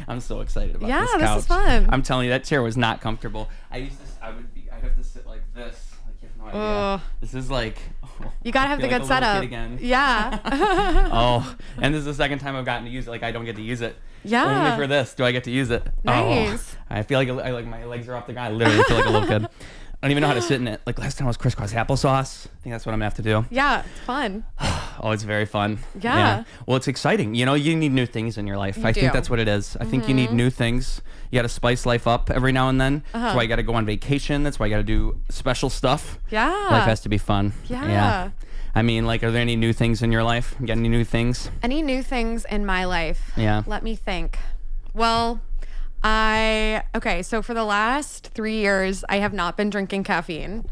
I'm so excited about Yeah, this couch. this is fun. I'm telling you, that chair was not comfortable. I'd have to sit like this. Like, you have no idea. This is like... You gotta have the good setup. Again. Yeah. Oh, and this is the second time I've gotten to use it. Like, I don't get to use it. Yeah. Only for this do I get to use it. Nice. Oh, I feel like my legs are off the ground. I literally feel like a little kid. I don't even know how to sit in it. Like last time I was crisscross applesauce. I think that's what I'm gonna have to do. Yeah, it's fun. Oh, it's very fun. Yeah. Well, it's exciting. You know, you need new things in your life. You I do. think that's what it is. I think you need new things. You got to spice life up every now and then. That's why you got to go on vacation. That's why you got to do special stuff. Yeah. Life has to be fun. Yeah. I mean, like, are there any new things in your life? You got any new things? Any new things in my life? Yeah. Let me think. Well, so for the last 3 years, I have not been drinking caffeine.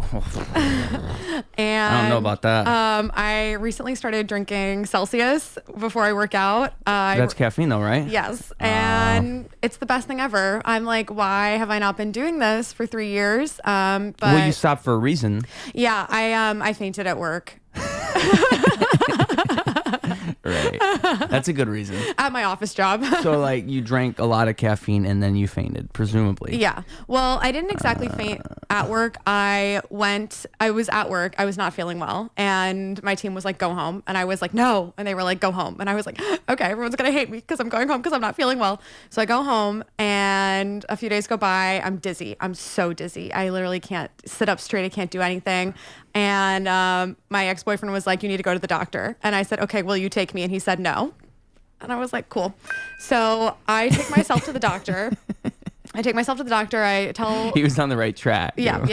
And I don't know about that. I recently started drinking Celsius before I work out. That's caffeine though, right? Yes. And it's the best thing ever. I'm like, why have I not been doing this for 3 years? But Well, you stopped for a reason. yeah, I fainted at work. Right. That's a good reason. At my office job. So, like, you drank a lot of caffeine and then you fainted, presumably. Yeah. Well, I didn't exactly faint at work. I was at work. I was not feeling well. And my team was like, go home. And I was like, no. And they were like, go home. And I was like, okay, everyone's going to hate me because I'm going home because I'm not feeling well. So I go home and a few days go by. I'm dizzy. I'm so dizzy. I literally can't sit up straight. I can't do anything. And my ex-boyfriend was like, you need to go to the doctor. And I said, okay, will you take me? And he said, no. And I was like, cool. So I take myself to the doctor. I tell... He was on the right track. Yeah.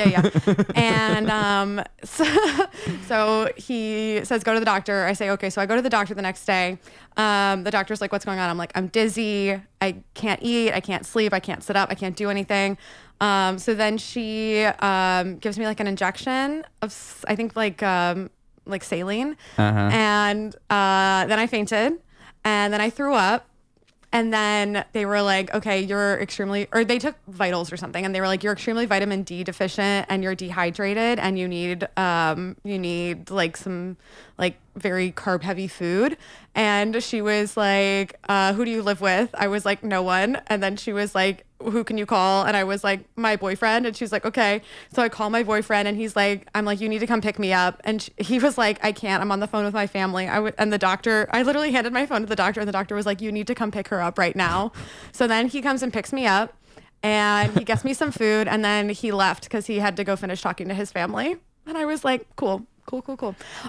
And so he says, go to the doctor. I say, okay. So I go to the doctor the next day. The doctor's like, what's going on? I'm like, I'm dizzy. I can't eat. I can't sleep. I can't sit up. I can't do anything. So then she gives me like an injection of, I think like saline. And then I fainted. And then I threw up. And then they were like, okay, they took vitals or something. And they were like, you're extremely vitamin D deficient and you're dehydrated and you need like some like very carb heavy food. And she was like, who do you live with? I was like, no one. And then she was like, who can you call? And I was like, my boyfriend. And she's like, okay. So I call my boyfriend and I'm like, you need to come pick me up. And he was like, I can't, I'm on the phone with my family. And the doctor, I literally handed my phone to the doctor and the doctor was like, you need to come pick her up right now. So then he comes and picks me up and he gets me some food and then he left because he had to go finish talking to his family. And I was like, cool.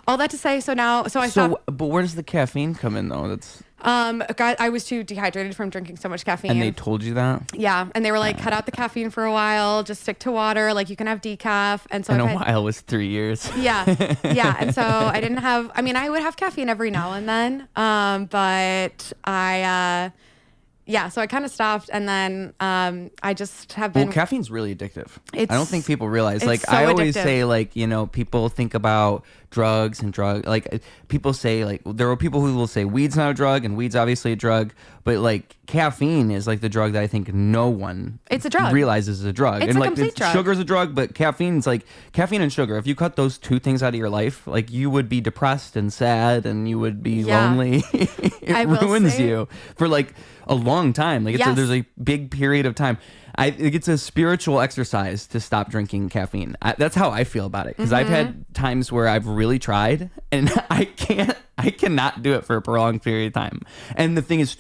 All that to say, I stopped. But where does the caffeine come in though? I was too dehydrated from drinking so much caffeine. And they told you that? Yeah. And they were like, cut out the caffeine for a while, just stick to water. Like you can have decaf. And so a while was 3 years. Yeah. Yeah. And so I would have caffeine every now and then. But so I kind of stopped and then I just have been... Well, caffeine's really addictive. I don't think people realize. Like, so I always addictive. say, like, you know, people think about drugs. Like, people say, like, there are people who will say weed's not a drug and weed's obviously a drug. But, like, caffeine is, like, the drug that I think no one It's a drug. realizes is a drug. It's and, a like, complete drug. Sugar's a drug, but caffeine and sugar. If you cut those two things out of your life, like, you would be depressed and sad and you would be lonely. It ruins you for, like, a long time. Like, there's a big period of time. I think it's a spiritual exercise to stop drinking caffeine. That's how I feel about it. Because I've had times where I've really tried and I cannot do it for a prolonged period of time. And the thing is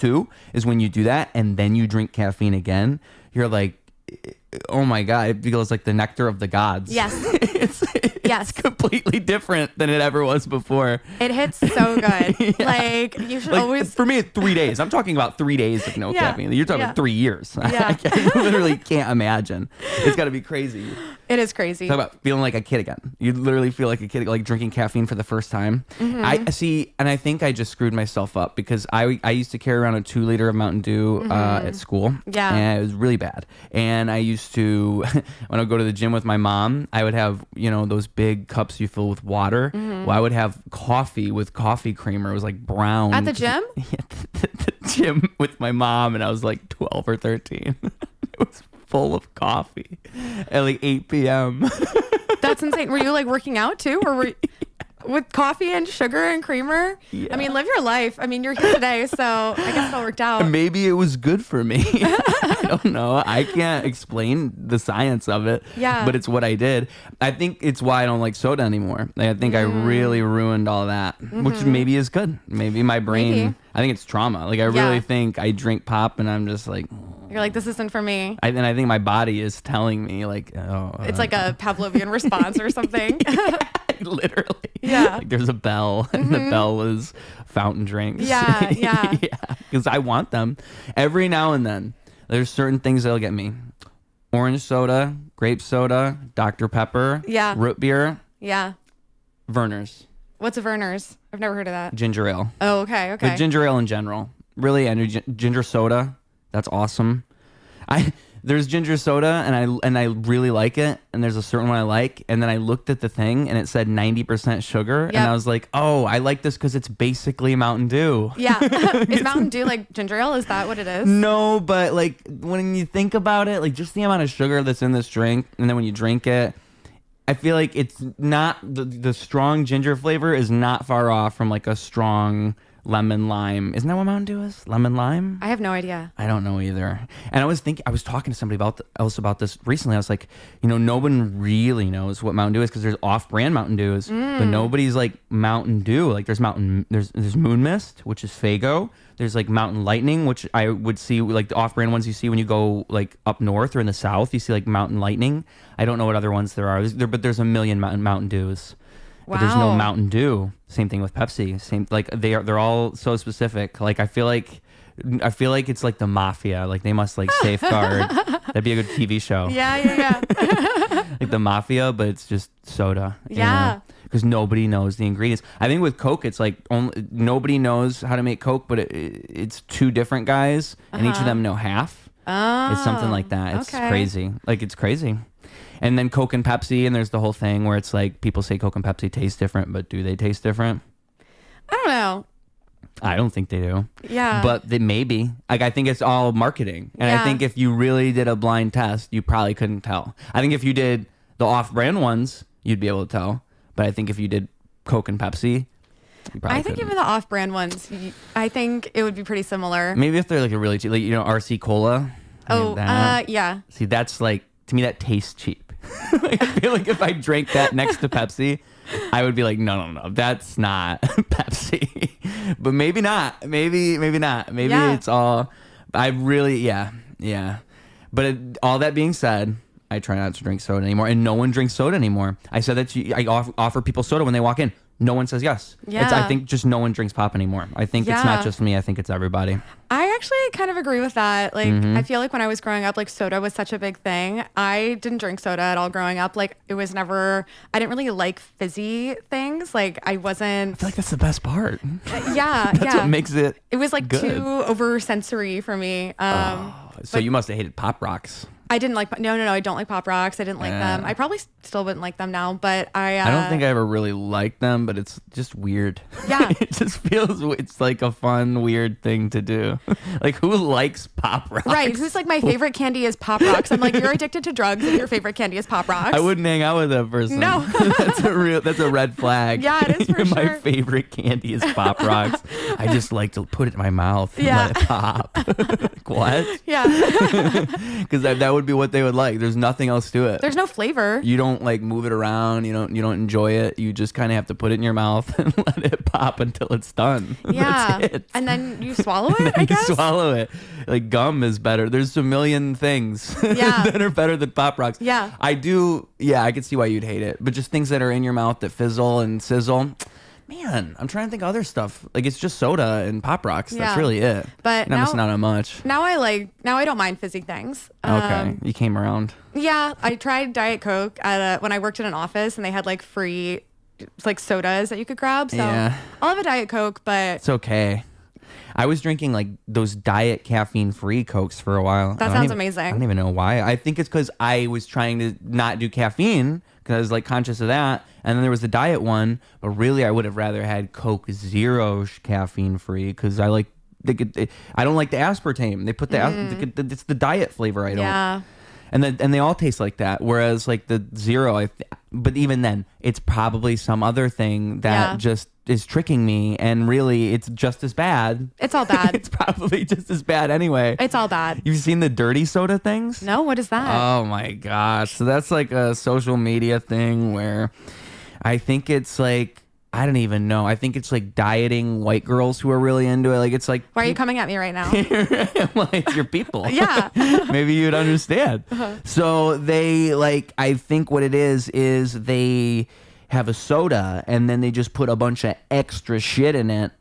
when you do that and then you drink caffeine again, you're like, oh my God, it feels like the nectar of the gods. Yes. It's completely different than it ever was before. It hits so good. Yeah. Like you should always... For me, 3 days. I'm talking about 3 days of no caffeine. You're talking about 3 years. Yeah. I literally can't imagine. It's got to be crazy. It is crazy. Talk about feeling like a kid again. You literally feel like a kid, like drinking caffeine for the first time. I see, and I think I just screwed myself up because I used to carry around a 2 liter of Mountain Dew at school. Yeah. And it was really bad. And I used to, when I would go to the gym with my mom, I would have, those big cups you fill with water. Well, I would have coffee with coffee creamer. It was like brown. At the gym? Yeah, the gym with my mom, and I was like 12 or 13. It was full of coffee at like 8 p.m. That's insane. Were you like working out too, or were you... With coffee and sugar and creamer? Yeah. I mean, live your life. I mean, you're here today, so I guess it all worked out. Maybe it was good for me. I don't know. I can't explain the science of it. Yeah. But it's what I did. I think it's why I don't like soda anymore. Like, I think I really ruined all that, which maybe is good. Maybe my brain, Maybe. I think it's trauma. Like, I really think I drink pop and I'm just like... You're like, this isn't for me. And I think my body is telling me, like... Oh, it's like a Pavlovian response or something. Literally. Yeah. Like there's a bell and the bell is fountain drinks. Yeah. Yeah. Because I want them. Every now and then, there's certain things that'll get me. Orange soda, grape soda, Dr. Pepper, root beer, Verner's. What's a Verner's? I've never heard of that. Ginger ale. Oh, okay. But ginger ale in general. Really, and ginger soda. That's awesome. There's ginger soda and I really like it, and there's a certain one I like, and then I looked at the thing and it said 90% sugar, and I was like, oh, I like this because it's basically Mountain Dew. Yeah. Is Mountain Dew like ginger ale? Is that what it is? No, but like when you think about it, like just the amount of sugar that's in this drink, and then when you drink it, I feel like it's not the strong ginger flavor is not far off from like a strong lemon lime. Isn't that what Mountain Dew is? Lemon lime? I have no idea. I don't know either. And I was talking to somebody else about this recently. I was like, no one really knows what Mountain Dew is because there's off-brand Mountain Dews, but nobody's like Mountain Dew. Like there's Moon Mist, which is Faygo. There's like Mountain Lightning, which I would see like the off-brand ones you see when you go like up north or in the south. You see like Mountain Lightning. I don't know what other ones there are, but there's a million Mountain Dews. Wow. But there's no Mountain Dew. Same thing with Pepsi. Same, like they're all so specific. Like I feel like it's like the mafia. Like they must like safeguard. That'd be a good TV show. Yeah. Like the mafia, but it's just soda. Yeah. Because nobody knows the ingredients. I think with Coke, it's like nobody knows how to make Coke, but it's two different guys, and each of them know half. Oh, it's something like that. It's crazy. Like it's crazy. And then Coke and Pepsi, and there's the whole thing where it's like people say Coke and Pepsi taste different, but do they taste different? I don't know. I don't think they do. Yeah. But they maybe. Like I think it's all marketing. And I think if you really did a blind test, you probably couldn't tell. I think if you did the off-brand ones, you'd be able to tell. But I think if you did Coke and Pepsi, you probably couldn't. Even the off-brand ones, I think it would be pretty similar. Maybe if they're like a really cheap, like RC Cola. Yeah. See, that's like, to me, that tastes cheap. Like, I feel like if I drank that next to Pepsi, I would be like, no, that's not Pepsi. But maybe not. Maybe not. Maybe it's all. I really, yeah. But all that being said, I try not to drink soda anymore, and no one drinks soda anymore. I said that I offer people soda when they walk in. No one says yes. Yeah. I think just no one drinks pop anymore. I think it's not just me. I think it's everybody. I actually kind of agree with that. Like, I feel like when I was growing up, like soda was such a big thing. I didn't drink soda at all growing up. Like it was never, I didn't really like fizzy things. Like I wasn't. I feel like that's the best part. That's what makes it. It was like good. too over sensory for me. So you must have hated Pop Rocks. I didn't like, no, I don't like Pop Rocks. I didn't like them. I probably still wouldn't like them now, but I don't think I ever really liked them, but it's just weird. Yeah. It just feels, it's like a fun, weird thing to do. Like who likes Pop Rocks? Right. Who's like, my favorite candy is Pop Rocks. I'm like, you're addicted to drugs and your favorite candy is Pop Rocks. I wouldn't hang out with that person. No. That's a red flag. Yeah, it is for sure. My favorite candy is Pop Rocks. I just like to put it in my mouth and let it pop. Like, what? Yeah. Because that would be what they would like. There's nothing else to it. There's no flavor. You don't like move it around. You don't enjoy it. You just kind of have to put it in your mouth and let it pop until it's done. Yeah. That's it. And then you swallow it, I guess. You swallow it. Like gum is better. There's a million things that are better than Pop Rocks. Yeah. I do. Yeah, I can see why you'd hate it. But just things that are in your mouth that fizzle and sizzle. Man, I'm trying to think of other stuff. Like it's just soda and Pop Rocks. That's really it. But I'm missing out on much. Now I don't mind fizzy things. Okay, you came around. Yeah, I tried Diet Coke when I worked in an office, and they had like free like sodas that you could grab. So I'll have a Diet Coke, but it's okay. I was drinking like those diet caffeine-free Cokes for a while. That sounds amazing. I don't even know why. I think it's because I was trying to not do caffeine because I was like conscious of that. And then there was the diet one, but really I would have rather had Coke Zero caffeine-free because I like I don't like the aspartame. They put it's the diet flavor I don't. Yeah. And they all taste like that. Whereas like the Zero, but even then, it's probably some other thing that just is tricking me, and really, it's just as bad. It's all bad. It's probably just as bad anyway. It's all bad. You've seen the dirty soda things? No, what is that? Oh my gosh. So that's like a social media thing where I think it's like, I don't even know. I think it's like dieting white girls who are really into it. Like it's like, why are you coming at me right now? Well, it's your people. Yeah. Maybe you'd understand. So they like, I think what it is they have a soda and then they just put a bunch of extra shit in it.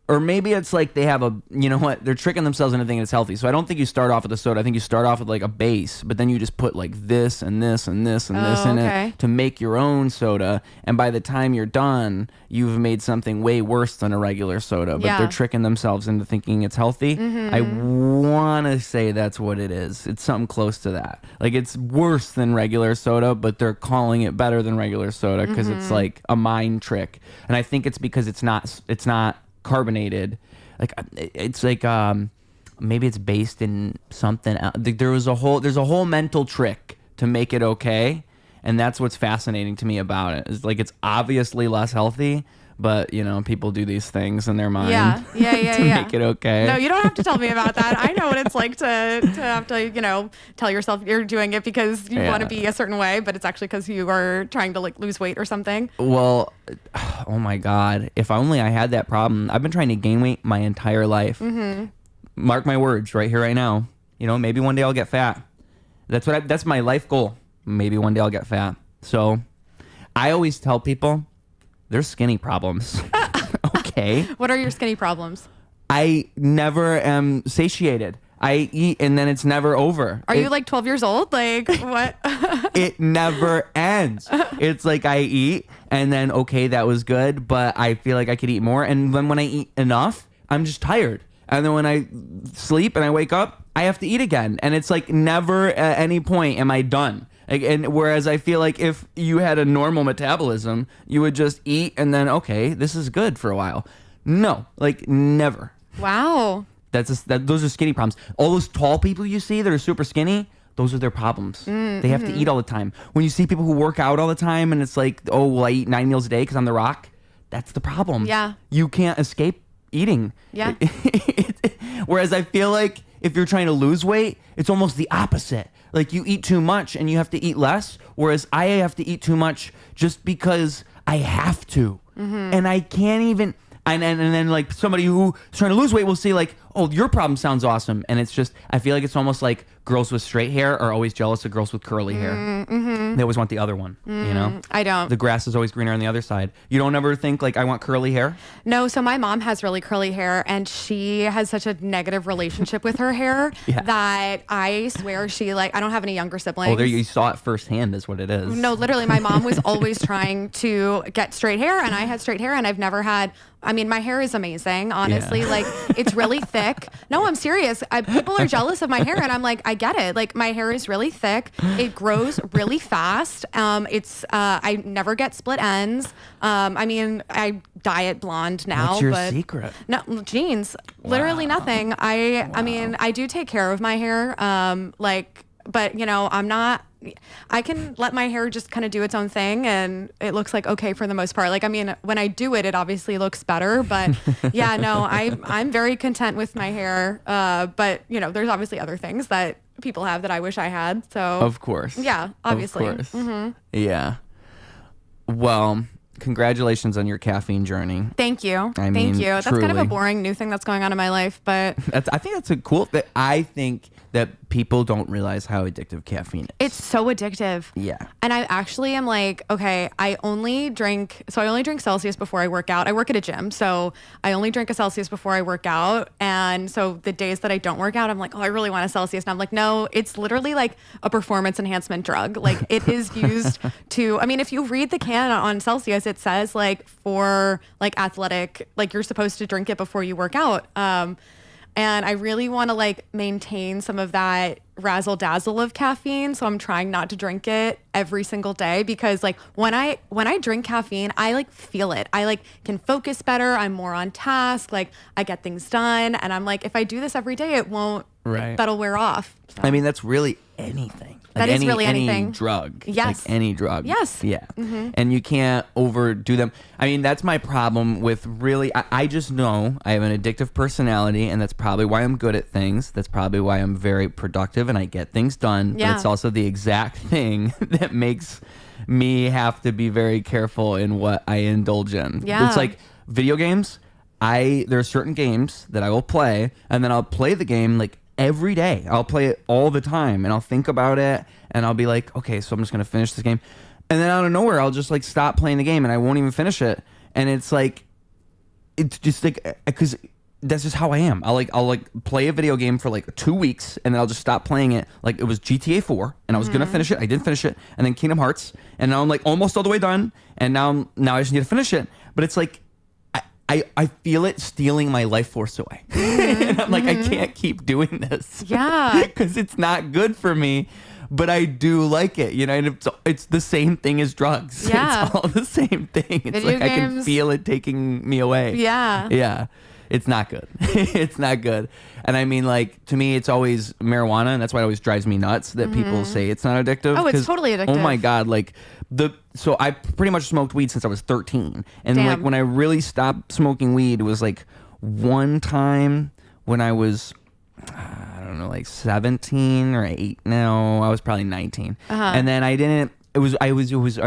Or maybe it's like they have you know what? They're tricking themselves into thinking it's healthy. So I don't think you start off with a soda. I think you start off with like a base, but then you just put like this and this and this and this in it to make your own soda. And by the time you're done, you've made something way worse than a regular soda. But they're tricking themselves into thinking it's healthy. I want to say that's what it is. It's something close to that. Like it's worse than regular soda, but they're calling it better than regular soda because it's like a mind trick. And I think it's because it's not carbonated. Like it's like maybe it's based in something else. There's a whole mental trick to make it okay, and that's what's fascinating to me about it. Is like it's obviously less healthy, but you know, people do these things in their mind to make it okay. No, you don't have to tell me about that. I know what it's like to have to, you know, tell yourself you're doing it because you want to be a certain way, but it's actually because you are trying to like lose weight or something. Well, oh my God, if only I had that problem. I've been trying to gain weight my entire life. Mark my words right here, right now. You know, maybe one day I'll get fat. That's my life goal. Maybe one day I'll get fat. So I always tell people there's skinny problems. Okay. What are your skinny problems? I never am satiated. I eat and then it's never over. Are you like 12 years old? Like what? It never ends. It's like I eat and then, okay, that was good, but I feel like I could eat more. And then when I eat enough, I'm just tired. And then when I sleep and I wake up, I have to eat again. And it's like never at any point am I done. Like, and whereas I feel like if you had a normal metabolism, you would just eat and then, okay, this is good for a while. No, like never. Wow. Those are skinny problems. All those tall people you see that are super skinny, those are their problems. They have to eat all the time. When you see people who work out all the time and it's like, oh, well, I eat 9 meals a day because I'm The Rock. That's the problem. Yeah. You can't escape eating. Yeah. Whereas I feel like if you're trying to lose weight, it's almost the opposite. Like you eat too much and you have to eat less, whereas I have to eat too much just because I have to. And I can't even... And then like somebody who's trying to lose weight will see like, oh, your problem sounds awesome. And it's just, I feel like it's almost like girls with straight hair are always jealous of girls with curly hair. They always want the other one, you know? I don't. The grass is always greener on the other side. You don't ever think like, I want curly hair? No, so my mom has really curly hair and she has such a negative relationship with her hair that I swear I don't have any younger siblings. Oh, there you saw it firsthand is what it is. No, literally my mom was always trying to get straight hair and I had straight hair and I've never had... I mean, my hair is amazing, honestly. Yeah. Like, it's really thick. No, I'm serious. People are jealous of my hair, and I'm like, I get it. Like, my hair is really thick. It grows really fast. I never get split ends. I mean, I dye it blonde now. What's your secret? No, genes. Wow. Literally nothing. I mean, I do take care of my hair. But you know, I can let my hair just kind of do its own thing and it looks like okay for the most part. Like, I mean, when I do it, it obviously looks better, but yeah, no, I'm very content with my hair. But you know, there's obviously other things that people have that I wish I had. So of course. Yeah, obviously. Of course. Yeah. Well, congratulations on your caffeine journey. Thank you. Thank you. That's kind of a boring new thing that's going on in my life, but I think that's a cool thing. I think that people don't realize how addictive caffeine is. It's so addictive. Yeah. And I actually am like, okay, I only drink Celsius before I work out. I work at a gym, so I only drink a Celsius before I work out. And so the days that I don't work out, I'm like, oh, I really want a Celsius. And I'm like, no, it's literally like a performance enhancement drug. Like it is used to, I mean, if you read the can on Celsius, it says like for like athletic, like you're supposed to drink it before you work out. And I really want to like maintain some of that razzle dazzle of caffeine. So I'm trying not to drink it every single day because like when I drink caffeine, I like feel it. I like can focus better. I'm more on task. Like I get things done. And I'm like, if I do this every day, it won't, that'll wear off. So. I mean, that's really anything. That is really any anything. drug. Yes. Like any drug. Yes. Yeah. And you can't overdo them. I mean, that's my problem with really, I just know I have an addictive personality, and that's probably why I'm good at things. That's probably why I'm very productive and I get things done. Yeah. But it's also the exact thing that makes me have to be very careful in what I indulge in. Yeah. It's like video games. There are certain games that I will play, and then I'll play the game like every day. I'll play it all the time, and I'll think about it, and I'll be like, okay, so I'm just gonna finish this game, and then out of nowhere I'll just like stop playing the game and I won't even finish it. And it's just like, because that's just how I am. I'll play a video game for like 2 weeks, and then I'll just stop playing it. Like it was GTA 4, and I was gonna finish it, I didn't finish it, and then Kingdom Hearts, and now I'm like almost all the way done, and now I just need to finish it. But it's like I feel it stealing my life force away. And I'm like, I can't keep doing this. Yeah. Because it's not good for me, but I do like it, you know, and it's the same thing as drugs. Yeah. It's all the same thing. It's Video like I can games. feel it taking me away. Yeah. Yeah. It's not good. It's not good. And I mean, like, to me, it's always marijuana, and that's why it always drives me nuts that people say it's not addictive. Oh, it's totally addictive. Oh my God. Like, so I pretty much smoked weed since I was 13. And Damn. like, when I really stopped smoking weed, it was like one time when I was, I don't know, like 17 or 8. No, I was probably 19. And then I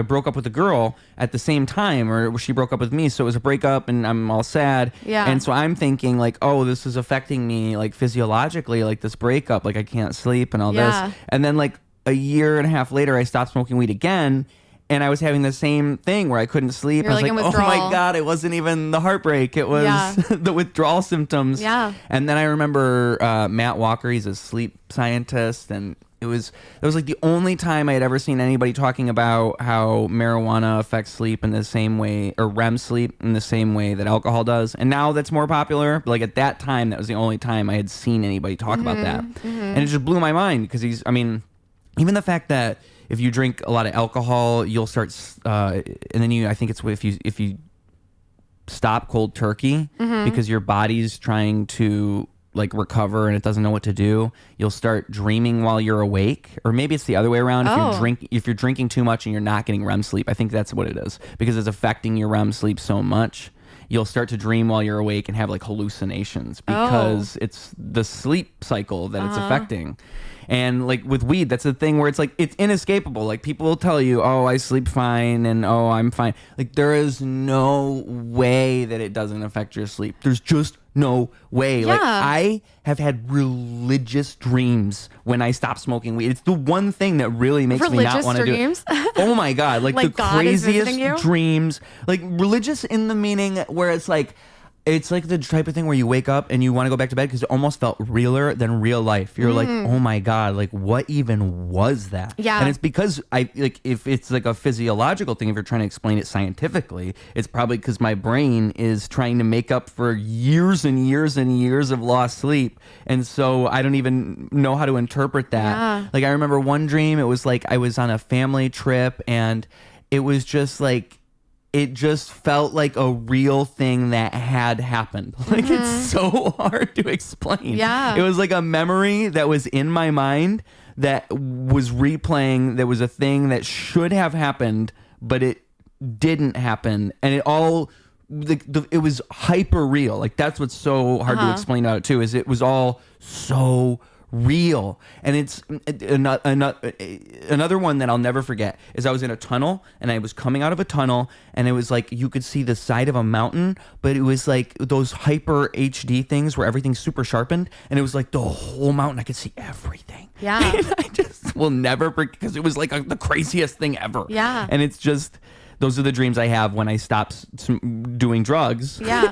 broke up with a girl at the same time, or she broke up with me, so it was a breakup, and I'm all sad. Yeah. And so I'm thinking like, oh, this is affecting me like physiologically, like this breakup, like I can't sleep and all Yeah. this. And then like a year and a half later, I stopped smoking weed again, and I was having the same thing where I couldn't sleep. You're I was like in oh my withdrawal. God, it wasn't even the heartbreak, it was Yeah. the withdrawal symptoms. Yeah. And then I remember Matt Walker, he's a sleep scientist, and it was like the only time I had ever seen anybody talking about how marijuana affects sleep in the same way, or REM sleep in the same way that alcohol does. And now that's more popular. But like at that time, that was the only time I had seen anybody talk about that. And it just blew my mind, because even the fact that if you drink a lot of alcohol, you'll start, and then I think it's if you stop cold turkey, because your body's trying to like recover and it doesn't know what to do, you'll start dreaming while you're awake. Or maybe it's the other way around. If you're drinking too much and you're not getting REM sleep, I think that's what it is, because it's affecting your REM sleep so much. You'll start to dream while you're awake and have like hallucinations, because it's the sleep cycle that it's affecting. And like with weed, that's the thing where it's like, it's inescapable. Like people will tell you, oh, I sleep fine, and oh, I'm fine. Like there is no way that it doesn't affect your sleep. There's just no way. Yeah. Like I have had religious dreams when I stopped smoking weed. It's the one thing that really makes me not want to do it. Oh my God. Like the God is visiting you? craziest dreams. Like religious in the meaning where it's like the type of thing where you wake up and you want to go back to bed because it almost felt realer than real life. You're like, oh my God, like what even was that? Yeah. And it's because if it's like a physiological thing, if you're trying to explain it scientifically, it's probably because my brain is trying to make up for years and years and years of lost sleep. And so I don't even know how to interpret that. Yeah. Like I remember one dream, it was like I was on a family trip, and it was just like, it just felt like a real thing that had happened. Like it's so hard to explain. Yeah. It was like a memory that was in my mind that was replaying. There was a thing that should have happened, but it didn't happen. And it all, it was hyper real. Like that's what's so hard to explain about it too, is it was all so real. And it's another one that I'll never forget is I was in a tunnel, and I was coming out of a tunnel, and it was like you could see the side of a mountain, but it was like those hyper HD things where everything's super sharpened, and it was like the whole mountain. I could see everything. Yeah. And I just will never forget, because it was like the craziest thing ever. Yeah. And it's just, those are the dreams I have when I stop doing drugs. Yeah.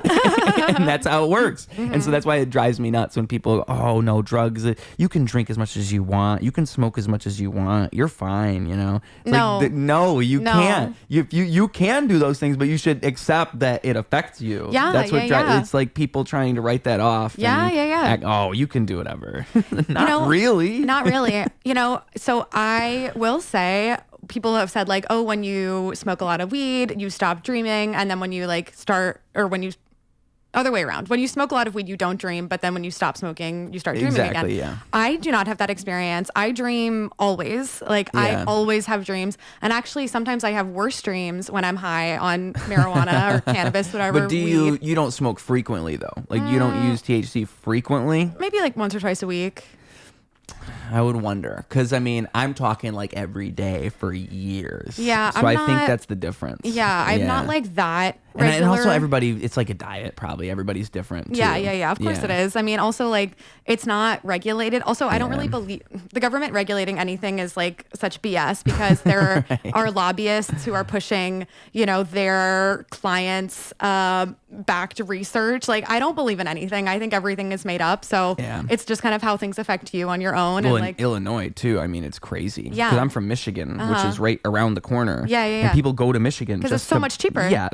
And that's how it works. And so that's why it drives me nuts when people go, oh no, drugs, you can drink as much as you want, you can smoke as much as you want, you're fine, you know? It's no, you can't. You can do those things, but you should accept that it affects you. Yeah. That's what yeah. it's like people trying to write that off. Yeah. Act, oh, you can do whatever. Not really. Not really. So I will say, people have said like, oh, when you smoke a lot of weed, you stop dreaming. And then when you like start, or when you other way around. When you smoke a lot of weed, you don't dream, but then when you stop smoking, you start dreaming again. Yeah. I do not have that experience. I dream always. Like I always have dreams. And actually sometimes I have worse dreams when I'm high on marijuana or cannabis, whatever. But you don't smoke frequently though? Like you don't use THC frequently? Maybe like once or twice a week. I would wonder, because I mean, I'm talking like every day for years. Yeah, so I think that's the difference. Yeah, I'm not like that regular. And also everybody, it's like a diet probably. Everybody's different too. Yeah. Of course it is. I mean, also like it's not regulated. Also, I don't really believe the government regulating anything is like such BS, because there are lobbyists who are pushing, their clients backed research. Like I don't believe in anything. I think everything is made up. So it's just kind of how things affect you on your own. Well, and in like Illinois too. I mean, it's crazy. Yeah. Because I'm from Michigan, which is right around the corner. Yeah. And people go to Michigan because it's so much cheaper. Yeah.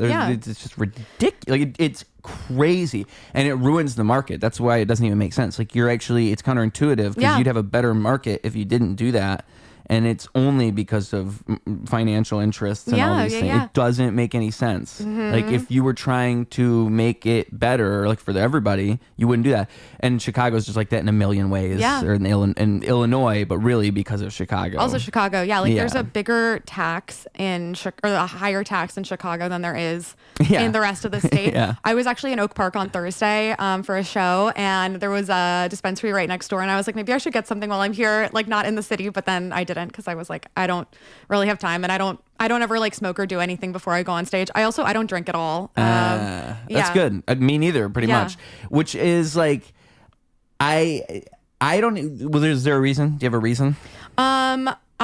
It's just ridiculous. Like it's crazy, and it ruins the market. That's why it doesn't even make sense. Like it's counterintuitive, because you'd have a better market if you didn't do that. And it's only because of financial interests and all these things. It doesn't make any sense. Like if you were trying to make it better, like for everybody, you wouldn't do that. And Chicago's just like that in a million ways. Or in Illinois, but really because of Chicago. Also Chicago, there's a bigger tax or a higher tax in Chicago than there is in the rest of the state. I was actually in Oak Park on Thursday for a show, and there was a dispensary right next door, and I was like, maybe I should get something while I'm here, like not in the city, but then I didn't, because I was like, I don't really have time, and I don't ever like smoke or do anything before I go on stage. I don't drink at all. That's good. Me neither, pretty much. Which is like, I don't. Well, is there a reason? Do you have a reason?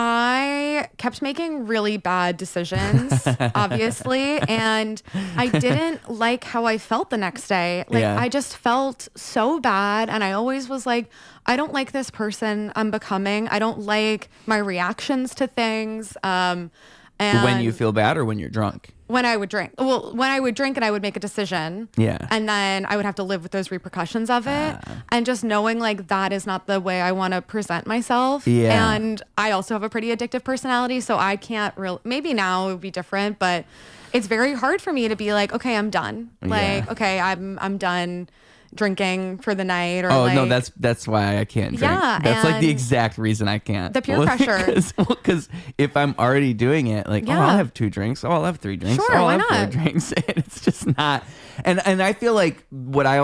I kept making really bad decisions, obviously, and I didn't like how I felt the next day. Like I just felt so bad, and I always was like, I don't like this person I'm becoming. I don't like my reactions to things. And when you feel bad, or when you're drunk? When I would drink. Well, when I would drink and I would make a decision. Yeah. And then I would have to live with those repercussions of it. And just knowing like that is not the way I want to present myself. Yeah. And I also have a pretty addictive personality, so I can't really, maybe now it would be different, but it's very hard for me to be like, okay, I'm done. Like, okay, I'm done drinking for the night, or no, that's why I can't drink. That's like the exact reason I can't. The peer pressure. Because if I'm already doing it, like, I'll have 2 drinks, I'll have 3 drinks, sure, I'll why have not? 4 drinks. It's just not. And I feel like when I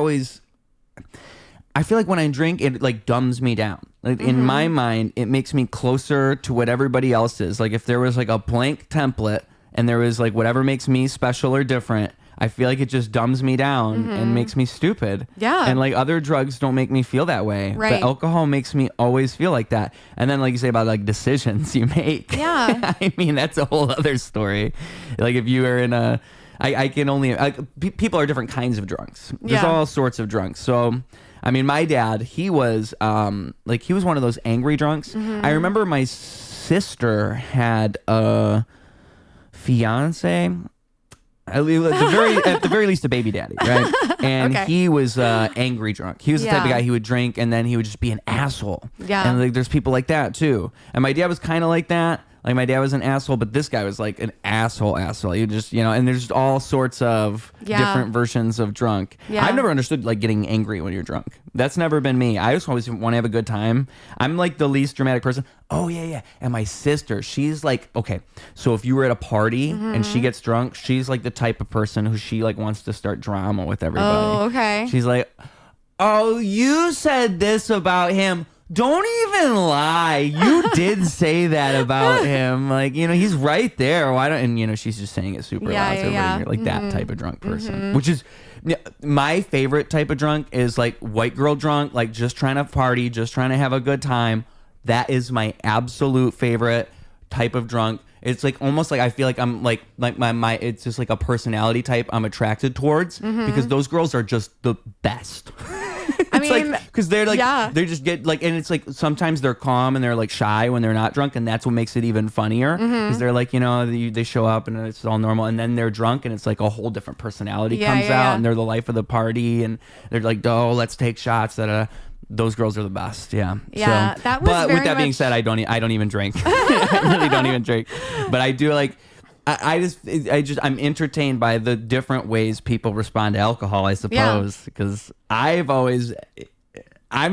drink, it like dumbs me down. Like in my mind, it makes me closer to what everybody else is. Like if there was like a blank template and there was like whatever makes me special or different, I feel like it just dumbs me down and makes me stupid. Yeah. And like other drugs don't make me feel that way. Right. But alcohol makes me always feel like that. And then like you say about like decisions you make. Yeah. I mean, that's a whole other story. Like if you are in I can only, people are different kinds of drunks. There's all sorts of drunks. So, I mean, my dad, he was he was one of those angry drunks. I remember my sister had a fiance. At the very least, a baby daddy, right? And he was angry drunk. He was the type of guy, he would drink and then he would just be an asshole. Yeah. And like, there's people like that too. And my dad was kind of like that. Like my dad was an asshole, but this guy was like an asshole. He just, and there's all sorts of different versions of drunk. Yeah. I've never understood like getting angry when you're drunk. That's never been me. I just always want to have a good time. I'm like the least dramatic person. Oh yeah. And my sister, she's like, okay, so if you were at a party and she gets drunk, she's like the type of person who she like wants to start drama with everybody. Oh, okay. She's like, oh, you said this about him. Don't even lie. You did say that about him. Like, he's right there. Why don't, and she's just saying it super loud. So like that type of drunk person, which is my favorite type of drunk is like white girl drunk, like just trying to party, just trying to have a good time. That is my absolute favorite type of drunk. It's like almost like I feel like I'm like my it's just like a personality type I'm attracted towards because those girls are just the best. I mean, because they're like, they just get like, and it's like sometimes they're calm and they're like shy when they're not drunk, and that's what makes it even funnier. Because they're like, they show up and it's all normal, and then they're drunk and it's like a whole different personality comes out, and they're the life of the party, and they're like, oh, let's take shots. Those girls are the best. Yeah. Yeah. So, that was but with that being said, I don't even drink. I really don't even drink. But I do like. I'm entertained by the different ways people respond to alcohol, I suppose, because I'm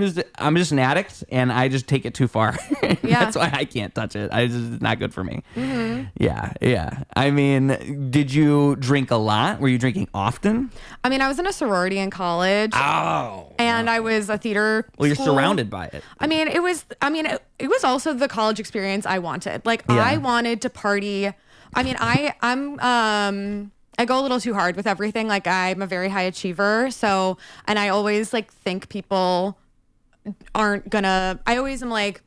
just an addict, and I just take it too far. That's why I can't touch it. It's not good for me. Mm-hmm. Yeah. I mean, did you drink a lot? Were you drinking often? I mean, I was in a sorority in college. Oh. And I was a theater Well, you're school. Surrounded by it. I mean, it was also the college experience I wanted. Like, I wanted to party. I mean, I go a little too hard with everything. Like, I'm a very high achiever. So, and I always like think people aren't gonna, I always am like,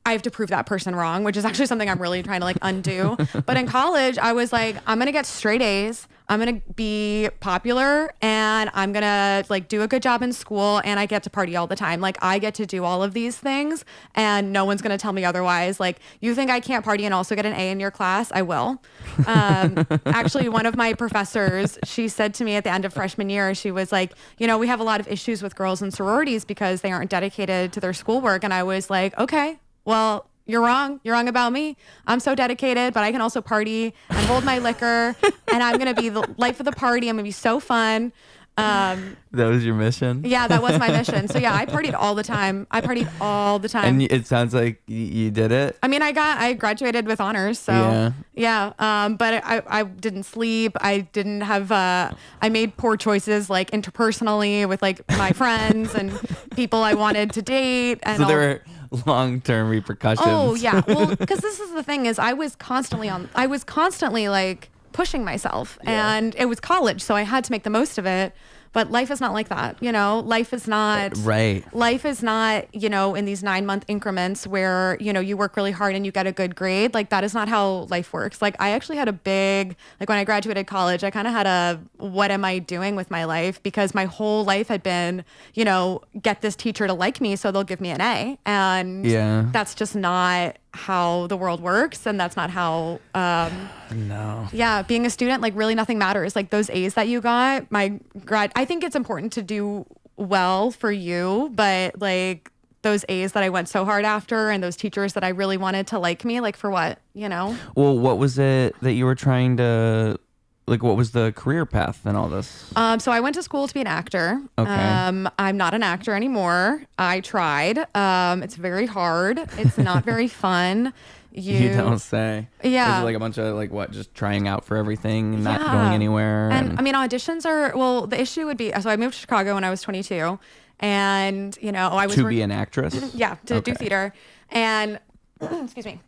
I have to prove that person wrong, which is actually something I'm really trying to like undo. But in college, I was like, I'm going to get straight A's. I'm going to be popular, and I'm going to like do a good job in school, and I get to party all the time. Like, I get to do all of these things, and no one's going to tell me otherwise. Like, you think I can't party and also get an A in your class? I will. Actually, one of my professors, she said to me at the end of freshman year, she was like, you know, we have a lot of issues with girls in sororities because they aren't dedicated to their schoolwork. And I was like, okay, well, you're wrong. You're wrong about me. I'm so dedicated, but I can also party and hold my liquor, and I'm going to be the life of the party. I'm going to be so fun. That was your mission? Yeah, that was my mission. So yeah, I partied all the time. And it sounds like you did it. I mean, I graduated with honors. So yeah. But I didn't sleep. I didn't have, I made poor choices like interpersonally with like my friends and people I wanted to date. And so there were long-term repercussions. Oh yeah. Well, because this is the thing is I was constantly like pushing myself, and it was college, so I had to make the most of it. But life is not like that, you know. Life is not Life is not, you know, in these 9-month increments where, you know, you work really hard and you get a good grade. Like, that is not how life works. Like, I actually had a big, like, when I graduated college, I kind of had a what am I doing with my life, because my whole life had been, you know, get this teacher to like me so they'll give me an A, and that's just not how the world works, and that's not how being a student, like, really nothing matters. Like, those A's that you got, I think it's important to do well for you, but like those A's that I went so hard after, and those teachers that I really wanted to like me, like, for what, you know? Well, what was it that you were trying to, like, what was the career path in all this? So I went to school to be an actor. Okay. I'm not an actor anymore. I tried. It's very hard. It's not very fun. You don't say. Yeah. Is it like a bunch of like what, just trying out for everything and not going anywhere? And I mean, auditions are, well, the issue would be, so I moved to Chicago when I was 22, and, you know, I was to be an actress? Yeah, to do theater. And excuse me.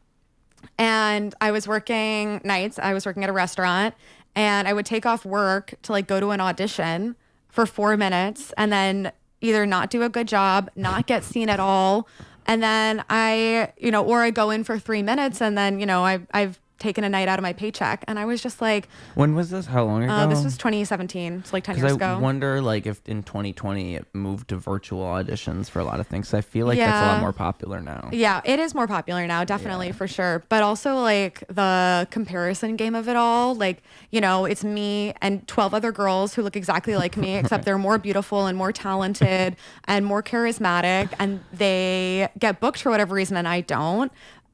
And I was working nights. I was working at a restaurant, and I would take off work to like go to an audition for 4 minutes, and then either not do a good job, not get seen at all. And then I, you know, or I go in for 3 minutes, and then, you know, I've taken a night out of my paycheck. And I was just like, when was this? How long ago? This was 2017. It's like 10 years ago. I wonder, like, if in 2020 it moved to virtual auditions for a lot of things. I feel like that's a lot more popular now. Yeah, it is more popular now, definitely, for sure. But also, like, the comparison game of it all, like, you know, it's me and 12 other girls who look exactly like me, except they're more beautiful and more talented and more charismatic, and they get booked for whatever reason, and I don't.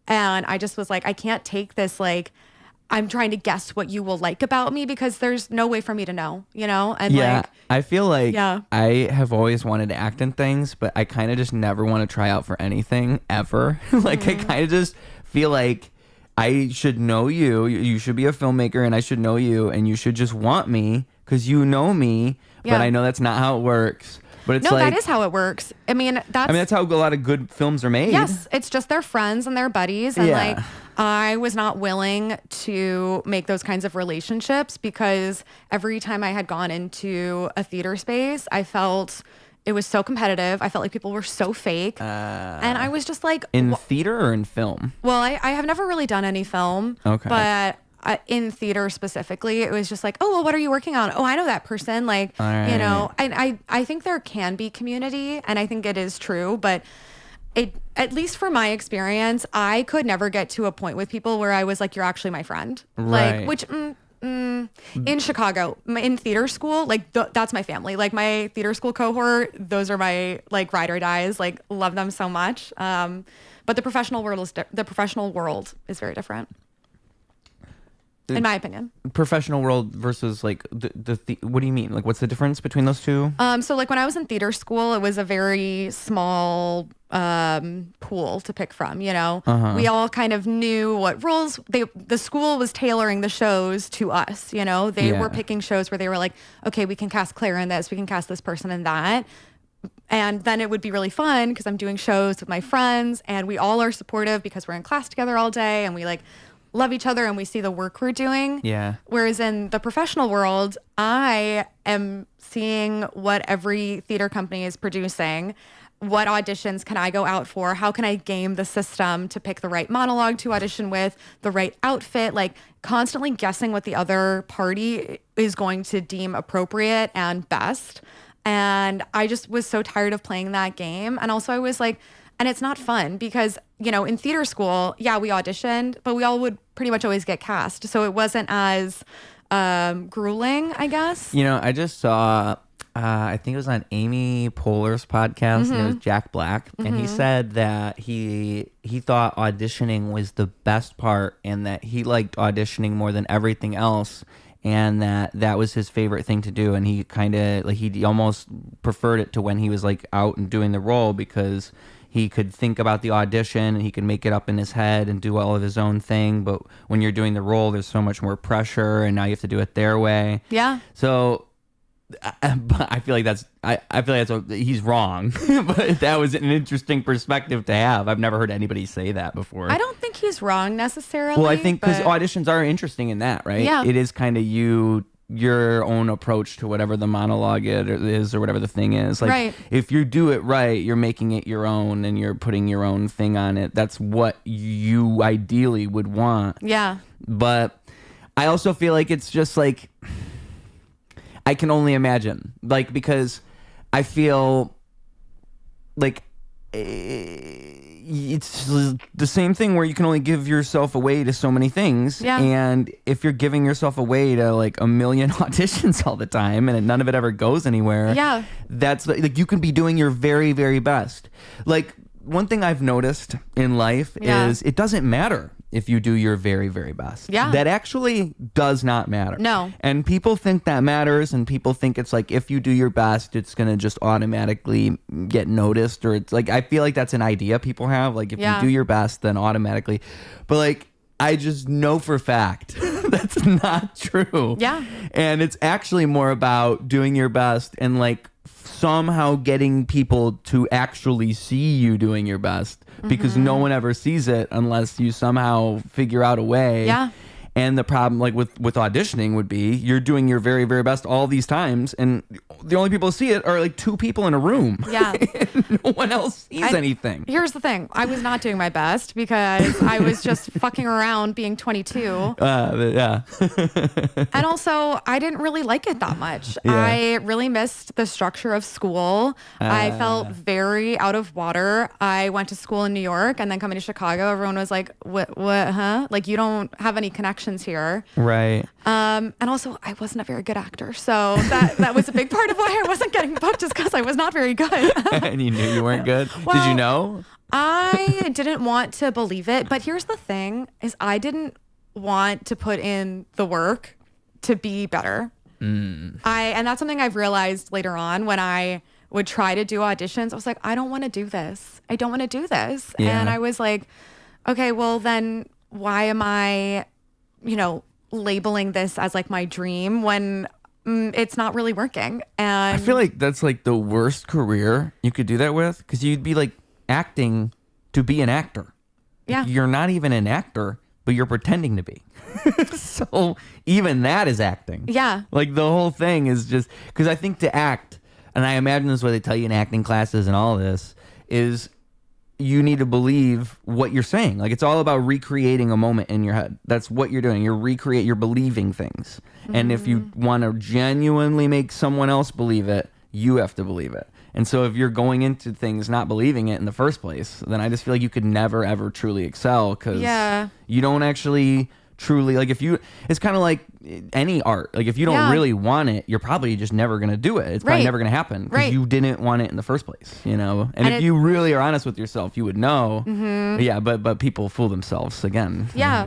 And I just was like, I can't take this, like, I'm trying to guess what you will like about me, because there's no way for me to know, you know? And like, I feel like I have always wanted to act in things, but I kind of just never want to try out for anything ever. Like, I kind of just feel like I should know you. You should be a filmmaker, and I should know you, and you should just want me because you know me. But I know that's not how it works. But it's that is how it works. I mean, that's how a lot of good films are made. Yes, it's just their friends and their buddies. And like, I was not willing to make those kinds of relationships, because every time I had gone into a theater space, I felt it was so competitive. I felt like people were so fake. And I was just like... In theater or in film? Well, I have never really done any film. Okay. But... in theater specifically, it was just like, oh, well, what are you working on? Oh, I know that person. Like, you know, I think there can be community, and I think it is true, but at least from my experience, I could never get to a point with people where I was like, you're actually my friend. Right. Like, which in Chicago, in theater school, like that's my family. Like, my theater school cohort, those are my like ride or dies. Like, love them so much. But the professional world is very different. in my opinion. Professional world versus like what do you mean? Like, what's the difference between those two? So like when I was in theater school, it was a very small pool to pick from, you know. We all kind of knew what roles the school was tailoring the shows to us, you know. They were picking shows where they were like, okay, we can cast Claire in this, we can cast this person in that. And then it would be really fun because I'm doing shows with my friends and we all are supportive because we're in class together all day and we like love each other and we see the work we're doing. Yeah. Whereas in the professional world, I am seeing what every theater company is producing. What auditions can I go out for? How can I game the system to pick the right monologue to audition with, the right outfit, like constantly guessing what the other party is going to deem appropriate and best. And I just was so tired of playing that game. And also I was like, and it's not fun because, you know, in theater school, yeah, we auditioned, but we all would pretty much always get cast. So it wasn't as grueling, I guess. You know, I just saw, I think it was on Amy Poehler's podcast, and it was Jack Black. And he said that he thought auditioning was the best part and that he liked auditioning more than everything else. And that was his favorite thing to do. And he kind of, like, he almost preferred it to when he was, like, out and doing the role because he could think about the audition and he could make it up in his head and do all of his own thing. But when you're doing the role, there's so much more pressure and now you have to do it their way. Yeah. So I feel like he's wrong. But that was an interesting perspective to have. I've never heard anybody say that before. I don't think he's wrong necessarily. Well, I think because auditions are interesting in that, right? Yeah. It is kind of your own approach to whatever the monologue is or whatever the thing is. Like, right. If you do it right, you're making it your own and you're putting your own thing on it. That's what you ideally would want. Yeah. But I also feel like it's just like, I can only imagine, like, because I feel like it's the same thing where you can only give yourself away to so many things. Yeah. And if you're giving yourself away to like a million auditions all the time and none of it ever goes anywhere, yeah, that's like you can be doing your very, very best. Like, one thing I've noticed in life is it doesn't matter if you do your very, very best. Yeah. That actually does not matter. No. And people think that matters, and people think it's like if you do your best, it's going to just automatically get noticed, or it's like, I feel like that's an idea people have. Like, if you do your best, then automatically. But like, I just know for a fact that's not true. Yeah. And it's actually more about doing your best and like somehow getting people to actually see you doing your best, because no one ever sees it unless you somehow figure out a way. Yeah. And the problem, like with auditioning, would be you're doing your very, very best all these times, and the only people who see it are like two people in a room. Yeah. And no one else sees anything. Here's the thing. I was not doing my best because I was just fucking around being 22. Yeah. And also, I didn't really like it that much. Yeah. I really missed the structure of school. I felt very out of water. I went to school in New York, and then coming to Chicago, everyone was like, what, huh? Like, you don't have any connections here. Right. And also, I wasn't a very good actor. So that was a big part of why I wasn't getting booked, is because I was not very good. And you knew you weren't good? Well, did you know? I didn't want to believe it. But here's the thing, is I didn't want to put in the work to be better. And that's something I've realized later on when I would try to do auditions. I was like, I don't want to do this. I don't want to do this. Yeah. And I was like, okay, well then why am I, labeling this as like my dream when it's not really working? And I feel like that's like the worst career you could do that with, because you'd be like acting to be an actor. Yeah. You're not even an actor, but you're pretending to be. So even that is acting. Yeah. Like, the whole thing is just, because I think to act, and I imagine this is what they tell you in acting classes and all this, is you need to believe what you're saying. Like, it's all about recreating a moment in your head. That's what you're doing. You're believing things. And if you want to genuinely make someone else believe it, you have to believe it. And so if you're going into things not believing it in the first place, then I just feel like you could never, ever truly excel, because you don't actually truly, like it's kind of like any art. Like if you don't really want it, you're probably just never going to do it. It's probably never going to happen because you didn't want it in the first place, you know? And if you really are honest with yourself, you would know. Yeah. But people fool themselves again. Yeah.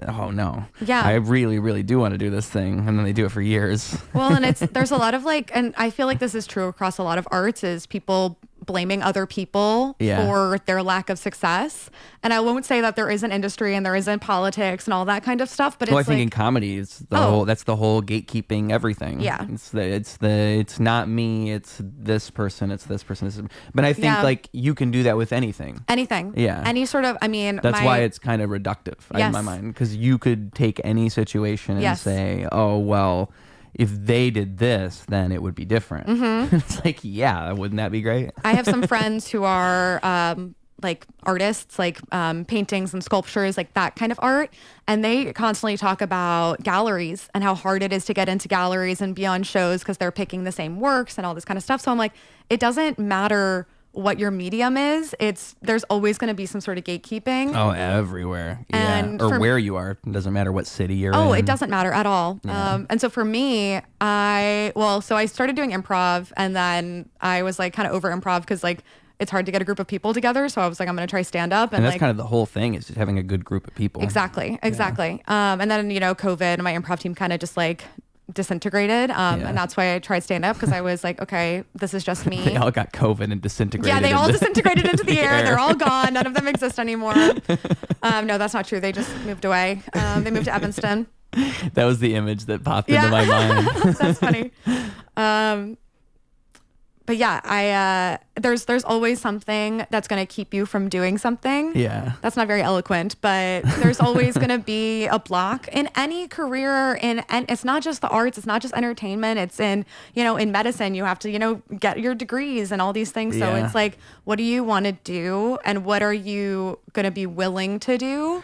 Oh no. Yeah. I really, really do want to do this thing. And then they do it for years. Well, and there's a lot of like, and I feel like this is true across a lot of arts, is people blaming other people for their lack of success. And I won't say that there isn't industry and there isn't politics and all that kind of stuff, but I think in comedy it's that's the whole gatekeeping everything. Yeah. It's not me, it's this person, but I think like you can do that with anything. Yeah. Any sort of, that's why it's kind of reductive in my mind, because you could take any situation and say, oh well, if they did this, then it would be different. It's like, yeah, wouldn't that be great? I have some friends who are like artists, like paintings and sculptures, like that kind of art. And they constantly talk about galleries and how hard it is to get into galleries and be on shows because they're picking the same works and all this kind of stuff. So I'm like, it doesn't matter what your medium is, there's always going to be some sort of gatekeeping. Oh, everywhere. And or where you are. It doesn't matter what city you're in. Oh, it doesn't matter at all. Yeah. And so for me, I started doing improv, and then I was like kind of over improv because like it's hard to get a group of people together. So I was like, I'm going to try stand up. And that's like, kind of the whole thing, is just having a good group of people. Exactly. Yeah. And then, COVID and my improv team kind of just like disintegrated, and that's why I tried stand up, because I was like, okay, this is just me. They all got COVID and disintegrated. Yeah, they all disintegrated into the air. They're all gone. None of them exist anymore. No, that's not true. They just moved away. They moved to Evanston. That was the image that popped into my mind. That's funny. But yeah, there's always something that's going to keep you from doing something. Yeah. That's not very eloquent, but there's always going to be a block in any career, and it's not just the arts, it's not just entertainment, it's in medicine, you have to, get your degrees and all these things. So it's like, what do you want to do, and what are you going to be willing to do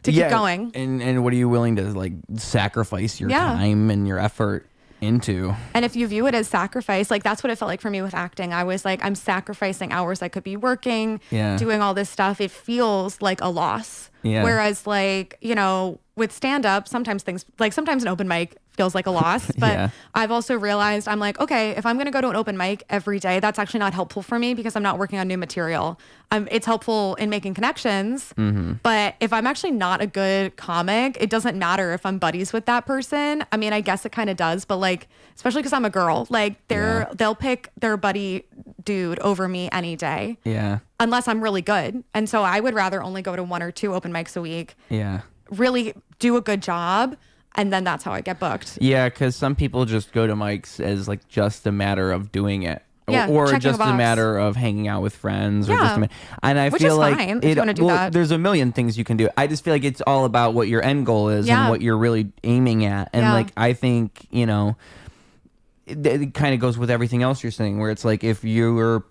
to keep going? And what are you willing to like sacrifice your time and your effort into? And if you view it as sacrifice, like that's what it felt like for me with acting. I was like, I'm sacrificing hours I could be working, doing all this stuff. It feels like a loss. Whereas like, with stand up, sometimes an open mic feels like a loss, but I've also realized, I'm like, okay, if I'm going to go to an open mic every day, that's actually not helpful for me because I'm not working on new material. It's helpful in making connections, but if I'm actually not a good comic, it doesn't matter if I'm buddies with that person. I mean, I guess it kind of does, but like, especially because I'm a girl, like they'll pick their buddy dude over me any day. Yeah. Unless I'm really good. And so I would rather only go to 1 or 2 open mics a week. Yeah. Really do a good job. And then that's how I get booked. Yeah, because some people just go to mics as like just a matter of doing it. Yeah, or just a matter of hanging out with friends. Or just and I feel like fine, if you want to do that. There's a million things you can do. I just feel like it's all about what your end goal is and what you're really aiming at. And like, I think, it kind of goes with everything else you're saying, where it's like, if your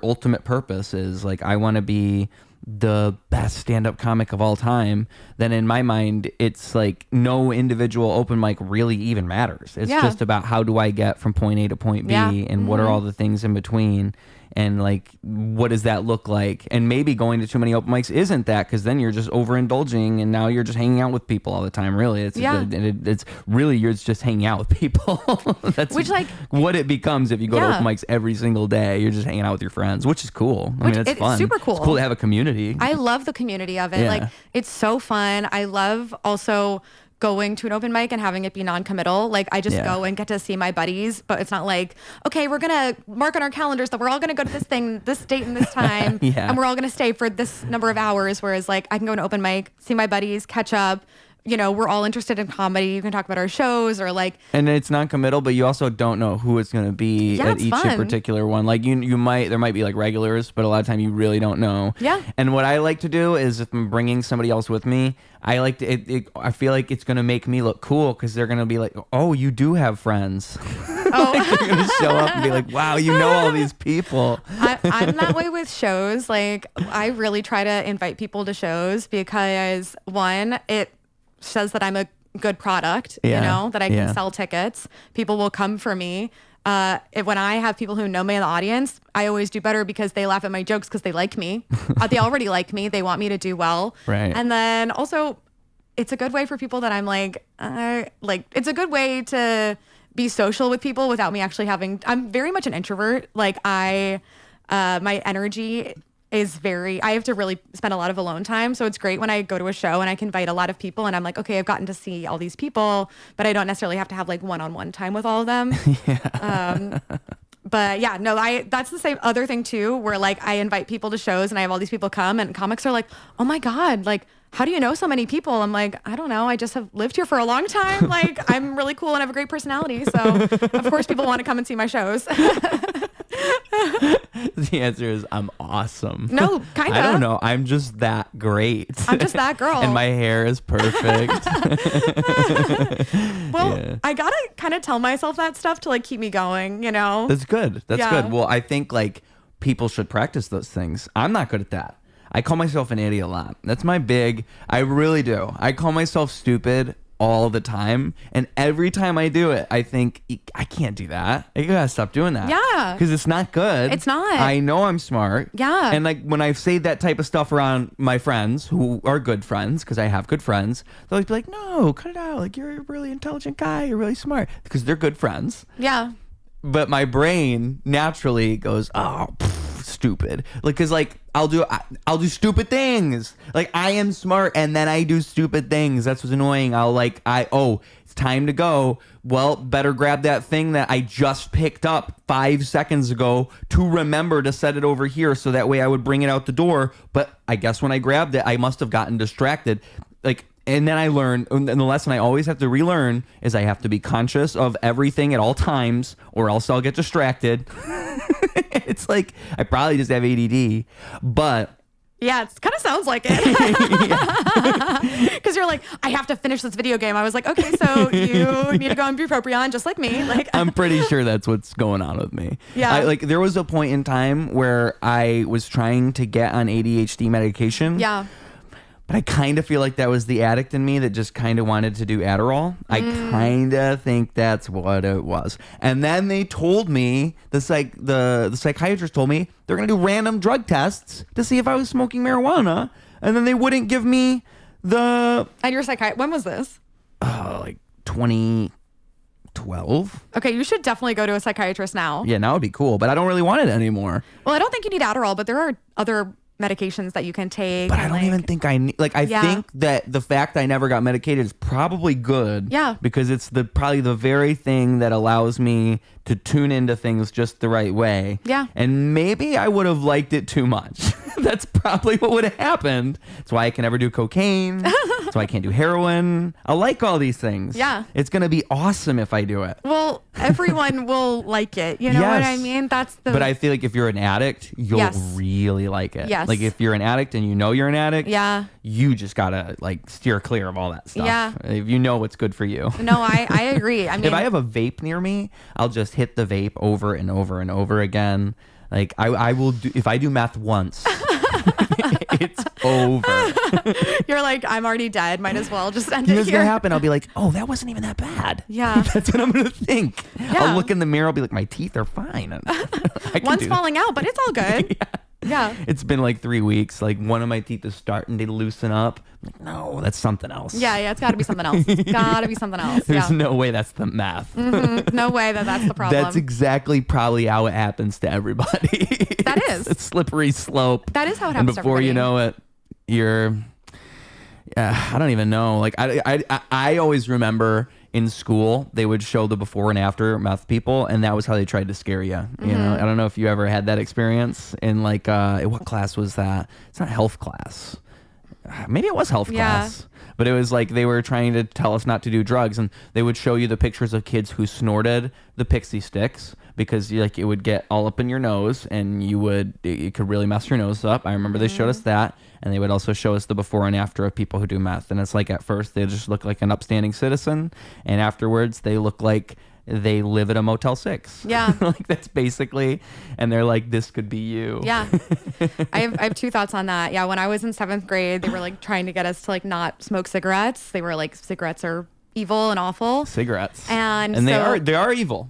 ultimate purpose is like, I want to be the best stand-up comic of all time, then in my mind it's like no individual open mic really even matters. It's just about how do I get from point A to point B, and what are all the things in between, and like what does that look like. And maybe going to too many open mics isn't that, because then you're just overindulging and now you're just hanging out with people all the time. Really, it's really, you're just hanging out with people. That's what it becomes if you go to open mics every single day. You're just hanging out with your friends, which is cool. I mean, it's fun. Super cool. It's cool to have a community. I love the community of it. Like, it's so fun. I love also going to an open mic and having it be non-committal. Like, I just go and get to see my buddies, but it's not like, okay, we're going to mark on our calendars that we're all going to go to this thing, this date and this time, and we're all going to stay for this number of hours. Whereas like, I can go to an open mic, see my buddies, catch up. We're all interested in comedy. You can talk about our shows or like. And it's non-committal, but you also don't know who it's going to be at each particular one. Like there might be like regulars, but a lot of time you really don't know. Yeah. And what I like to do is, if I'm bringing somebody else with me, I like to, I feel like it's going to make me look cool, because they're going to be like, oh, you do have friends. Oh. Like, they're going to show up and be like, wow, you know all these people. I'm that way with shows. Like, I really try to invite people to shows because, one, it says that I'm a good product, that I can sell tickets. People will come for me. When I have people who know me in the audience, I always do better because they laugh at my jokes because they like me. They already like me. They want me to do well. Right. And then also, it's a good way for people that I'm like, it's a good way to be social with people without me actually I'm very much an introvert. Like my energy is I have to really spend a lot of alone time. So it's great when I go to a show and I can invite a lot of people and I'm like, okay, I've gotten to see all these people, but I don't necessarily have to have like one-on-one time with all of them. Yeah. But yeah, no, that's the same other thing too, where like I invite people to shows and I have all these people come and comics are like, oh my God, like, how do you know so many people? I'm like, I don't know. I just have lived here for a long time. Like, I'm really cool and have a great personality. So of course people want to come and see my shows. The answer is I'm awesome. No, kind of. I don't know. I'm just that great. I'm just that girl. And my hair is perfect. Well, yeah. I got to kind of tell myself that stuff to like keep me going, you know? That's good. That's good. Well, I think like people should practice those things. I'm not good at that. I call myself an idiot a lot. That's I really do. I call myself stupid all the time. And every time I do it, I think, I can't do that. I gotta stop doing that. Yeah. Because it's not good. It's not. I know I'm smart. Yeah. And like when I say that type of stuff around my friends who are good friends, because I have good friends, they'll be like, no, cut it out. Like, you're a really intelligent guy. You're really smart. Because they're good friends. Yeah. But my brain naturally goes, oh, stupid. Like, cause like I'll do stupid things. Like I am smart and then I do stupid things. That's what's annoying. It's time to go. Well, better grab that thing that I just picked up 5 seconds ago to remember to set it over here so that way I would bring it out the door. But I guess when I grabbed it, I must have gotten distracted. Like, and then I learned, and the lesson I always have to relearn is I have to be conscious of everything at all times or else I'll get distracted. It's like, I probably just have ADD, but... Yeah, it kind of sounds like it. Because you're like, I have to finish this video game. I was like, okay, so you need to go on bupropion just like me. Like, I'm pretty sure that's what's going on with me. Yeah. There was a point in time where I was trying to get on ADHD medication. Yeah. But I kind of feel like that was the addict in me that just kind of wanted to do Adderall. I kind of think that's what it was. And then they told me, the psychiatrist told me, they're going to do random drug tests to see if I was smoking marijuana. And then they wouldn't give me the... And your psychiatrist, when was this? Like 2012. Okay, you should definitely go to a psychiatrist now. Yeah, now would be cool. But I don't really want it anymore. Well, I don't think you need Adderall, but there are other medications that you can take. But I don't even think I need, I think that the fact I never got medicated is probably good. Yeah. Because it's probably the very thing that allows me to tune into things just the right way. Yeah. And maybe I would have liked it too much. That's probably what would have happened. That's why I can never do cocaine. That's why I can't do heroin. I like all these things. Yeah. It's going to be awesome if I do it. Well, everyone will like it. You know what I mean? But I feel like if you're an addict, you'll really like it. Yes. Like if you're an addict and you know you're an addict, yeah, you just gotta like steer clear of all that stuff. Yeah. If you know what's good for you. No, I agree. I mean, if I have a vape near me, I'll just hit the vape over and over and over again. Like I will do, if I do meth once, it's over. You're like, I'm already dead. Might as well just end it here. What's gonna happen? I'll be like, oh, that wasn't even that bad. Yeah. That's what I'm gonna think. Yeah. I'll look in the mirror. I'll be like, my teeth are fine. One's falling out, but it's all good. Yeah. It's been like 3 weeks. Like one of my teeth is starting to loosen up. I'm like, no, that's something else. Yeah, it's got to be something else. It's got to be something else. There's no way that's the meth. Mm-hmm. No way that's the problem. That's exactly probably how it happens to everybody. That is. It's a slippery slope. That is how it happens to everybody. And before you know it, you're... I don't even know. Like I always remember in school they would show the before and after meth people, and that was how they tried to scare you. You know, I don't know if you ever had that experience in like what class was that? It's not health class. Maybe it was health class. But it was like they were trying to tell us not to do drugs, and they would show you the pictures of kids who snorted the pixie sticks because like it would get all up in your nose, and it could really mess your nose up. I remember they showed us that, and they would also show us the before and after of people who do meth. And it's like at first they just look like an upstanding citizen, and afterwards they look like they live at a Motel 6. Yeah. Like that's basically, and they're like, this could be you. Yeah. I have two thoughts on that. Yeah. When I was in 7th grade, they were like trying to get us to like not smoke cigarettes. They were like, cigarettes are evil and awful. Cigarettes. And they are evil,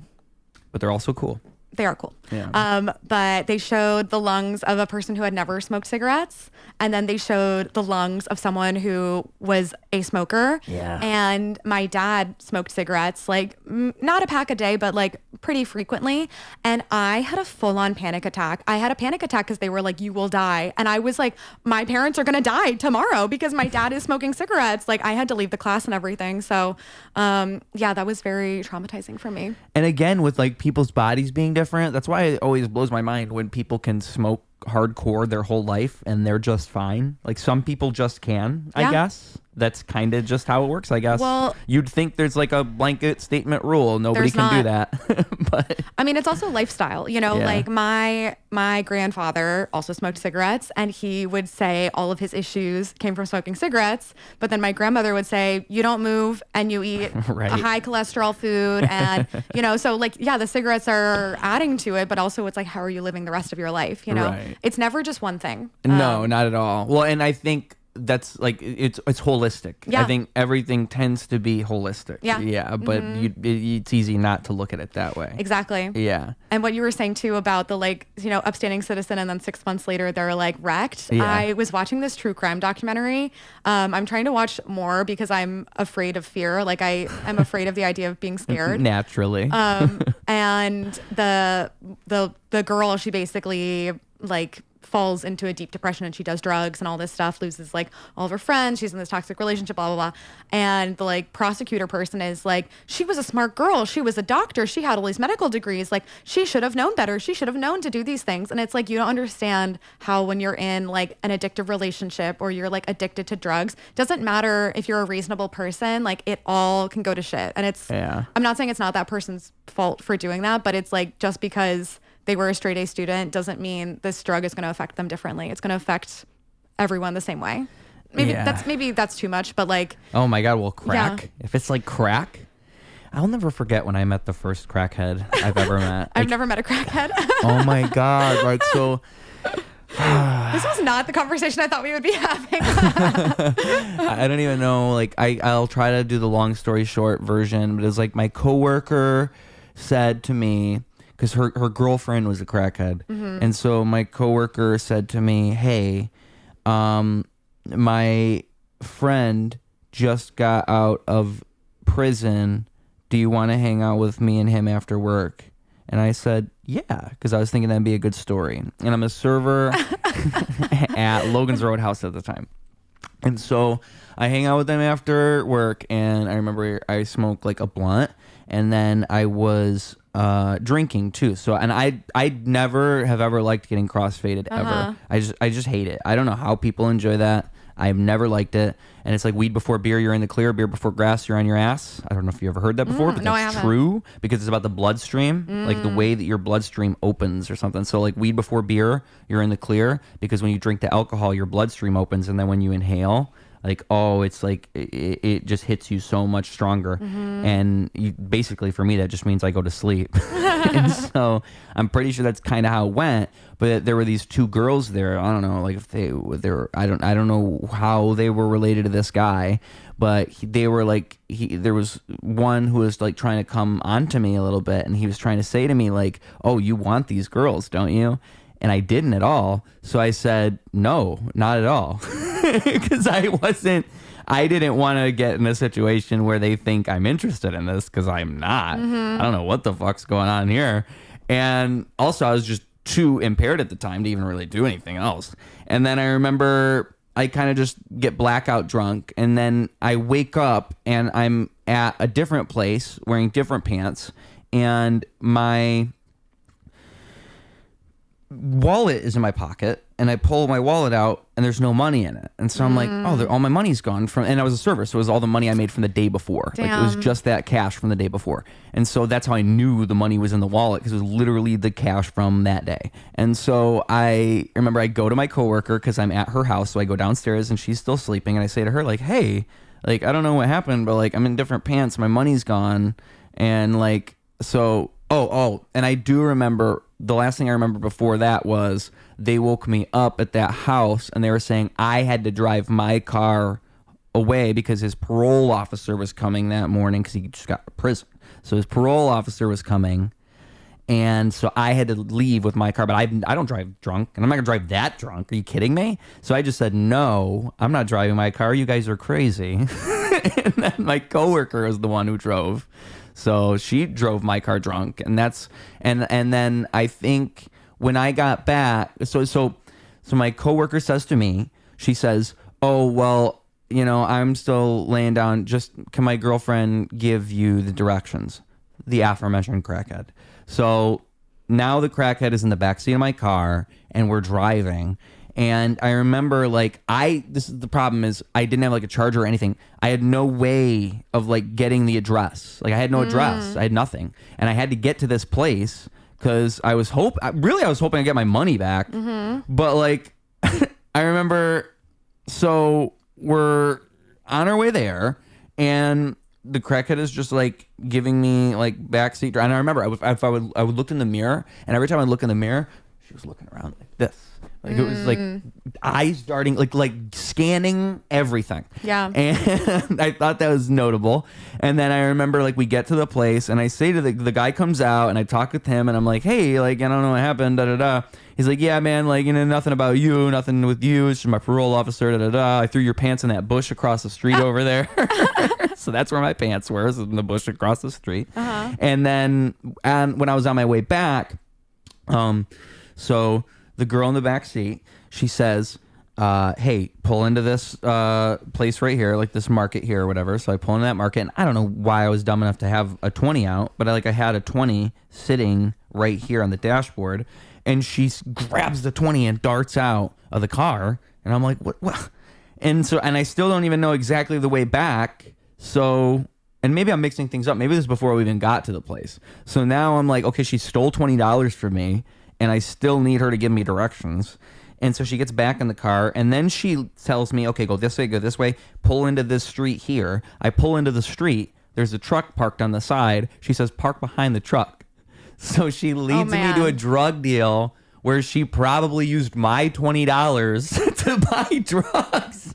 but they're also cool. They are cool. Yeah. But they showed the lungs of a person who had never smoked cigarettes. And then they showed the lungs of someone who was a smoker. Yeah. And my dad smoked cigarettes, like not a pack a day, but like pretty frequently. And I had a full-on panic attack. I had a panic attack because they were like, you will die. And I was like, my parents are going to die tomorrow because my dad is smoking cigarettes. Like I had to leave the class and everything. So yeah, that was very traumatizing for me. And again, with like people's bodies being different, that's why it always blows my mind when people can smoke hardcore their whole life and they're just fine. Like some people just can, I guess. That's kind of just how it works, I guess. Well, you'd think there's like a blanket statement rule. Nobody can do that. But I mean, it's also lifestyle, you know, like my grandfather also smoked cigarettes and he would say all of his issues came from smoking cigarettes. But then my grandmother would say, you don't move and you eat right. a high cholesterol food. And, you know, so like, yeah, the cigarettes are adding to it, but also it's like, how are you living the rest of your life? You know, right. It's never just one thing. No, not at all. Well, and I think that's like it's holistic. Yeah. I think everything tends to be holistic. Yeah. But it's easy not to look at it that way. Exactly. Yeah. And what you were saying too about the like, you know, upstanding citizen and then 6 months later they're like wrecked. Yeah. I was watching this true crime documentary. I'm trying to watch more because I'm afraid of fear. Like I am afraid of the idea of being scared. Naturally. And the girl, she basically like falls into a deep depression and she does drugs and all this stuff, loses like all of her friends. She's in this toxic relationship, blah, blah, blah. And the like prosecutor person is like, she was a smart girl. She was a doctor. She had all these medical degrees. Like she should have known better. She should have known to do these things. And it's like, you don't understand how when you're in like an addictive relationship or you're like addicted to drugs, doesn't matter if you're a reasonable person, like it all can go to shit. And it's, I'm not saying it's not that person's fault for doing that, but it's like, just because they were a straight A student doesn't mean this drug is going to affect them differently. It's going to affect everyone the same way. Maybe that's too much, but like, oh my God, well, crack. If it's like crack, I'll never forget when I met the first crackhead I've ever met. I've never met a crackhead. Oh my God. Right. So this was not the conversation I thought we would be having. I don't even know. Like I'll try to do the long story short version, but it's like my coworker said to me, because her girlfriend was a crackhead. Mm-hmm. And so my coworker said to me, hey, my friend just got out of prison. Do you want to hang out with me and him after work? And I said, yeah, because I was thinking that'd be a good story. And I'm a server at Logan's Roadhouse at the time. And so I hang out with them after work, and I remember I smoked like a blunt, and then I was drinking too. So, and I never have ever liked getting crossfaded ever. I just hate it. I don't know how people enjoy that. I've never liked it. And it's like weed before beer, you're in the clear. Beer before grass, you're on your ass. I don't know if you ever heard that before, but that's true because it's about the bloodstream, like the way that your bloodstream opens or something. So like weed before beer, you're in the clear because when you drink the alcohol, your bloodstream opens, and then when you inhale, like, oh, it's like it just hits you so much stronger. And basically for me, that just means I go to sleep. And so I'm pretty sure that's kind of how it went. But there were these two girls there. I don't know, like if they were, I don't know how they were related to this guy, but they were like, there was one who was like trying to come onto me a little bit, and he was trying to say to me like, oh, you want these girls, don't you? And I didn't at all. So I said, no, not at all. Because I didn't want to get in a situation where they think I'm interested in this, because I'm not. I don't know what the fuck's going on here. And also I was just too impaired at the time to even really do anything else. And then I remember I kind of just get blackout drunk, and then I wake up and I'm at a different place wearing different pants, and my wallet is in my pocket, and I pull my wallet out and there's no money in it. And so I'm like, oh, all my money's gone and I was a server, so it was all the money I made from the day before. Damn. Like it was just that cash from the day before. And so that's how I knew the money was in the wallet, because it was literally the cash from that day. And so I remember I go to my coworker because I'm at her house. So I go downstairs and she's still sleeping, and I say to her like, hey, like, I don't know what happened, but like I'm in different pants, my money's gone. And like, so, and I do remember the last thing I remember before that was they woke me up at that house, and they were saying I had to drive my car away because his parole officer was coming that morning, because he just got out of prison. So his parole officer was coming, And so I had to leave with my car, but I don't drive drunk, and I'm not gonna drive that drunk. Are you kidding me? So I just said, no, I'm not driving my car. You guys are crazy. And then my coworker is the one who drove. So she drove my car drunk. And then I think when I got back, so my coworker says to me, she says, oh, well, I'm still laying down. Just can my girlfriend give you the directions? The aforementioned crackhead. So now the crackhead is in the backseat of my car and we're driving. And I remember this is the problem is I didn't have like a charger or anything. I had no way of like getting the address. Like I had no address. I had nothing. And I had to get to this place because I was hoping I'd get my money back. But like, I remember, so we're on our way there and the crackhead is just like giving me like backseat. And I remember I would look in the mirror, and every time I look in the mirror, she was looking around like this. Like it was like eyes darting, like scanning everything. Yeah. And I thought that was notable. And then I remember like we get to the place and I say to the guy comes out and I talk with him and I'm like, hey, like, I don't know what happened, da da da. He's like, yeah, man, like, nothing about you, nothing with you. It's just my parole officer, da da da. I threw your pants in that bush across the street over there. So that's where my pants were, in the bush across the street. And then when I was on my way back, so the girl in the back seat, she says, hey, pull into this place right here, like this market here or whatever. So I pull into that market, and I don't know why I was dumb enough to have a 20 out, but I had a 20 sitting right here on the dashboard, and she grabs the 20 and darts out of the car, and I'm like, what? And I still don't even know exactly the way back. So, and maybe I'm mixing things up. Maybe this is before we even got to the place. So now I'm like, okay, she stole $20 from me, and I still need her to give me directions. And so she gets back in the car, and then she tells me, okay, go this way, pull into this street here. I pull into the street. There's a truck parked on the side. She says, park behind the truck. So she leads me to a drug deal where she probably used my $20 to buy drugs.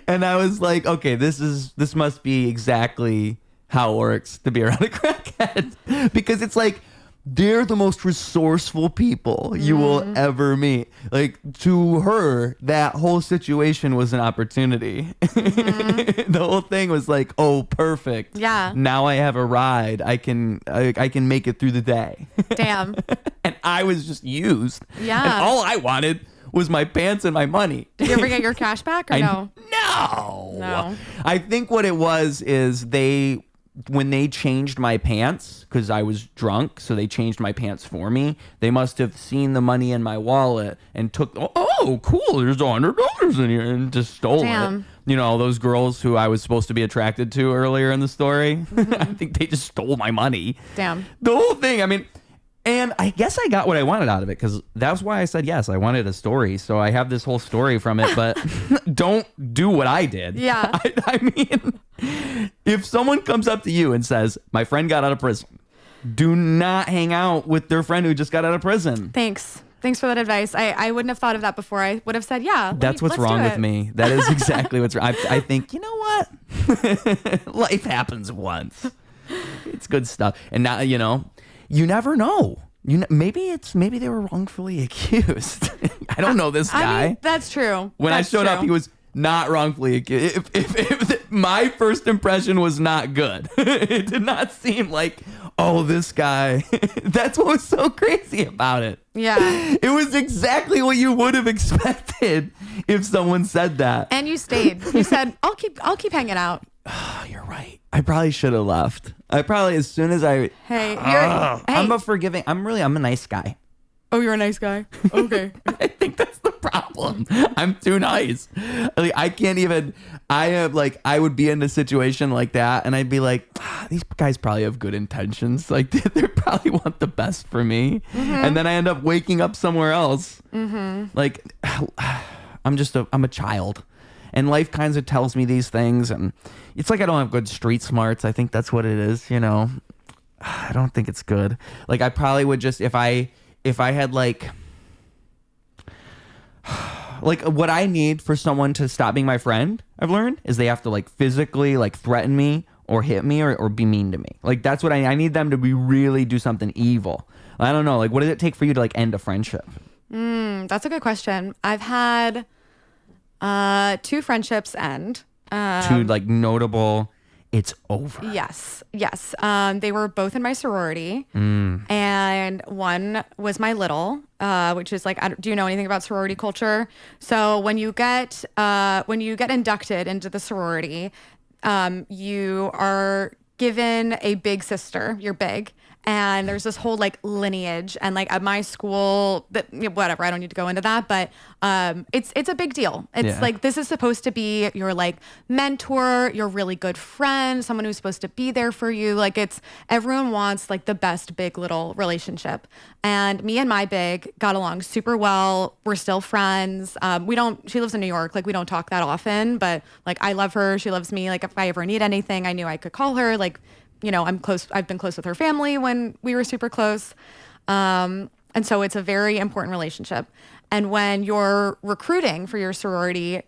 And I was like, okay, this must be exactly how it works to be around a crackhead. Because it's like, they're the most resourceful people you will ever meet. Like, to her, that whole situation was an opportunity. The whole thing was like, oh, perfect. Yeah. Now I have a ride. I can make it through the day. Damn. And I was just used. Yeah. And all I wanted was my pants and my money. Did you ever get your cash back or no? No. I think what it was is when they changed my pants, because I was drunk, so they changed my pants for me. They must have seen the money in my wallet and took, oh, cool, there's $100 in here, and just stole it. Those girls who I was supposed to be attracted to earlier in the story. I think they just stole my money. Damn. The whole thing, I mean, and I guess I got what I wanted out of it, because that's why I said yes. I wanted a story, so I have this whole story from it, but don't do what I did. Yeah. I mean, if someone comes up to you and says, my friend got out of prison, do not hang out with their friend who just got out of prison. Thanks for that advice. I wouldn't have thought of that before. I would have said, yeah. That's what's wrong with me. That is exactly what's wrong. I think, you know what? Life happens once. It's good stuff. And now, you never know. Maybe they were wrongfully accused. I don't know this guy. I mean, that's true. When I showed up, he was not wrongfully accused. If my first impression was not good. It did not seem like, oh, this guy. That's what was so crazy about it. Yeah. It was exactly what you would have expected if someone said that. And you stayed. You said, I'll keep hanging out. Oh, you're right. I probably should have left. As soon as I... I'm a nice guy. Oh, you're a nice guy? Okay. I think that's the problem. I'm too nice. Like, I can't even... I would be in a situation like that, and I'd be like, these guys probably have good intentions. Like, they probably want the best for me. And then I end up waking up somewhere else. Like, I'm a child. And life kind of tells me these things, and it's like I don't have good street smarts. I think that's what it is, I don't think it's good. Like, I probably would just, if I had like what I need for someone to stop being my friend, I've learned, is they have to like physically like threaten me or hit me or be mean to me. Like, that's what I need them to be, really do something evil. I don't know. Like, what did it take for you to like end a friendship? That's a good question. I've had 2 friendships end. 2 like notable, it's over. Yes. They were both in my sorority, and one was my little, which is like, do you know anything about sorority culture? So when you get inducted into the sorority, you are given a big sister. You're big. And there's this whole like lineage, and like at my school, whatever, I don't need to go into that, but it's a big deal. It's like, this is supposed to be your like mentor, your really good friend, someone who's supposed to be there for you. Like, everyone wants like the best big little relationship. And me and my big got along super well. We're still friends. She lives in New York. Like, we don't talk that often, but like, I love her. She loves me. Like, if I ever need anything, I knew I could call her. Like, I'm close. I've been close with her family when we were super close. And so it's a very important relationship. And when you're recruiting for your sorority,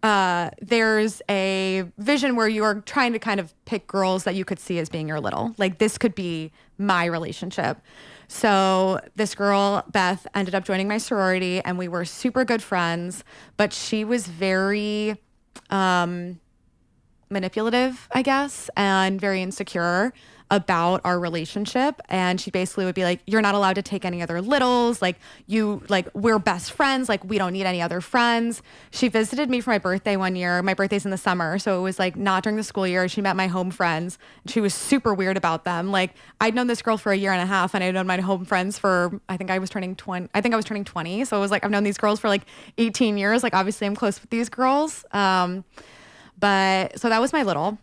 there's a vision where you are trying to kind of pick girls that you could see as being your little. Like, this could be my relationship. So this girl, Beth, ended up joining my sorority, and we were super good friends, but she was very manipulative, I guess, and very insecure about our relationship. And she basically would be like, you're not allowed to take any other littles. Like, we're best friends. Like, we don't need any other friends. She visited me for my birthday one year. My birthday's in the summer, so it was like not during the school year. She met my home friends. She was super weird about them. Like, I'd known this girl for a year and a half, and I'd known my home friends for, I think I was turning 20. So it was like, I've known these girls for like 18 years. Like, obviously I'm close with these girls. But so that was my little.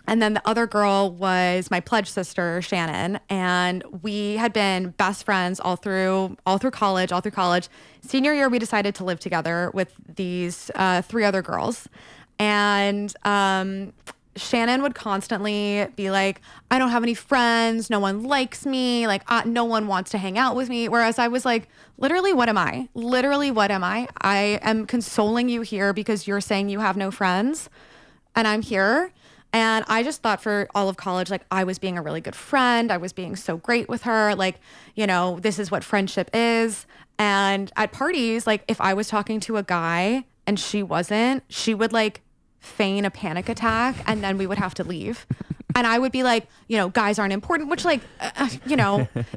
And then the other girl was my pledge sister, Shannon. And we had been best friends all through college. Senior year, we decided to live together with these 3 other girls. And Shannon would constantly be like, I don't have any friends. No one likes me. Like, no one wants to hang out with me. Whereas I was like, literally, what am I? I am consoling you here because you're saying you have no friends. And I'm here. And I just thought for all of college, like, I was being a really good friend. I was being so great with her. Like, this is what friendship is. And at parties, like, if I was talking to a guy and she wasn't, she would like feign a panic attack, and then we would have to leave. And I would be like, guys aren't important, which like,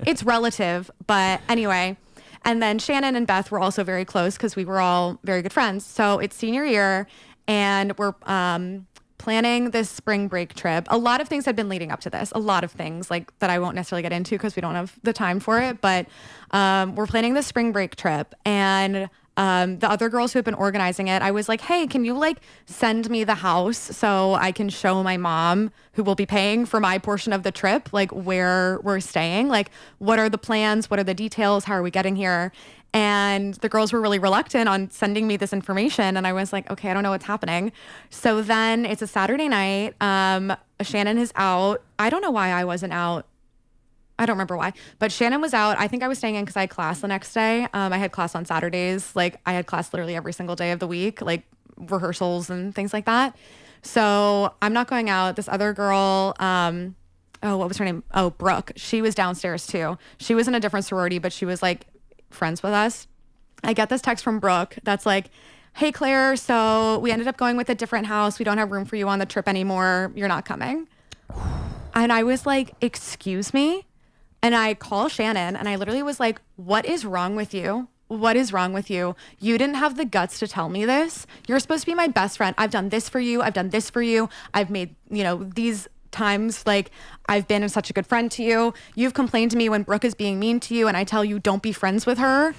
it's relative. But anyway. And then Shannon and Beth were also very close because we were all very good friends. So it's senior year, and we're planning this spring break trip. A lot of things had been leading up to this. A lot of things like that I won't necessarily get into because we don't have the time for it. But we're planning this spring break trip, and the other girls who have been organizing it, I was like, hey, can you like send me the house so I can show my mom, who will be paying for my portion of the trip, like where we're staying, like what are the plans, what are the details, how are we getting here? And the girls were really reluctant on sending me this information. And I was like, okay, I don't know what's happening. So then it's a Saturday night. Shannon is out. I don't know why I wasn't out. I don't remember why, but Shannon was out. I think I was staying in because I had class the next day. I had class on Saturdays. Like, I had class literally every single day of the week, like rehearsals and things like that. So I'm not going out. This other girl, what was her name? Oh, Brooke. She was downstairs too. She was in a different sorority, but she was like friends with us. I get this text from Brooke that's like, hey, Claire, so we ended up going with a different house. We don't have room for you on the trip anymore. You're not coming. And I was like, excuse me? And I call Shannon, and I literally was like, what is wrong with you? What is wrong with you? You didn't have the guts to tell me this. You're supposed to be my best friend. I've done this for you. I've done this for you. I've made, these times, like, I've been such a good friend to you. You've complained to me when Brooke is being mean to you, and I tell you, don't be friends with her.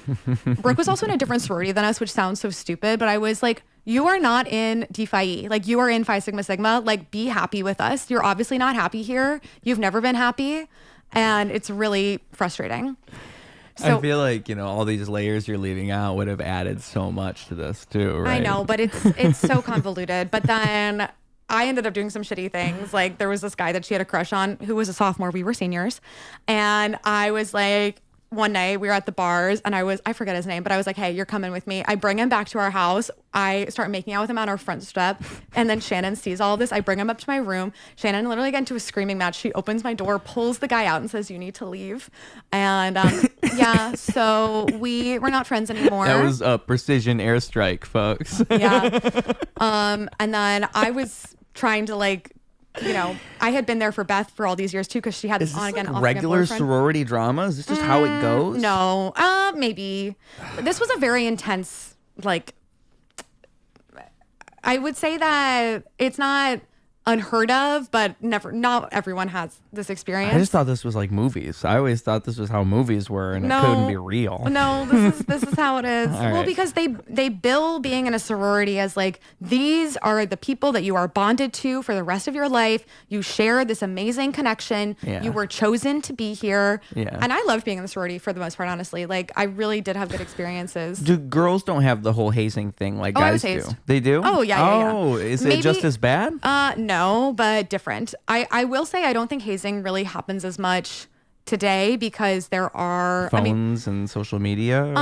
Brooke was also in a different sorority than us, which sounds so stupid, but I was like, you are not in D-Phi. Like, you are in Phi Sigma Sigma. Like, be happy with us. You're obviously not happy here. You've never been happy. And it's really frustrating. So, I feel like, all these layers you're leaving out would have added so much to this too, right? I know, but it's so convoluted. But then I ended up doing some shitty things. Like, there was this guy that she had a crush on who was a sophomore. We were seniors. And I was like, one night we were at the bars and I forget his name, but I was like, hey, you're coming with me. I bring him back to our house. I start making out with him on our front step. And then Shannon sees all of this. I bring him up to my room. Shannon literally got into a screaming match. She opens my door, pulls the guy out and says, you need to leave. And yeah, so we're not friends anymore. That was a precision airstrike, folks. Yeah. And then I was trying to like, I had been there for Beth for all these years too, because she had this on again, off again regular boyfriend. sorority drama. Is this just how it goes? No, maybe. This was a very intense, like, I would say that it's not unheard of, but not everyone has this experience. I just thought this was like movies. I always thought this was how movies were, and it couldn't be real. No, this is how it is. Well, right. Because they bill being in a sorority as like, these are the people that you are bonded to for the rest of your life. You share this amazing connection. Yeah. You were chosen to be here. Yeah. And I loved being in the sorority for the most part, honestly. Like, I really did have good experiences. Do girls don't have the whole hazing thing like guys do? They do? Oh, yeah. Oh, is it just as bad? No, but different. I will say I don't think hazing really happens as much today because there are phones and social media.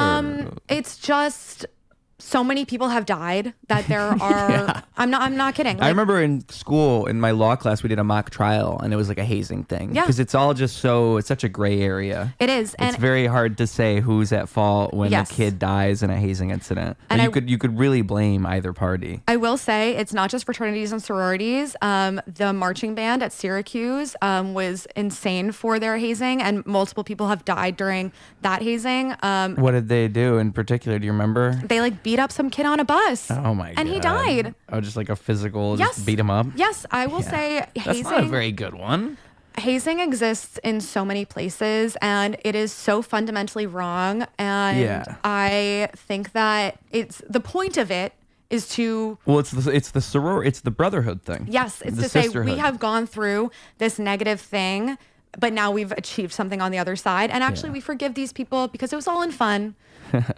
It's just so many people have died that there are. Yeah. I'm not kidding. Like, I remember in school in my law class we did a mock trial and it was like a hazing thing. Yeah, because it's all just it's such a gray area. It is. It's very hard to say who's at fault when a kid dies in a hazing incident. And you could really blame either party. I will say it's not just fraternities and sororities. The marching band at Syracuse was insane for their hazing, and multiple people have died during that hazing. What did they do in particular? Do you remember? They beat up some kid on a bus. Oh my god! And he died. Oh, just like a physical, just beat him up. Yes, I will say hazing. That's not a very good one. Hazing exists in so many places, and it is so fundamentally wrong. And I think that the point of it is to it's the brotherhood thing. Yes, it's to say we have gone through this negative thing, but now we've achieved something on the other side, and actually we forgive these people because it was all in fun.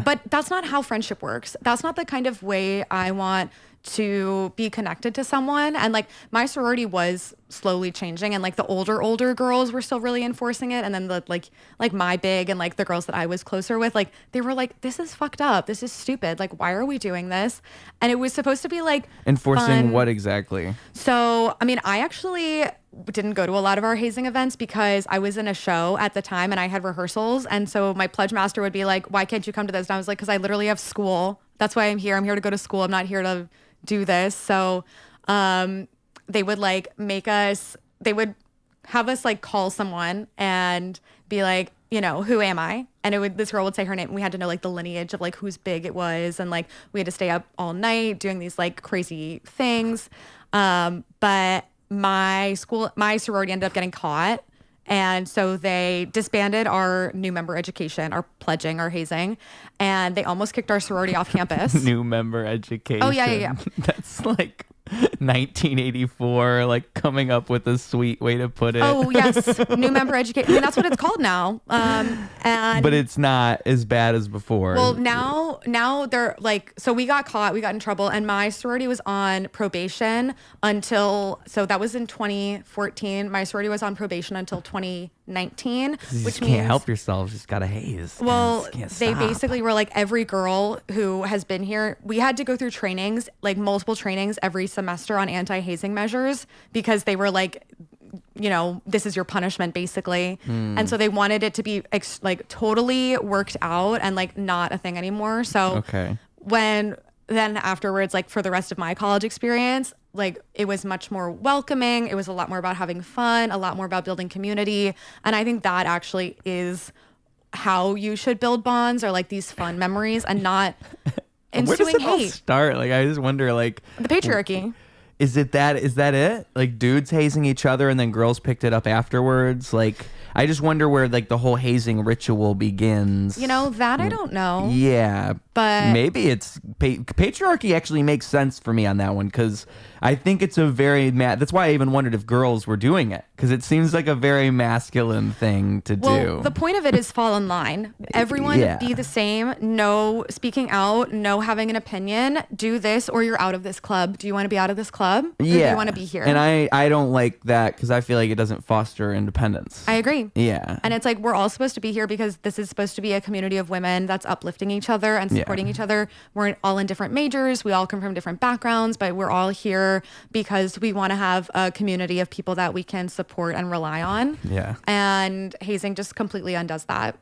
But that's not how friendship works. That's not the kind of way I want to be connected to someone. And like, my sorority was slowly changing, and like the older girls were still really enforcing it, and then the like my big and like the girls that I was closer with, like they were like, this is fucked up, this is stupid, like why are we doing this? And it was supposed to be like enforcing fun. What exactly? So I mean, I actually didn't go to a lot of our hazing events because I was in a show at the time and I had rehearsals, and so my pledge master would be like, why can't you come to this? And I was like, because I literally have school, that's why I'm here to go to school, I'm not here to do this. So they would like they would have us like call someone and be like, who am I? And this girl would say her name, and we had to know like the lineage of like whose big it was, and like we had to stay up all night doing these like crazy things. But my sorority ended up getting caught, and so they disbanded our new member education, our pledging, our hazing, and they almost kicked our sorority off campus. New member education. Oh yeah. That's like 1984, like coming up with a sweet way to put it. Oh yes, new member education. I mean, that's what it's called now. But it's not as bad as before. Well, now they're like, so we got caught, we got in trouble, and my sorority was on probation so that was in 2014. My sorority was on probation until 2019, which means can't help yourself, just gotta haze. Well, they basically were like, every girl who has been here, we had to go through trainings, like multiple trainings every semester on anti-hazing measures, because they were like, this is your punishment basically. And so they wanted it to be like totally worked out and like not a thing anymore. So then afterwards, like for the rest of my college experience, like it was much more welcoming. It was a lot more about having fun, a lot more about building community. And I think that actually is how you should build bonds, or like these fun memories, and not ensuing hate. Where does it all start? Like, I just wonder, like, the patriarchy. Is that it? Like dudes hazing each other and then girls picked it up afterwards? Like, I just wonder where like the whole hazing ritual begins. That I don't know. Yeah. But maybe it's patriarchy actually makes sense for me on that one, because I think it's a very that's why I even wondered if girls were doing it, because it seems like a very masculine thing to do. The point of it is fall in line. Everyone be the same. No speaking out. No having an opinion. Do this or you're out of this club. Do you want to be out of this club? club, or do you want to be here? And I don't like that because I feel like it doesn't foster independence. I agree. Yeah. And it's like, we're all supposed to be here because this is supposed to be a community of women that's uplifting each other and supporting each other. We're all in different majors. We all come from different backgrounds, but we're all here because we want to have a community of people that we can support and rely on. Yeah. And hazing just completely undoes that.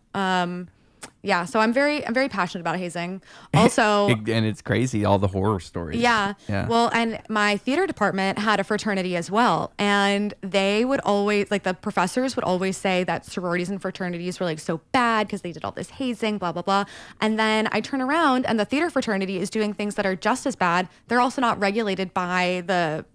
Yeah, so I'm very passionate about hazing. Also, and it's crazy, all the horror stories. Yeah. Well, and my theater department had a fraternity as well, and they would always, like, the professors would always say that sororities and fraternities were like so bad because they did all this hazing, blah blah blah. And then I turn around and the theater fraternity is doing things that are just as bad. They're also not regulated by the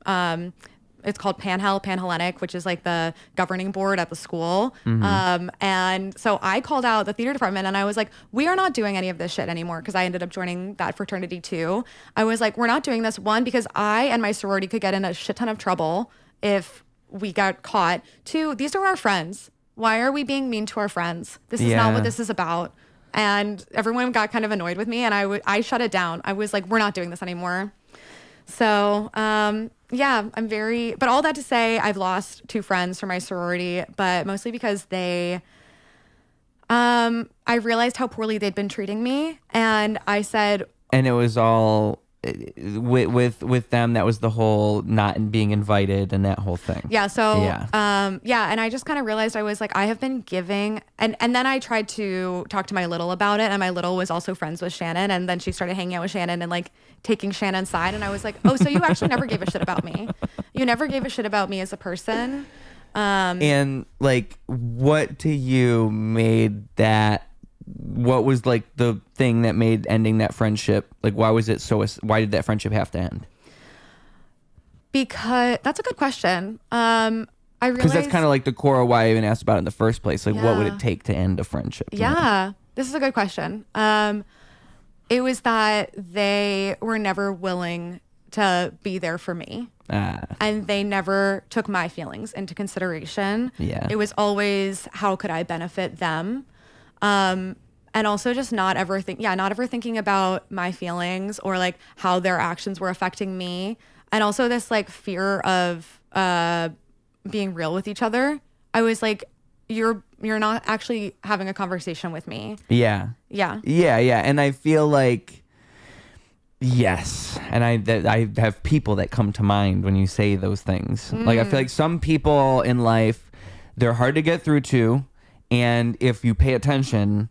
it's called Panhellenic, which is like the governing board at the school. And so I called out the theater department and I was like, we are not doing any of this shit anymore, because I ended up joining that fraternity too. I was like, we're not doing this. One, because I and my sorority could get in a shit ton of trouble if we got caught. Two, these are our friends. Why are we being mean to our friends? This is not what this is about. And everyone got kind of annoyed with me, and I shut it down. I was like, we're not doing this anymore. So, yeah, but all that to say, I've lost 2 friends from my sorority, but mostly because I realized how poorly they'd been treating me. And I said, and it was all with them, that was the whole not being invited and that whole thing. Yeah. So, and I just kind of realized, I was like, I have been giving, and then I tried to talk to my little about it, and my little was also friends with Shannon, and then she started hanging out with Shannon and like taking Shannon's side, and I was like, oh, so you actually never gave a shit about me. You never gave a shit about me as a person. And like, what to you made that? What was like the thing that made ending that friendship? Like, why did that friendship have to end? Because that's a good question. I realized, because that's kind of like the core of why I even asked about it in the first place. Like, what would it take to end a friendship? Yeah, this is a good question. It was that they were never willing to be there for me. And they never took my feelings into consideration. Yeah. It was always, how could I benefit them? And also just not ever thinking about my feelings or like how their actions were affecting me. And also this like fear of being real with each other. I was like, you're not actually having a conversation with me. Yeah. And I feel like, yes. And I have people that come to mind when you say those things. Like, I feel like some people in life, they're hard to get through to. And if you pay attention,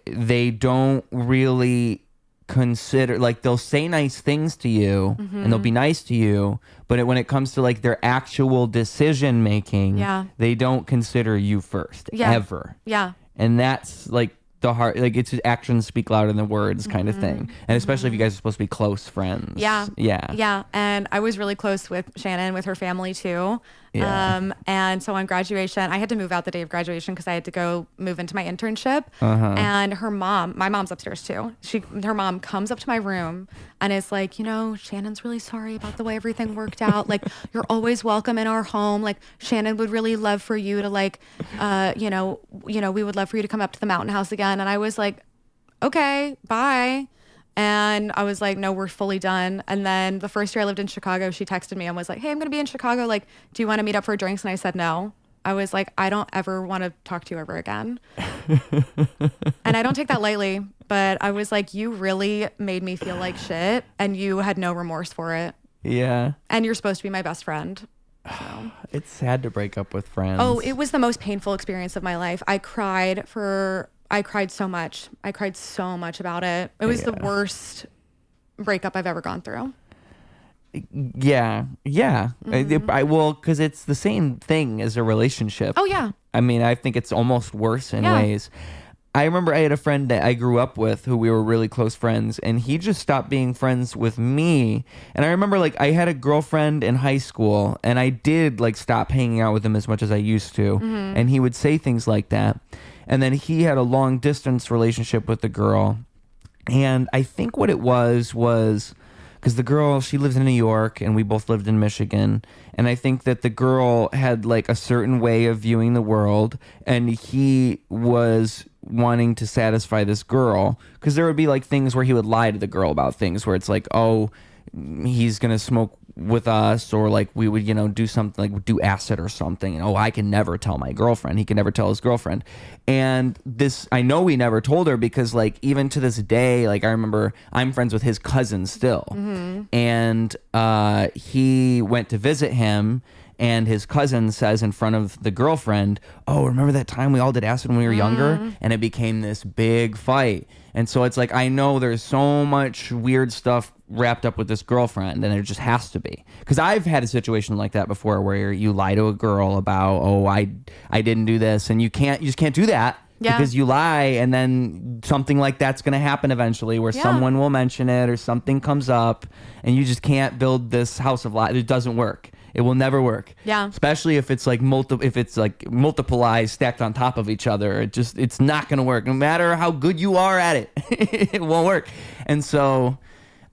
they don't really consider, like, they'll say nice things to you and they'll be nice to you, but when it comes to like their actual decision making, they don't consider you first, ever. And that's like the heart, like, it's actions speak louder than words kind of thing. And especially if you guys are supposed to be close friends. Yeah. And I was really close with Shannon, with her family too. And so on graduation, I had to move out the day of graduation because I had to go move into my internship. And my mom's upstairs too. Her mom comes up to my room and is like, Shannon's really sorry about the way everything worked out. Like, you're always welcome in our home. Like, Shannon would really love for you to like, we would love for you to come up to the mountain house again. And I was like, okay, bye. And I was like, no, we're fully done. And then the first year I lived in Chicago, she texted me and was like, hey, I'm going to be in Chicago. Like, do you want to meet up for drinks? And I said, no. I was like, I don't ever want to talk to you ever again. And I don't take that lightly, but I was like, you really made me feel like shit and you had no remorse for it. Yeah. And you're supposed to be my best friend. So. It's sad to break up with friends. Oh, it was the most painful experience of my life. I cried so much. I cried so much about it. It was the worst breakup I've ever gone through. Yeah. Because it's the same thing as a relationship. Oh, yeah. I mean, I think it's almost worse in ways. I remember I had a friend that I grew up with who we were really close friends, and he just stopped being friends with me. And I remember, like, I had a girlfriend in high school, and I did, like, stop hanging out with him as much as I used to. And he would say things like that. And then he had a long distance relationship with the girl. And I think what it was because the girl, she lives in New York and we both lived in Michigan. And I think that the girl had like a certain way of viewing the world, and he was wanting to satisfy this girl, because there would be like things where he would lie to the girl about things where it's like, oh, he's going to smoke with us, or like we would, do something like do acid or something. And I can never tell my girlfriend. He can never tell his girlfriend. And this, I know we never told her because like even to this day, like I remember I'm friends with his cousin still. And he went to visit him. And his cousin says in front of the girlfriend, "Oh, remember that time we all did acid when we were younger?" And it became this big fight. And so it's like, I know there's so much weird stuff wrapped up with this girlfriend, and it just has to be. Because I've had a situation like that before where you lie to a girl about, I didn't do this, and you just can't do that. Yeah. Because you lie, and then something like that's going to happen eventually where someone will mention it or something comes up, and you just can't build this house of lies. It doesn't work. It will never work. Yeah. Especially if it's like multiple lies stacked on top of each other. It's not going to work. No matter how good you are at it, it won't work. And so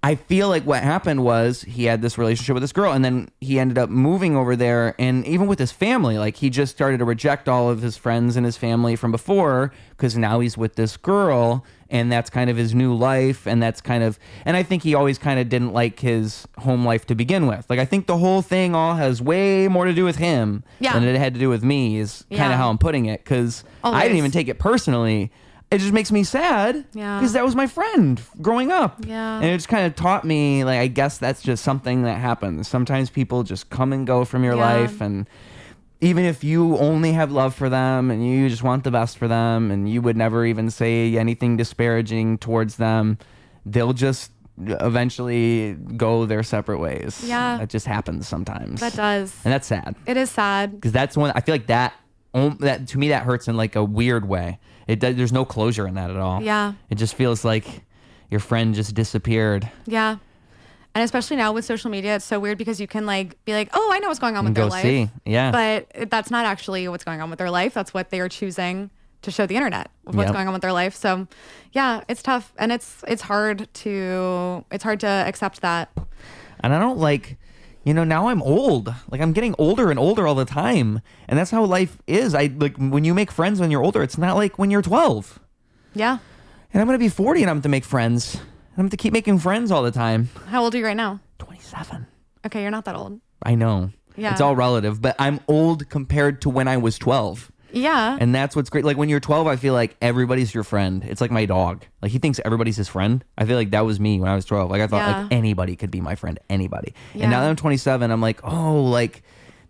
I feel like what happened was he had this relationship with this girl, and then he ended up moving over there. And even with his family, like he just started to reject all of his friends and his family from before because now he's with this girl. And that's kind of his new life. And that's and I think he always kind of didn't like his home life to begin with. Like, I think the whole thing all has way more to do with him than it had to do with me is kind of how I'm putting it. Because I didn't even take it personally. It just makes me sad because that was my friend growing up. Yeah. And it just kind of taught me, like, I guess that's just something that happens. Sometimes people just come and go from your life, and even if you only have love for them and you just want the best for them and you would never even say anything disparaging towards them, they'll just eventually go their separate ways. Yeah. That just happens sometimes. That does. And that's sad. It is sad. Because that's one, I feel like that to me, that hurts in like a weird way. There's no closure in that at all. Yeah. It just feels like your friend just disappeared. Yeah. And especially now with social media, it's so weird because you can like be like, "Oh, I know what's going on with their life." See. Yeah. But that's not actually what's going on with their life. That's what they are choosing to show the internet of what's going on with their life. So, yeah, it's tough, and it's hard to accept that. And I don't like, now I'm old. Like, I'm getting older and older all the time, and that's how life is. When you make friends when you're older, it's not like when you're 12. Yeah. And I'm gonna be 40, and I'm to make friends. I have to keep making friends all the time. How old are you right now? 27. Okay, you're not that old. I know. Yeah. It's all relative, but I'm old compared to when I was 12. Yeah. And that's what's great. Like when you're 12, I feel like everybody's your friend. It's like my dog. Like he thinks everybody's his friend. I feel like that was me when I was 12. Like I thought like anybody could be my friend. Anybody. Yeah. And now that I'm 27, I'm like,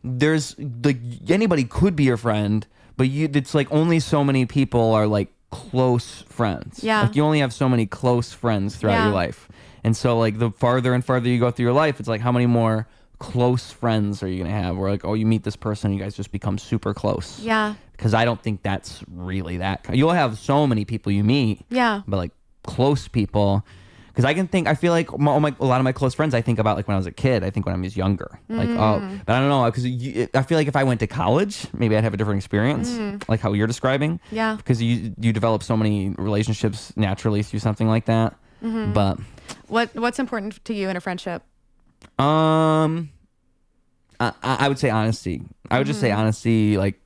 there's like anybody could be your friend, but it's like only so many people are like close friends. Yeah. Like you only have so many close friends throughout your life. And so like the farther and farther you go through your life, it's like how many more close friends are you going to have? Where like, you meet this person, you guys just become super close. Yeah. Because I don't think that's really that. You'll have so many people you meet. Yeah. But like close people. Because I feel like a lot of my close friends, I think about like when I was a kid. I think when I was younger. Like, but I don't know. Because I feel like if I went to college, maybe I'd have a different experience. Like how you're describing. Yeah. Because you develop so many relationships naturally through something like that. Mm-hmm. But what's important to you in a friendship? I would say honesty. I would just say honesty, like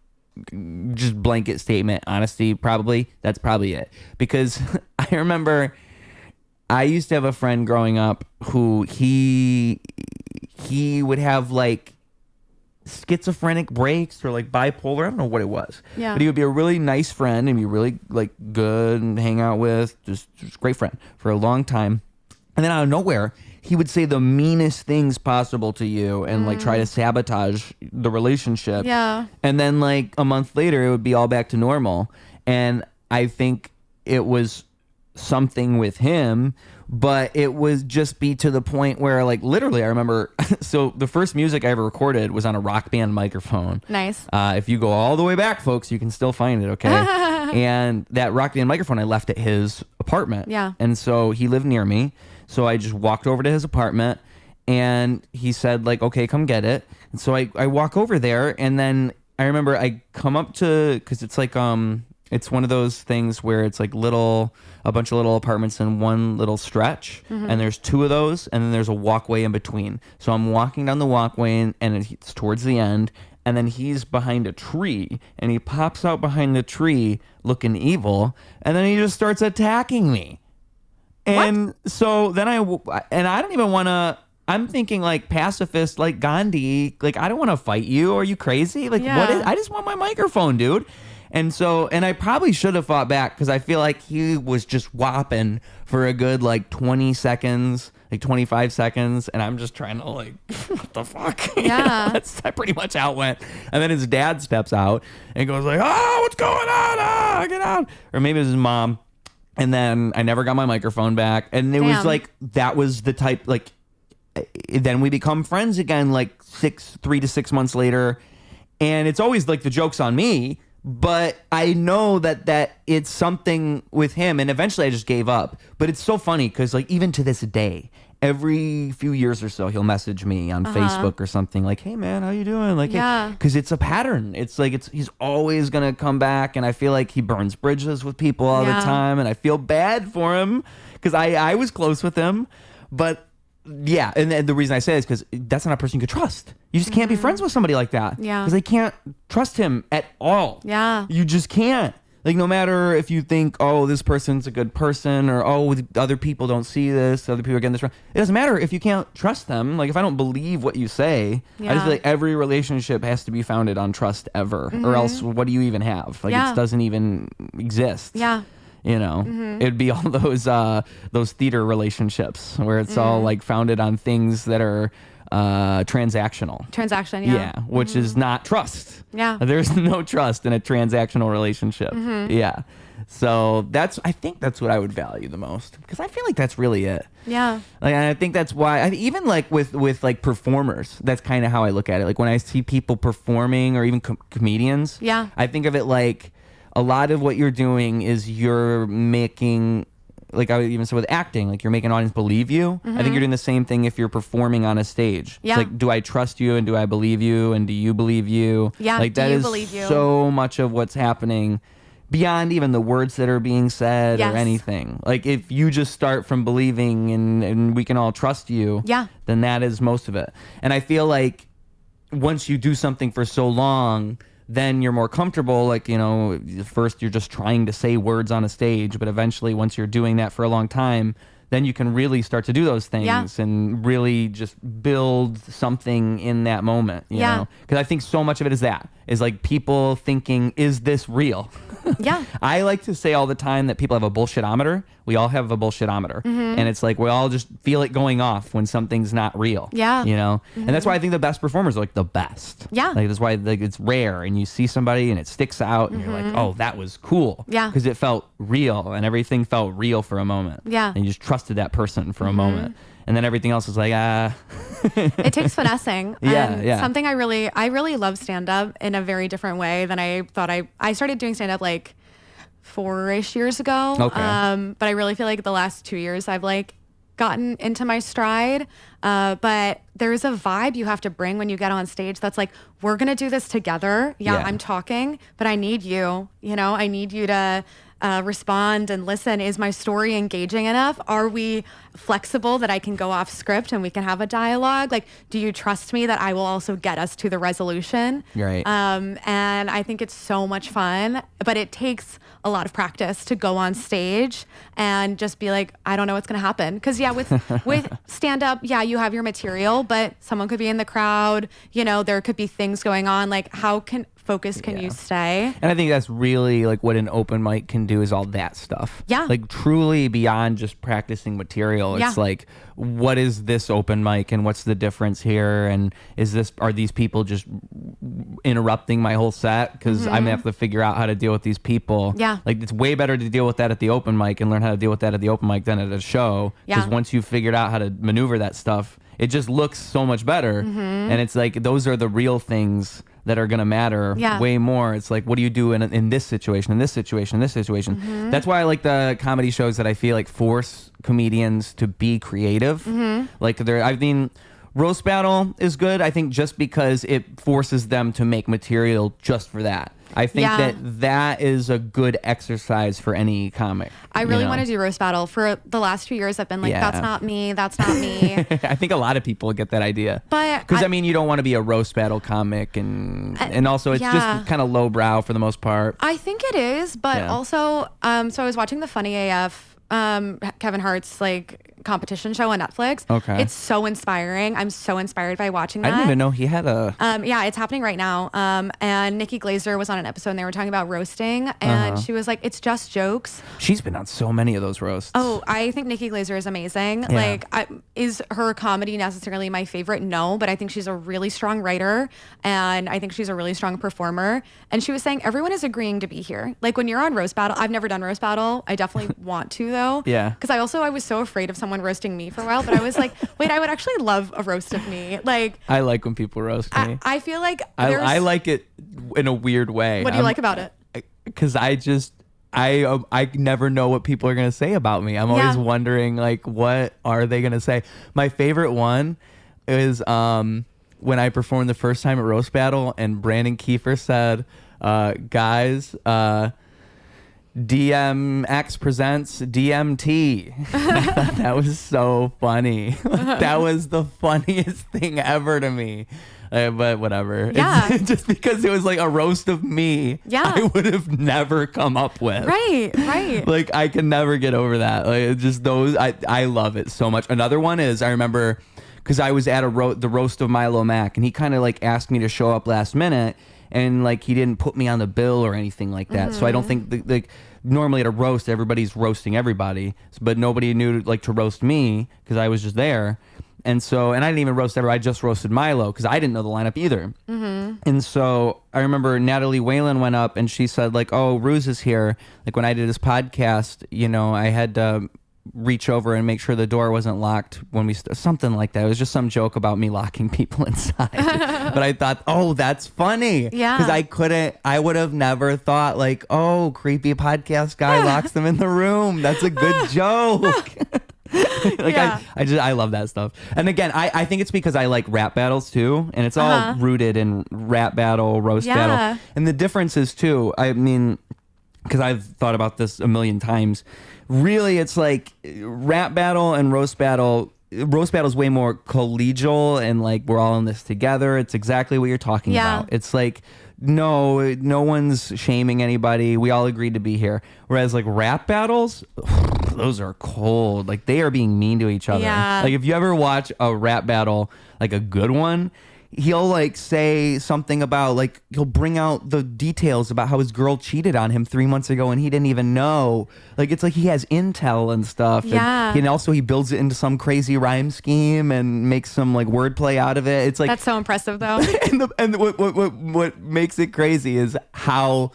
just blanket statement. Honesty, probably. That's probably it. Because I remember I used to have a friend growing up who he would have like schizophrenic breaks or like bipolar. I don't know what it was. Yeah. But he would be a really nice friend and be really like good and hang out with. Just great friend for a long time. And then out of nowhere, he would say the meanest things possible to you and like try to sabotage the relationship. Yeah. And then like a month later, it would be all back to normal. And I think it was something with him, but it was just be to the point where like literally I remember so the first music I ever recorded was on a Rock Band microphone. Nice. If you go all the way back, folks, you can still find it. Okay. And that Rock Band microphone I left at his apartment. Yeah. And so he lived near me, so I just walked over to his apartment and he said like, okay, come get it. And so I walk over there, and then I remember I come up to, because it's like it's one of those things where it's like a bunch of little apartments in one little stretch, and there's two of those, and then there's a walkway in between. So I'm walking down the walkway, and it's towards the end, and then he's behind a tree, and he pops out behind the tree looking evil, and then he just starts attacking me. And so then I don't even want to I'm thinking like pacifist, like Gandhi. Like, I don't want to fight you. Are you crazy? Like, I just want my microphone, dude. And I probably should have fought back because I feel like he was just whopping for a good like 20 seconds, like 25 seconds. And I'm just trying to like, what the fuck? Yeah. That's pretty much how it went. And then his dad steps out and goes like, oh, what's going on? Get out. Or maybe it was his mom. And then I never got my microphone back. And it was like, that was the type, like, then we become friends again, like 3 to 6 months later. And it's always like the joke's on me. But I know that it's something with him, and eventually I just gave up. But it's so funny because, like, even to this day, every few years or so, he'll message me on Facebook or something like, "Hey, man, how you doing?" Like, because it's a pattern. It's like he's always gonna come back, and I feel like he burns bridges with people all the time, and I feel bad for him because I was close with him, but. Yeah, and the reason I say it is because that's not a person you could trust. You just can't be friends with somebody like that. Yeah. Because they can't trust him at all. Yeah. You just can't. Like, no matter if you think, oh, this person's a good person, or, oh, other people don't see this, other people are getting this wrong. It doesn't matter if you can't trust them. Like, if I don't believe what you say, I just feel like every relationship has to be founded on trust ever. Or else, what do you even have? Like, it doesn't even exist. Yeah. You know, it'd be all those theater relationships where it's all like founded on things that are transactional. Transaction, yeah. Which is not trust. Yeah. There's no trust in a transactional relationship. Yeah. So I think that's what I would value the most because I feel like that's really it. Yeah. Like, and I think that's why even like with like performers, that's kind of how I look at it. Like when I see people performing or even comedians, I think of it like a lot of what you're doing is you're making, like I would even say with acting, like you're making an audience believe you. I think you're doing the same thing if you're performing on a stage. Yeah. It's like, do I trust you and do I believe you and do you believe you? Yeah, like that is so much of what's happening beyond even the words that are being said or anything. Like if you just start from believing and we can all trust you, then that is most of it. And I feel like once you do something for so long, then you're more comfortable. Like, you know, first you're just trying to say words on a stage, but eventually once you're doing that for a long time, then you can really start to do those things and really just build something in that moment, you know? Because I think so much of it is like people thinking, is this real? Yeah. I like to say all the time that people have a bullshitometer. We all have a bullshitometer. And it's like we all just feel it going off when something's not real. Yeah. You know? And that's why I think the best performers are like the best. Yeah. Like that's why like it's rare and you see somebody and it sticks out and you're like, oh, that was cool. Yeah. Because it felt real and everything felt real for a moment. Yeah. And you just trusted that person for a moment. And then everything else is like, It takes finessing. Yeah. Something I really love stand-up in a very different way than I thought. I started doing stand-up like 4-ish years ago. Okay. But I really feel like the last 2 years I've like gotten into my stride. But there's a vibe you have to bring when you get on stage that's like, we're going to do this together. Yeah, I'm talking, but I need you. You know, I need you to respond and listen. Is my story engaging enough? Are we flexible that I can go off script and we can have a dialogue? Like, do you trust me that I will also get us to the resolution? Right. And I think it's so much fun, but it takes a lot of practice to go on stage and just be like, I don't know what's going to happen. Because with stand up, you have your material, but someone could be in the crowd, you know, there could be things going on. Like how focused can you stay? And I think that's really like what an open mic can do is all that stuff. Yeah. Like truly beyond just practicing material. It's like, what is this open mic and what's the difference here? And are these people just interrupting my whole set? Because I'm gonna have to figure out how to deal with these people. Yeah. Like it's way better to deal with that at the open mic and learn how to deal with that at the open mic than at a show. Because once you've figured out how to maneuver that stuff, it just looks so much better. And it's like, those are the real things that are going to matter way more. It's like, what do you do in this situation, in this situation, in this situation? That's why I like the comedy shows that I feel like force comedians to be creative. Like I mean, roast battle is good, I think, just because it forces them to make material just for that. I think that is a good exercise for any comic. I really want to do roast battle. For the last few years, I've been like, that's not me. That's not me. I think a lot of people get that idea. But because I mean, you don't want to be a roast battle comic, and also it's just kind of lowbrow for the most part. I think it is, but also, so I was watching the Funny AF Kevin Hart's like competition show on Netflix. Okay. It's so inspiring. I'm so inspired by watching that. I didn't even know he had a... Yeah, it's happening right now. And Nikki Glaser was on an episode and they were talking about roasting and she was like, it's just jokes. She's been on so many of those roasts. Oh, I think Nikki Glaser is amazing. Yeah. Like, is her comedy necessarily my favorite? No, but I think she's a really strong writer and I think she's a really strong performer. And she was saying everyone is agreeing to be here. Like when you're on Roast Battle, I've never done Roast Battle. I definitely want to though. Yeah. Because I was so afraid of someone roasting me for a while, but I was like, wait, I would actually love a roast of me. Like, I like when people roast me. I feel like I like it in a weird way. What do you like about it? Because I never know what people are going to say about me. I'm always wondering, like, what are they going to say? My favorite one is when I performed the first time at Roast Battle and Brandon Kiefer said, guys, DMX presents DMT. I thought that was so funny. That was the funniest thing ever to me. But whatever. Yeah. It's just because it was like a roast of me. Yeah. I would have never come up with. Right. Like I can never get over that. Like it's just those. I love it so much. Another one is I remember because I was at the roast of Milo Mack and he kind of like asked me to show up last minute. And like he didn't put me on the bill or anything like that, so I don't think like normally at a roast everybody's roasting everybody, but nobody knew like to roast me because I was just there, and I didn't even roast everybody. I just roasted Milo because I didn't know the lineup either. And so I remember Natalie Whalen went up and she said like, "Oh, Ruse is here." Like when I did this podcast, you know, I had to reach over and make sure the door wasn't locked when we something like that. It was just some joke about me locking people inside. But I thought, oh, that's funny. Yeah. Because I would have never thought like, oh, creepy podcast guy locks them in the room. That's a good joke. Like I love that stuff. And again, I think it's because I like rap battles too, and it's all rooted in rap battle, roast battle. And the difference is too, I mean, because I've thought about this a million times. Really, it's like rap battle and roast battle. Roast battle is way more collegial and like we're all in this together. It's exactly what you're talking about. It's like no one's shaming anybody. We all agreed to be here. Whereas like rap battles, those are cold. Like they are being mean to each other. Yeah. Like if you ever watch a rap battle, like a good one, he'll like say something about like he'll bring out the details about how his girl cheated on him 3 months ago and he didn't even know. Like it's like he has intel and stuff. Yeah. And also he builds it into some crazy rhyme scheme and makes some like wordplay out of it. It's like that's so impressive though. and what makes it crazy is how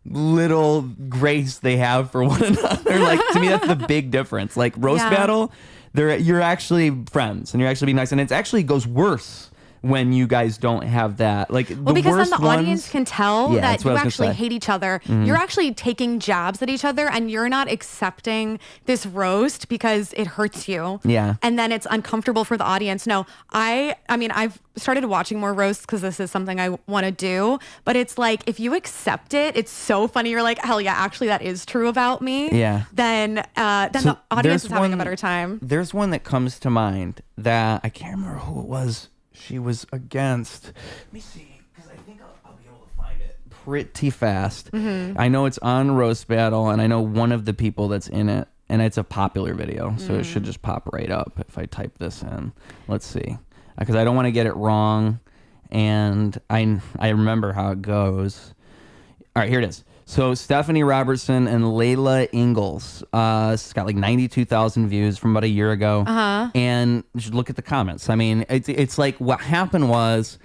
little grace they have for one another. Like to me that's the big difference. Like roast battle, you're actually friends and you're actually being nice, and it actually goes worse when you guys don't have that. Like well, because then the audience can tell that you actually hate each other. Mm-hmm. You're actually taking jabs at each other and you're not accepting this roast because it hurts you. Yeah. And then it's uncomfortable for the audience. No, I mean, I've started watching more roasts because this is something I want to do. But it's like, if you accept it, it's so funny. You're like, hell yeah, actually that is true about me. Yeah. Then the audience is having a better time. There's one that comes to mind that I can't remember who it was. She was against. Let me see, because I think I'll be able to find it pretty fast. Mm-hmm. I know it's on Roast Battle, and I know one of the people that's in it, and it's a popular video, so it should just pop right up if I type this in. Let's see, because I don't want to get it wrong, and I remember how it goes. All right, here it is. So Stephanie Robertson and Layla Ingalls. It's got like 92,000 views from about a year ago. And just look at the comments. I mean, it's like what happened was,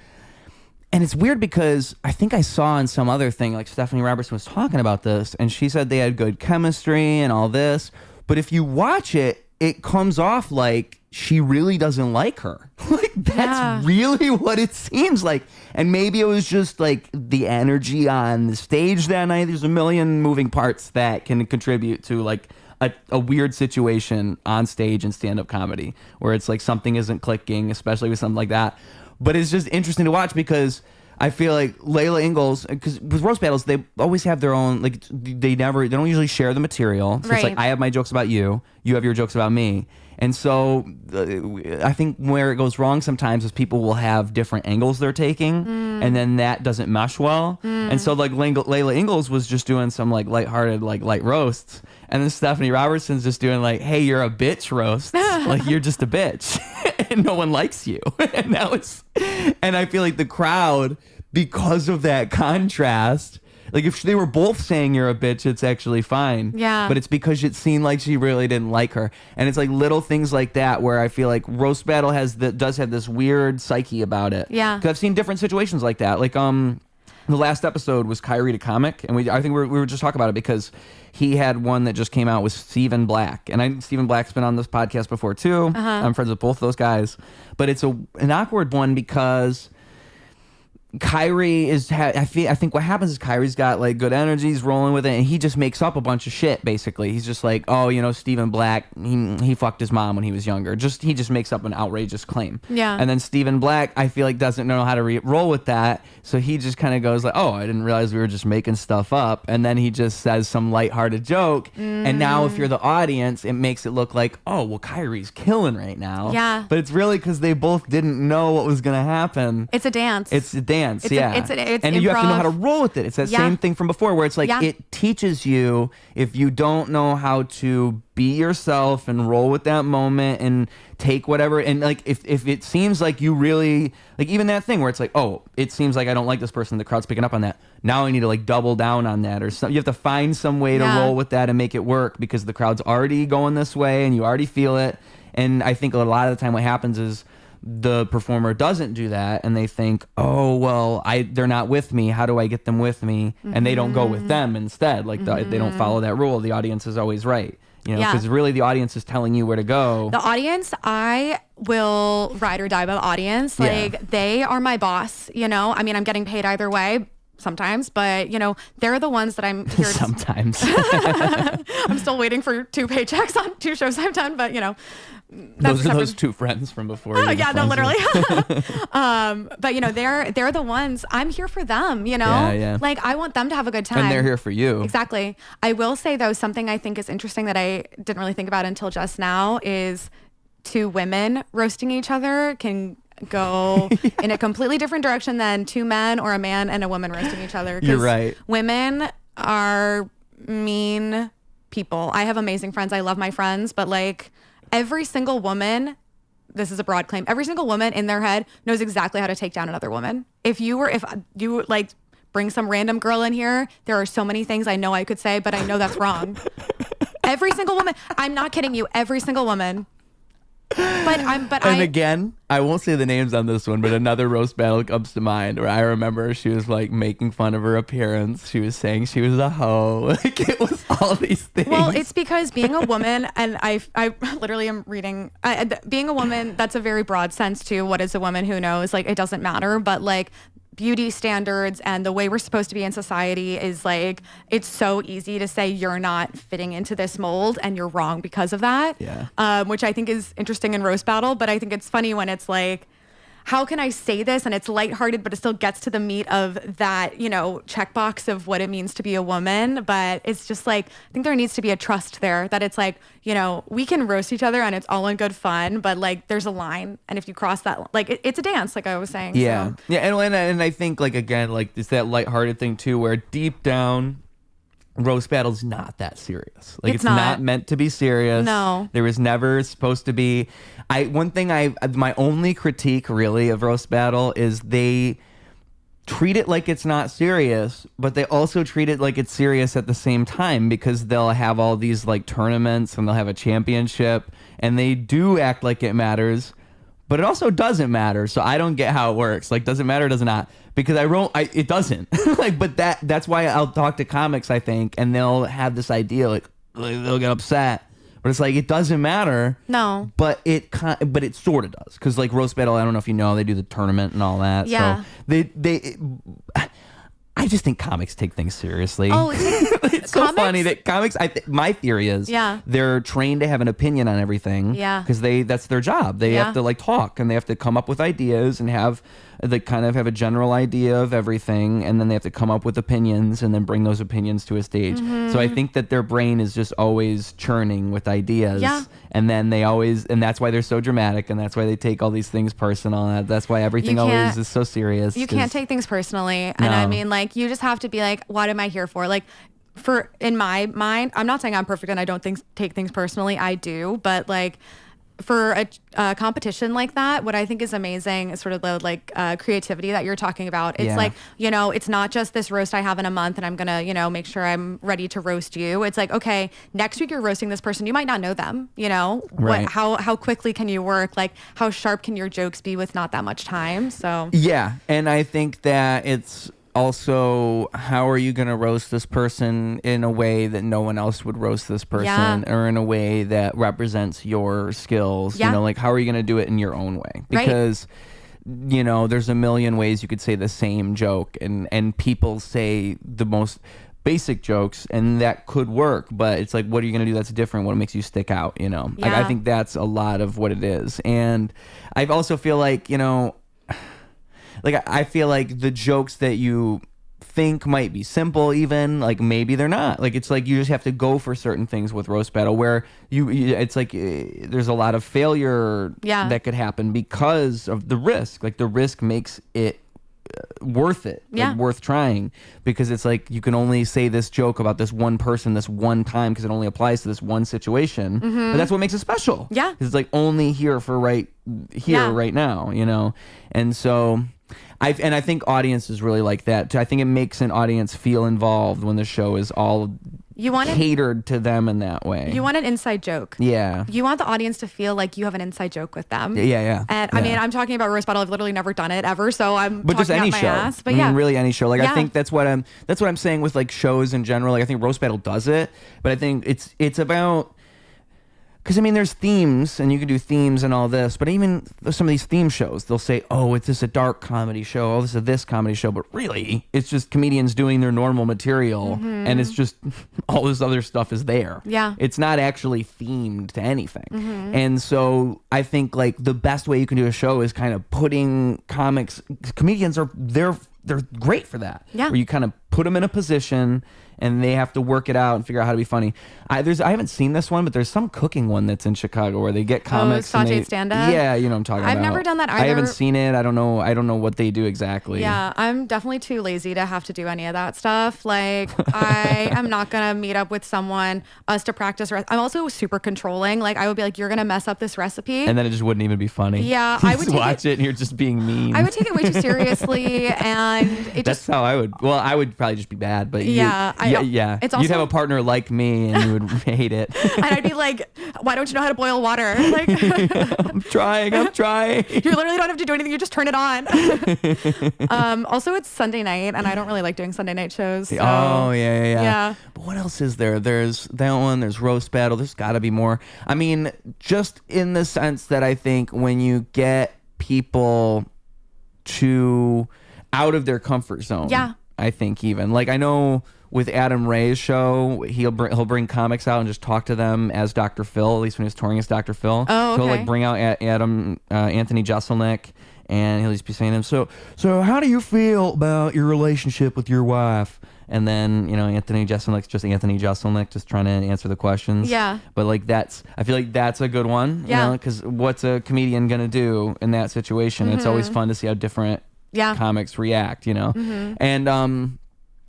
and it's weird because I think I saw in some other thing, like Stephanie Robertson was talking about this, and she said they had good chemistry and all this. But if you watch it, it comes off like she really doesn't like her. Like that's really what it seems like. And maybe it was just like the energy on the stage that night. There's a million moving parts that can contribute to like a weird situation on stage in stand-up comedy where it's like something isn't clicking, especially with something like that. But it's just interesting to watch because I feel like Layla Ingalls, because with roast battles, they always have their own, like, they don't usually share the material. So it's like, I have my jokes about you, you have your jokes about me. And so I think where it goes wrong sometimes is people will have different angles they're taking, and then that doesn't mesh well. And so like Layla Ingalls was just doing some like lighthearted, like light roasts. And then Stephanie Robertson's just doing like, hey, you're a bitch roast. Like, you're just a bitch. And no one likes you. And I feel like the crowd, because of that contrast, like if they were both saying you're a bitch, it's actually fine. Yeah. But it's because it seemed like she really didn't like her. And it's like little things like that where I feel like roast battle does have this weird psyche about it. Yeah. Because I've seen different situations like that. Like the last episode was Kyrie the Comic, and I think we were just talking about it because he had one that just came out with Stephen Black, and Stephen Black's been on this podcast before too. I'm friends with both those guys, but it's an awkward one because Kyrie I think what happens is Kyrie's got like good energy, he's rolling with it, and he just makes up a bunch of shit. Basically, he's just like, oh, Stephen Black, he fucked his mom when he was younger. He just makes up an outrageous claim. Yeah. And then Stephen Black, I feel like doesn't know how to roll with that, so he just kind of goes like, oh, I didn't realize we were just making stuff up, and then he just says some lighthearted joke, and now if you're the audience, it makes it look like, oh, well, Kyrie's killing right now. Yeah. But it's really because they both didn't know what was gonna happen. It's a dance. It's It's and improv. you have to know how to roll with it. It's that same thing from before where it's like it teaches you, if you don't know how to be yourself and roll with that moment and take whatever, and like if it seems like you really like, even that thing where it's like, oh, it seems like I don't like this person, the crowd's picking up on that, now I need to like double down on that, or something. You have to find some way to roll with that and make it work because the crowd's already going this way and you already feel it. And I think a lot of the time what happens is the performer doesn't do that, and they think, oh, well, they're not with me, how do I get them with me? And they don't go with them instead. Like they don't follow that rule. The audience is always right, because really the audience is telling you where to go. The audience, I will ride or die by the audience. Like they are my boss, I mean, I'm getting paid either way sometimes, but they're the ones that I'm here sometimes. I'm still waiting for 2 paychecks on 2 shows I've done, but those are those 2 friends from before. Oh, yeah, no, literally. But they're the ones, I'm here for them, Yeah. Like I want them to have a good time. And they're here for you. Exactly. I will say though, something I think is interesting that I didn't really think about until just now is 2 women roasting each other can go in a completely different direction than 2 men or a man and a woman roasting each other. You're right. Women are mean people. I have amazing friends. I love my friends, but like every single woman, this is a broad claim, every single woman in their head knows exactly how to take down another woman. If you like bring some random girl in here, there are so many things I know I could say, but I know that's wrong. Every single woman, I'm not kidding you, every single woman. And again, I won't say the names on this one, but another roast battle comes to mind where I remember she was like making fun of her appearance. She was saying she was a hoe. Like it was all these things. Well, it's because being a woman, and I literally am reading, being a woman, that's a very broad sense too. What is a woman? Who knows? Like it doesn't matter, but like beauty standards and the way we're supposed to be in society is like, it's so easy to say you're not fitting into this mold and you're wrong because of that. Yeah. Which I think is interesting in roast battle, but I think it's funny when it's like, how can I say this and it's lighthearted, but it still gets to the meat of that, checkbox of what it means to be a woman. But it's just like, I think there needs to be a trust there that it's like, we can roast each other and it's all in good fun, but like there's a line. And if you cross that, like it's a dance, like I was saying. Yeah. So. Yeah. And I think like, again, like it's that lighthearted thing too, where deep down, roast battle's not that serious. Like it's not meant to be serious. No. There was never supposed to be. My only critique really of roast battle is they treat it like it's not serious, but they also treat it like it's serious at the same time, because they'll have all these like tournaments and they'll have a championship and they do act like it matters, but it also doesn't matter. So I don't get how it works. Like, does it matter or does it not? Because it doesn't. Like, but that's why I'll talk to comics, I think, and they'll have this idea like they'll get upset. But it's like, it doesn't matter. No. But it sort of does. Because like roast battle, I don't know if you know, they do the tournament and all that. Yeah. So I just think comics take things seriously. Oh, it's so funny that comics. My theory is, they're trained to have an opinion on everything. Yeah, because that's their job. They have to like talk, and they have to come up with ideas and they kind of have a general idea of everything, and then they have to come up with opinions and then bring those opinions to a stage. So I think that their brain is just always churning with ideas. And then and that's why they're so dramatic, and that's why they take all these things personal. That's why everything always is so serious. You can't take things personally. And I mean, like, you just have to be like, what am I here for? Like, in my mind, I'm not saying I'm perfect and I don't take things personally. I do, but like, for a competition like that, what I think is amazing is sort of the like creativity that you're talking about. It's like, it's not just this roast I have in a month and I'm going to, make sure I'm ready to roast you. It's like, okay, next week you're roasting this person. You might not know them, Right. How quickly can you work? Like, how sharp can your jokes be with not that much time? So yeah. And I think that it's also, how are you going to roast this person in a way that no one else would roast this person, or in a way that represents your skills? Like, how are you going to do it in your own way? Because there's a million ways you could say the same joke, and people say the most basic jokes, and that could work, but it's like, what are you going to do that's different? What makes you stick out? Like, I think that's a lot of what it is. And I also feel like, like, I feel like the jokes that you think might be simple, even, like, maybe they're not. Like, it's like you just have to go for certain things with roast battle, where it's like there's a lot of failure that could happen because of the risk. Like, the risk makes it worth it, like, worth trying, because it's like you can only say this joke about this one person this one time because it only applies to this one situation. But that's what makes it special. It's like only here for right now, and so I think audiences really like that too. I think it makes an audience feel involved when the show is all catered to them in that way. You want an inside joke. Yeah. You want the audience to feel like you have an inside joke with them. Yeah. And I mean, I'm talking about roast battle. I've literally never done it ever, so but just any show. Ass. But I mean, really any show. Like, I think that's what I'm saying with like shows in general. Like, I think roast battle does it, but I think it's about. Because, I mean, there's themes, and you can do themes and all this, but even some of these theme shows, they'll say, oh, it's just a dark comedy show, oh, this is this comedy show, but really, it's just comedians doing their normal material, and it's just all this other stuff is there. It's not actually themed to anything. And so I think, like, the best way you can do a show is kind of putting comedians they're great for that. Where you kind of put them in a position, and they have to work it out and figure out how to be funny. I haven't seen this one, but there's some cooking one that's in Chicago where they get comics. Sauteed stand-up? Yeah, you know what I'm talking about. I've never done that either. I haven't seen it. I don't know what they do exactly. Yeah, I'm definitely too lazy to have to do any of that stuff. Like, I am not going to meet up with us to practice. I'm also super controlling. Like, I would be like, you're going to mess up this recipe. And then it just wouldn't even be funny. Yeah, I would watch it and you're just being mean. I would take it way too seriously, and that's how I would. Well, I would probably just be bad, but yeah. It's also, you'd have a partner like me, and you would hate it. And I'd be like, why don't you know how to boil water? Like, I'm trying. You literally don't have to do anything. You just turn it on. Also, it's Sunday night, and I don't really like doing Sunday night shows. So. Oh, yeah. But what else is there? There's that one. There's roast battle. There's got to be more. I mean, just in the sense that I think when you get people out of their comfort zone. I think even. Like, I know with Adam Ray's show, he'll bring comics out and just talk to them as Dr. Phil, at least when he was touring as Dr. Phil. Oh, okay. So he'll like bring out Anthony Jeselnik, and he'll just be saying to him, so how do you feel about your relationship with your wife? And then, Anthony Jeselnik's just Anthony Jeselnik, just trying to answer the questions. Yeah. But like I feel like that's a good one. Yeah. Because what's a comedian gonna do in that situation? It's always fun to see how different comics react, And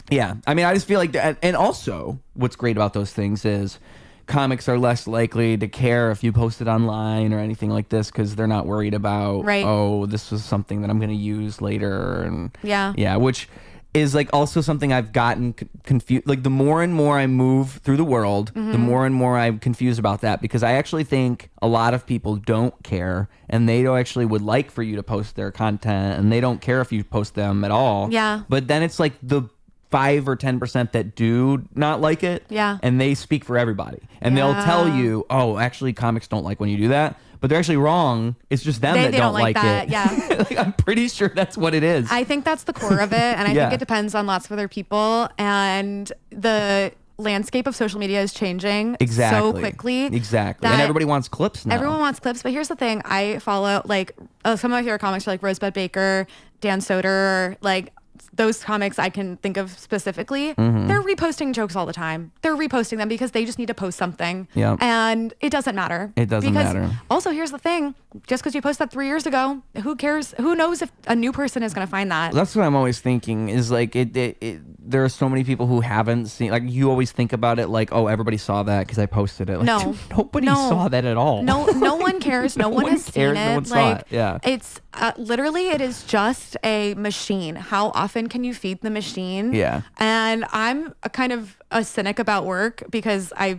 yeah, I mean, I just feel like that. And also, what's great about those things is comics are less likely to care if you post it online or anything like this, because they're not worried about, oh, this was something that I'm going to use later. And which is like also something I've gotten confused. Like, the more and more I move through the world, the more and more I'm confused about that, because I actually think a lot of people don't care, and they don't actually would like for you to post their content, and they don't care if you post them at all. Yeah. But then it's like the 5 or 10% that do not like it, and they speak for everybody, and they'll tell you, oh, actually comics don't like when you do that, but they're actually wrong. It's just them that don't like that. it. Yeah. Like, I'm pretty sure that's what it is. I think that's the core of it. And I think it depends on lots of other people. And the landscape of social media is changing so quickly. Exactly. And everybody wants clips now. Everyone wants clips. But here's the thing. I follow like some of my favorite comics are like Rosebud Baker, Dan Soder, like those comics I can think of specifically. They're reposting jokes all the time. They're reposting them because they just need to post something. Yeah. And it doesn't matter. It doesn't matter. Also, here's the thing. Just because you posted that 3 years ago, who cares? Who knows if a new person is going to find that? That's what I'm always thinking is like there are so many people who haven't seen, like you always think about it like, oh, everybody saw that because I posted it. Like, no. Nobody saw that at all. No one cares. No one has seen it. No one saw it. Yeah. It's literally, it is just a machine. How often can you feed the machine? Yeah. And I'm a kind of a cynic about work because how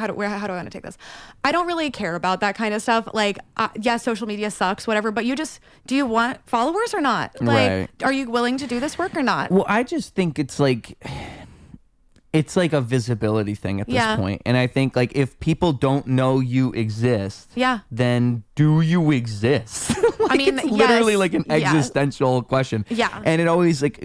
do I want to take this? I don't really care about that kind of stuff. Like, yes, social media sucks, whatever, but do you want followers or not? Like, Are you willing to do this work or not? Well, I just think it's like a visibility thing at this point. And I think like if people don't know you exist, then do you exist? Like, I mean, it's literally like an existential question. Yeah. And it always like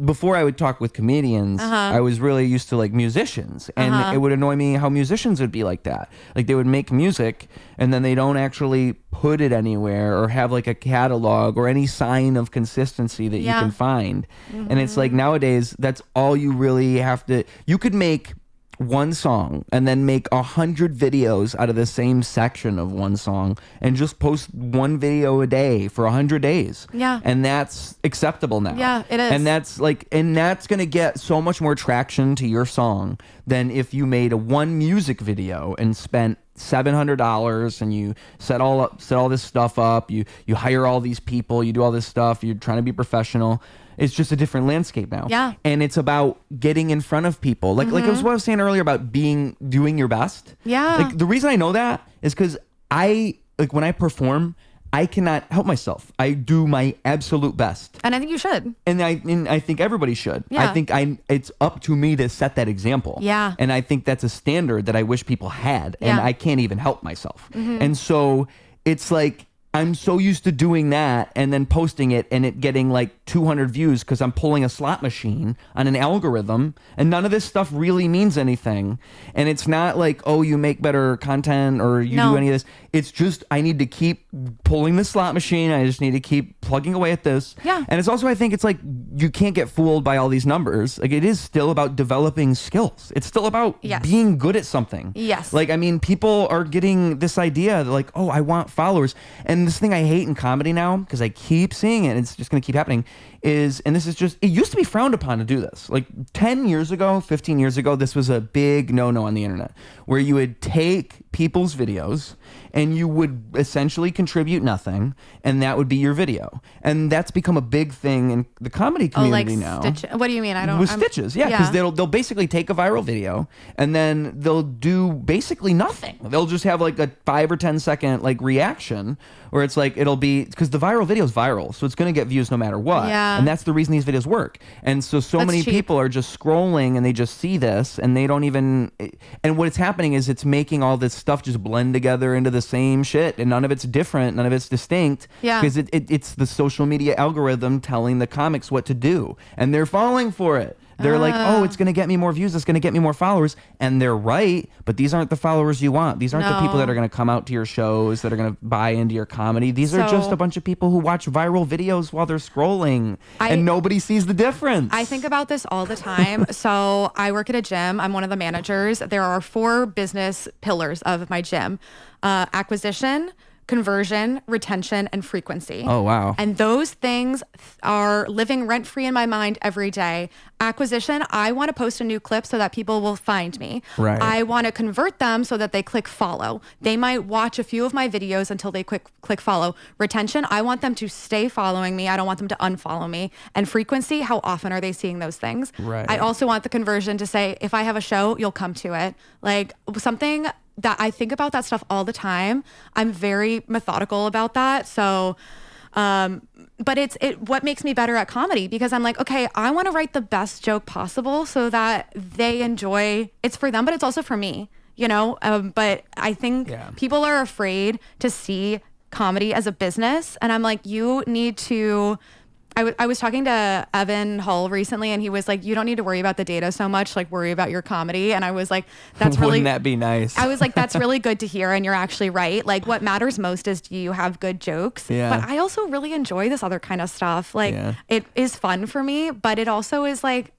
before I would talk with comedians, I was really used to like musicians, and it would annoy me how musicians would be like that. Like they would make music and then they don't actually put it anywhere or have like a catalog or any sign of consistency that you can find. And it's like nowadays, that's all you really have to, you could make one song and then make 100 videos out of the same section of one song and just post one video a day for 100 days. Yeah. And that's acceptable now. Yeah, it is. And that's going to get so much more traction to your song than if you made one music video and spent $700 and you set all this stuff up, you hire all these people, you do all this stuff, you're trying to be professional. It's just a different landscape now. Yeah. And it's about getting in front of people. Like it was what I was saying earlier about doing your best. Yeah. Like the reason I know that is because when I perform, I cannot help myself. I do my absolute best. And I think you should. And I think everybody should. Yeah. I think it's up to me to set that example. Yeah. And I think that's a standard that I wish people had. And I can't even help myself. And so it's like, I'm so used to doing that and then posting it and it getting like 200 views because I'm pulling a slot machine on an algorithm, and none of this stuff really means anything. And it's not like, oh, you make better content or you do any of this. It's just I need to keep pulling the slot machine. I just need to keep plugging away at this. Yeah. And it's also, I think it's like you can't get fooled by all these numbers. Like it is still about developing skills. It's still about being good at something. Yes. Like, I mean, people are getting this idea that like, oh, I want followers. And this thing I hate in comedy now, because I keep seeing it, and it's just going to keep happening, is, and this is just, it used to be frowned upon to do this. Like 10 years ago, 15 years ago, this was a big no-no on the internet, where you would take people's videos and you would essentially contribute nothing, and that would be your video. And that's become a big thing in the comedy community now. What do you mean? Stitches, because they'll basically take a viral video and then they'll do basically nothing. They'll just have like a 5 or 10 second like reaction, where it's like it'll be because the viral video is viral, so it's going to get views no matter what. Yeah. And that's the reason these videos work. And so many people are just scrolling and they just see this and they don't even. And what it's happening is it's making all this stuff just blend together into the same shit, and none of it's different, none of it's distinct. Yeah. Because it's the social media algorithm telling the comics what to do, and they're falling for it. They're like, oh, it's going to get me more views. It's going to get me more followers. And they're right. But these aren't the followers you want. These aren't the people that are going to come out to your shows, that are going to buy into your comedy. These are just a bunch of people who watch viral videos while they're scrolling. And nobody sees the difference. I think about this all the time. So I work at a gym. I'm one of the managers. There are 4 business pillars of my gym. Acquisition, conversion, retention, and frequency. Oh, wow. And those things are living rent-free in my mind every day. Acquisition, I want to post a new clip so that people will find me. Right. I want to convert them so that they click follow. They might watch a few of my videos until they click follow. Retention, I want them to stay following me. I don't want them to unfollow me. And frequency, how often are they seeing those things? Right. I also want the conversion to say, if I have a show, you'll come to it. Like something that I think about that stuff all the time. I'm very methodical about that. So, but it's what makes me better at comedy, because I'm like, okay, I want to write the best joke possible so that they enjoy. It's for them, but it's also for me. you know? But I think people are afraid to see comedy as a business. And I'm like, you need to... I was talking to Evan Hull recently, and he was like, you don't need to worry about the data so much, like worry about your comedy. And I was like, that's really... Wouldn't that be nice? I was like, that's really good to hear. And you're actually right. Like what matters most is, do you have good jokes? Yeah. But I also really enjoy this other kind of stuff. Like it is fun for me, but it also is like,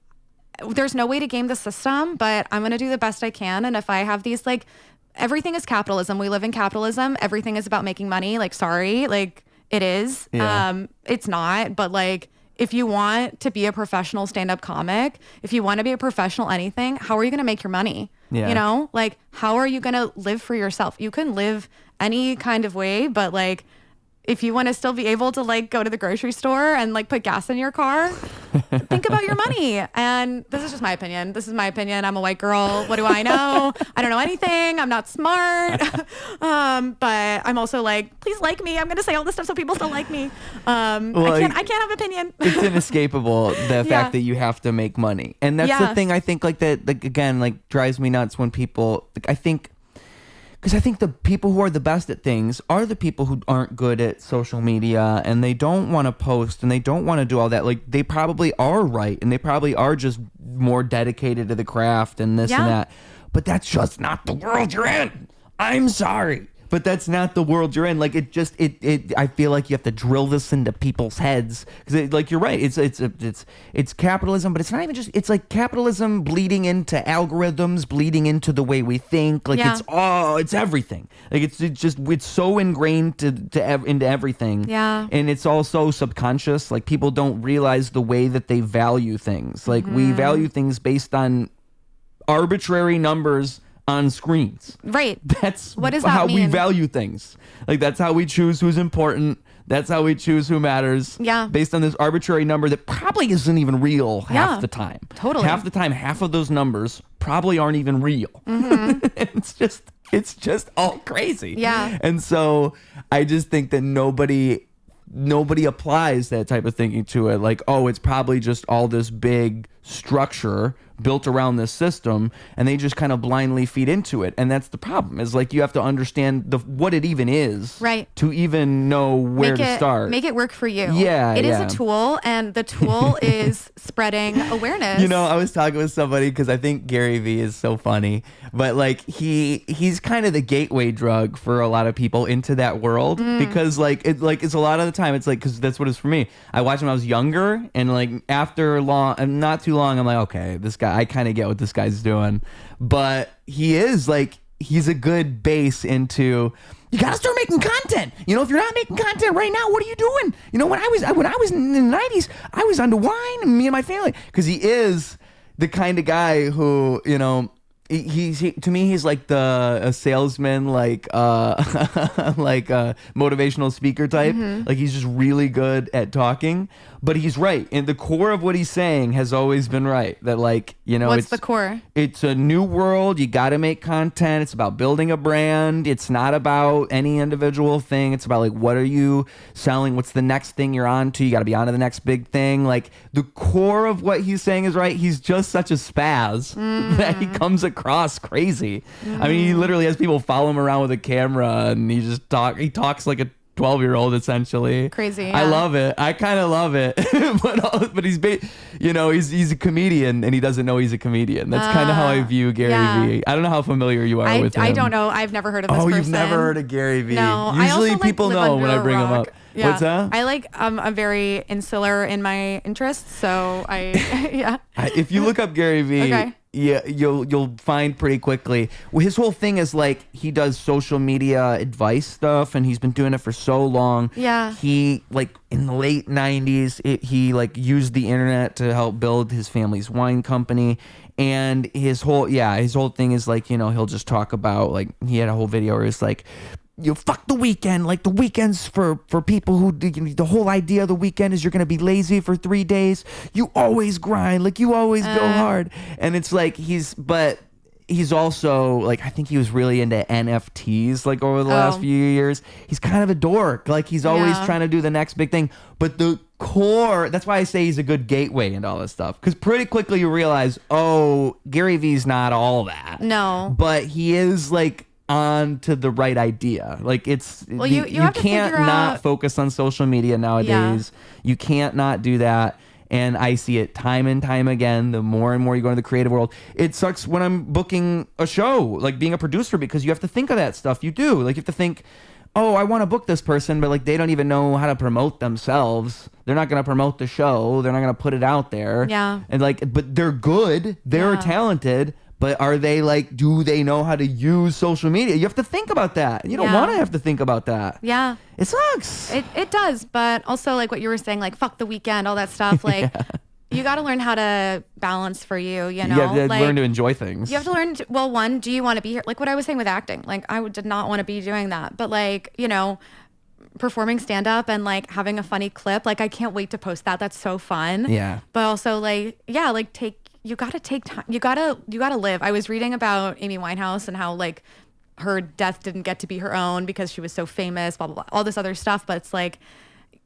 there's no way to game the system, but I'm going to do the best I can. And if I have these, like, everything is capitalism. We live in capitalism. Everything is about making money. Like, sorry, like... It is. It's not. But like, if you want to be a professional stand-up comic, if you want to be a professional anything, how are you going to make your money? You know, like, how are you going to live for yourself? You can live any kind of way, but like, if you want to still be able to like go to the grocery store and like put gas in your car, think about your money. And this is just my opinion. This is my opinion. I'm a white girl. What do I know? I don't know anything. I'm not smart. But I'm also like, please like me. I'm going to say all this stuff so people still like me. I can't have opinion. It's inescapable, the fact that you have to make money. And that's the thing I think like that, like, again, like drives me nuts when people, like, I think the people who are the best at things are the people who aren't good at social media, and they don't want to post, and they don't want to do all that. Like, they probably are right, and they probably are just more dedicated to the craft and this and that. But that's just not the world you're in. I'm sorry, but that's not the world you're in. Like, I feel like you have to drill this into people's heads, because like, you're right. It's capitalism, but it's not even just. It's like capitalism bleeding into algorithms, bleeding into the way we think. Like it's everything. Like it's so ingrained into everything. Yeah. And it's also subconscious. Like, people don't realize the way that they value things. Like we value things based on arbitrary numbers on screens. Right. That's what does that how mean? We value things. Like, that's how we choose who's important. That's how we choose who matters. Yeah. Based on this arbitrary number that probably isn't even real half the time. Totally. Half the time, half of those numbers probably aren't even real. It's just all crazy. Yeah. And so I just think that nobody applies that type of thinking to it. Like, oh, it's probably just all this big structure built around this system, and they just kind of blindly feed into it. And that's the problem, is like, you have to understand what it even is, right, to even know where to start. Make it work for you. Yeah. It is a tool, and the tool is spreading awareness. You know, I was talking with somebody, because I think Gary Vee is so funny, but like he's kind of the gateway drug for a lot of people into that world, because it's a lot of the time, it's like, because that's what it's for me. I watched him when I was younger, and like after not too long, I'm like, okay, this guy, I kind of get what this guy's doing. But he's a good base into, you gotta start making content. You know, if you're not making content right now, what are you doing? You know, when I was in the 90s, I was onto wine, and me and my family, because he is the kind of guy who, you know, he to me, he's like a salesman, like like a motivational speaker type. Like, he's just really good at talking, but he's right, and the core of what he's saying has always been right. That, like, you know, what's the core? It's a new world. You got to make content. It's about building a brand. It's not about any individual thing. It's about, like, what are you selling? What's the next thing you're on to? You got to be on to the next big thing. Like, the core of what he's saying is right. He's just such a spaz that he comes across crazy. I mean, he literally has people follow him around with a camera, and he talks like a 12-year-old, essentially. Crazy. Yeah. I love it. I kind of love it. but he's a comedian, and he doesn't know he's a comedian. That's kind of how I view Gary Vee. I don't know how familiar you are with him. I don't know. I've never heard of this person. You've never heard of Gary Vee. No. Usually I also, people know when I bring him up. Yeah. What's that? I'm very insular in my interests, so if you look up Gary Vee, okay, you'll find pretty quickly. His whole thing is like, he does social media advice stuff, and he's been doing it for so long. Yeah. He, like, in the late 90s, he like used the internet to help build his family's wine company. And his whole thing is like, you know, he'll just talk about, like, he had a whole video where it's like, you fuck the weekend. Like, the weekend's for people who, the whole idea of the weekend is you're going to be lazy for 3 days. You always grind. Like, you always go hard. And it's like, he's also, like, I think he was really into NFTs, like, over the last few years. He's kind of a dork. Like, he's always trying to do the next big thing. But core. That's why I say he's a good gateway into all this stuff. Because pretty quickly you realize, oh, Gary Vee's not all that. No. But he is like on to the right idea. Like it's, you can't not focus on social media nowadays. Yeah. You can't not do that. And I see it time and time again. The more and more you go into the creative world, it sucks when I'm booking a show, like being a producer, because you have to think of that stuff. You do. Like you have to think, oh, I want to book this person, but like they don't even know how to promote themselves. They're not going to promote the show. They're not going to put it out there. Yeah. And like, but they're good. They're talented. But are they like, do they know how to use social media? You have to think about that. You don't want to have to think about that. Yeah. It sucks. It does. But also like what you were saying, like fuck the weekend, all that stuff. Like you got to learn how to balance for you, you know? You have to like, learn to enjoy things. You have to learn, well, one, do you want to be here? Like what I was saying with acting, like I did not want to be doing that. But like, you know, performing stand up and like having a funny clip, like I can't wait to post that. That's so fun. Yeah. But also like, yeah, like you gotta take time. You gotta live. I was reading about Amy Winehouse and how like her death didn't get to be her own because she was so famous, blah, blah, blah, all this other stuff. But it's like,